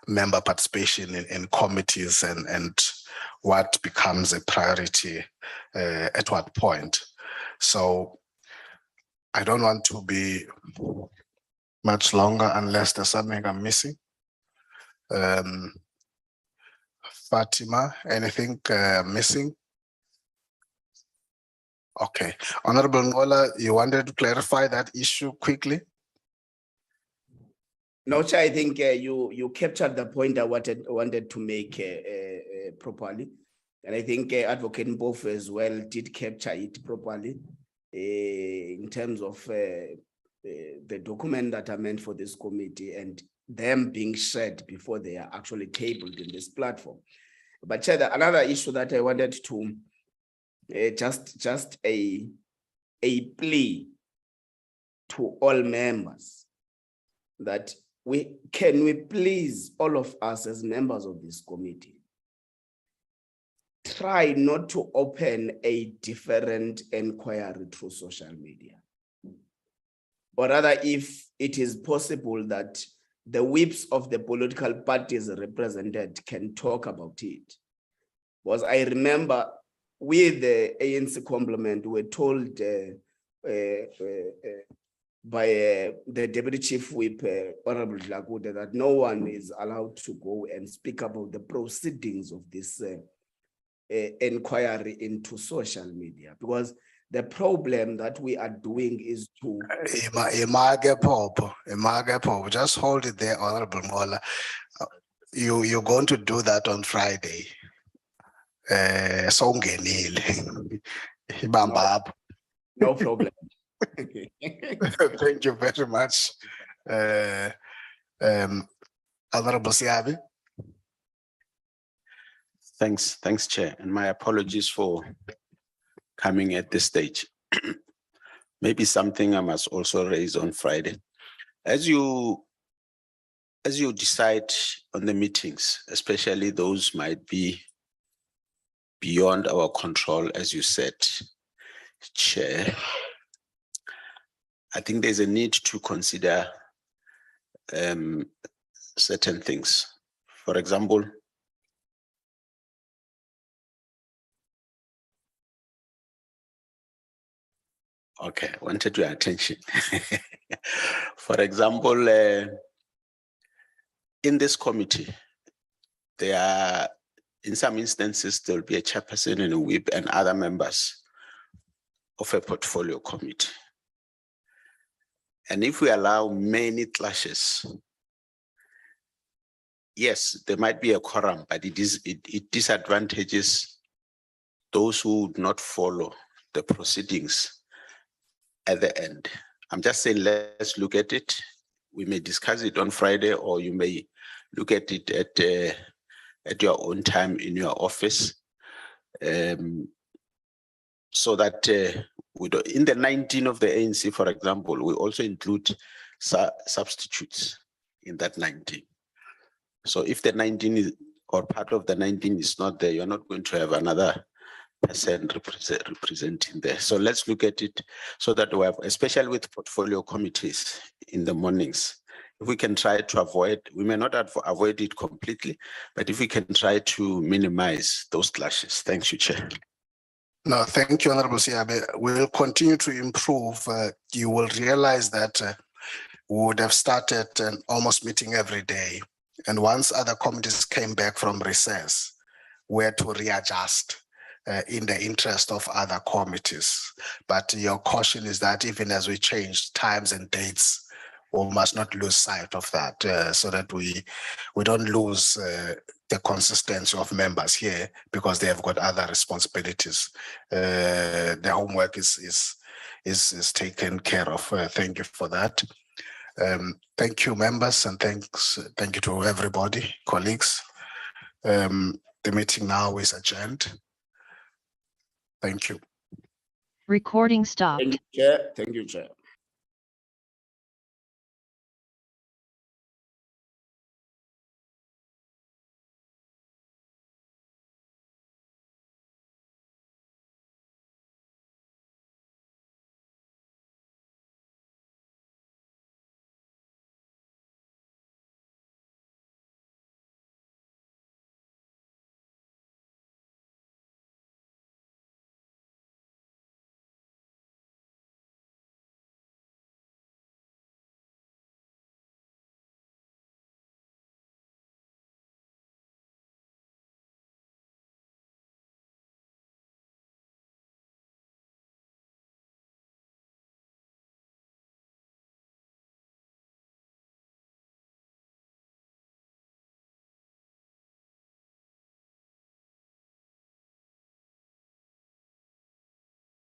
member participation in committees and what becomes a priority at what point. So I don't want to be much longer unless there's something I'm missing. Fatima, anything missing? Okay, Honorable Ngola, you wanted to clarify that issue quickly? No, Chair, I think you captured the point I wanted to make properly. And I think Advocate Mpofu as well did capture it properly in terms of the document that are meant for this committee and them being shared before they are actually tabled in this platform. But Chair, another issue that I wanted to just a plea to all members that we please, all of us as members of this committee, try not to open a different inquiry through social media. Or rather, if it is possible that the whips of the political parties represented can talk about it. Because I remember with the ANC complement, we were told by the Deputy Chief Whip, Honorable Dlakude, that no one is allowed to go and speak about the proceedings of this inquiry into social media, because the problem that we are doing is to just hold it there, Honorable Mola. You're going to do that on Friday. No problem. Thank you very much, Honorable Siabi. Thanks, Chair, and my apologies for coming at this stage. Maybe something I must also raise on Friday. As you decide on the meetings, especially those might be beyond our control, as you said, Chair, I think there's a need to consider certain things. For example, okay, wanted your attention. For example, in this committee, there are, in some instances, there will be a chairperson and a whip and other members of a portfolio committee. And if we allow many clashes, yes, there might be a quorum, but it disadvantages those who would not follow the proceedings at the end. I'm just saying, let's look at it. We may discuss it on Friday, or you may look at it at your own time in your office, so that we don't, in the 19 of the ANC, for example, we also include substitutes in that 19. So if the 19 is, or part of the 19 is not there, you're not going to have another person representing there. So let's look at it so that we have, especially with portfolio committees in the mornings, if we can try to avoid, we may not avoid it completely, but if we can try to minimize those clashes. Thank you, Chair. No, thank you, Honorable Siabe. We'll continue to improve. You will realize that we would have started almost meeting every day. And once other committees came back from recess, we had to readjust in the interest of other committees. But your caution is that even as we change times and dates, we must not lose sight of that, so that we don't lose the consistency of members here because they have got other responsibilities. The homework is taken care of. Thank you for that. Thank you, members, and thank you to everybody, colleagues. The meeting now is adjourned. Thank you. Recording stopped. Thank you, Chair. Thank you, Chair.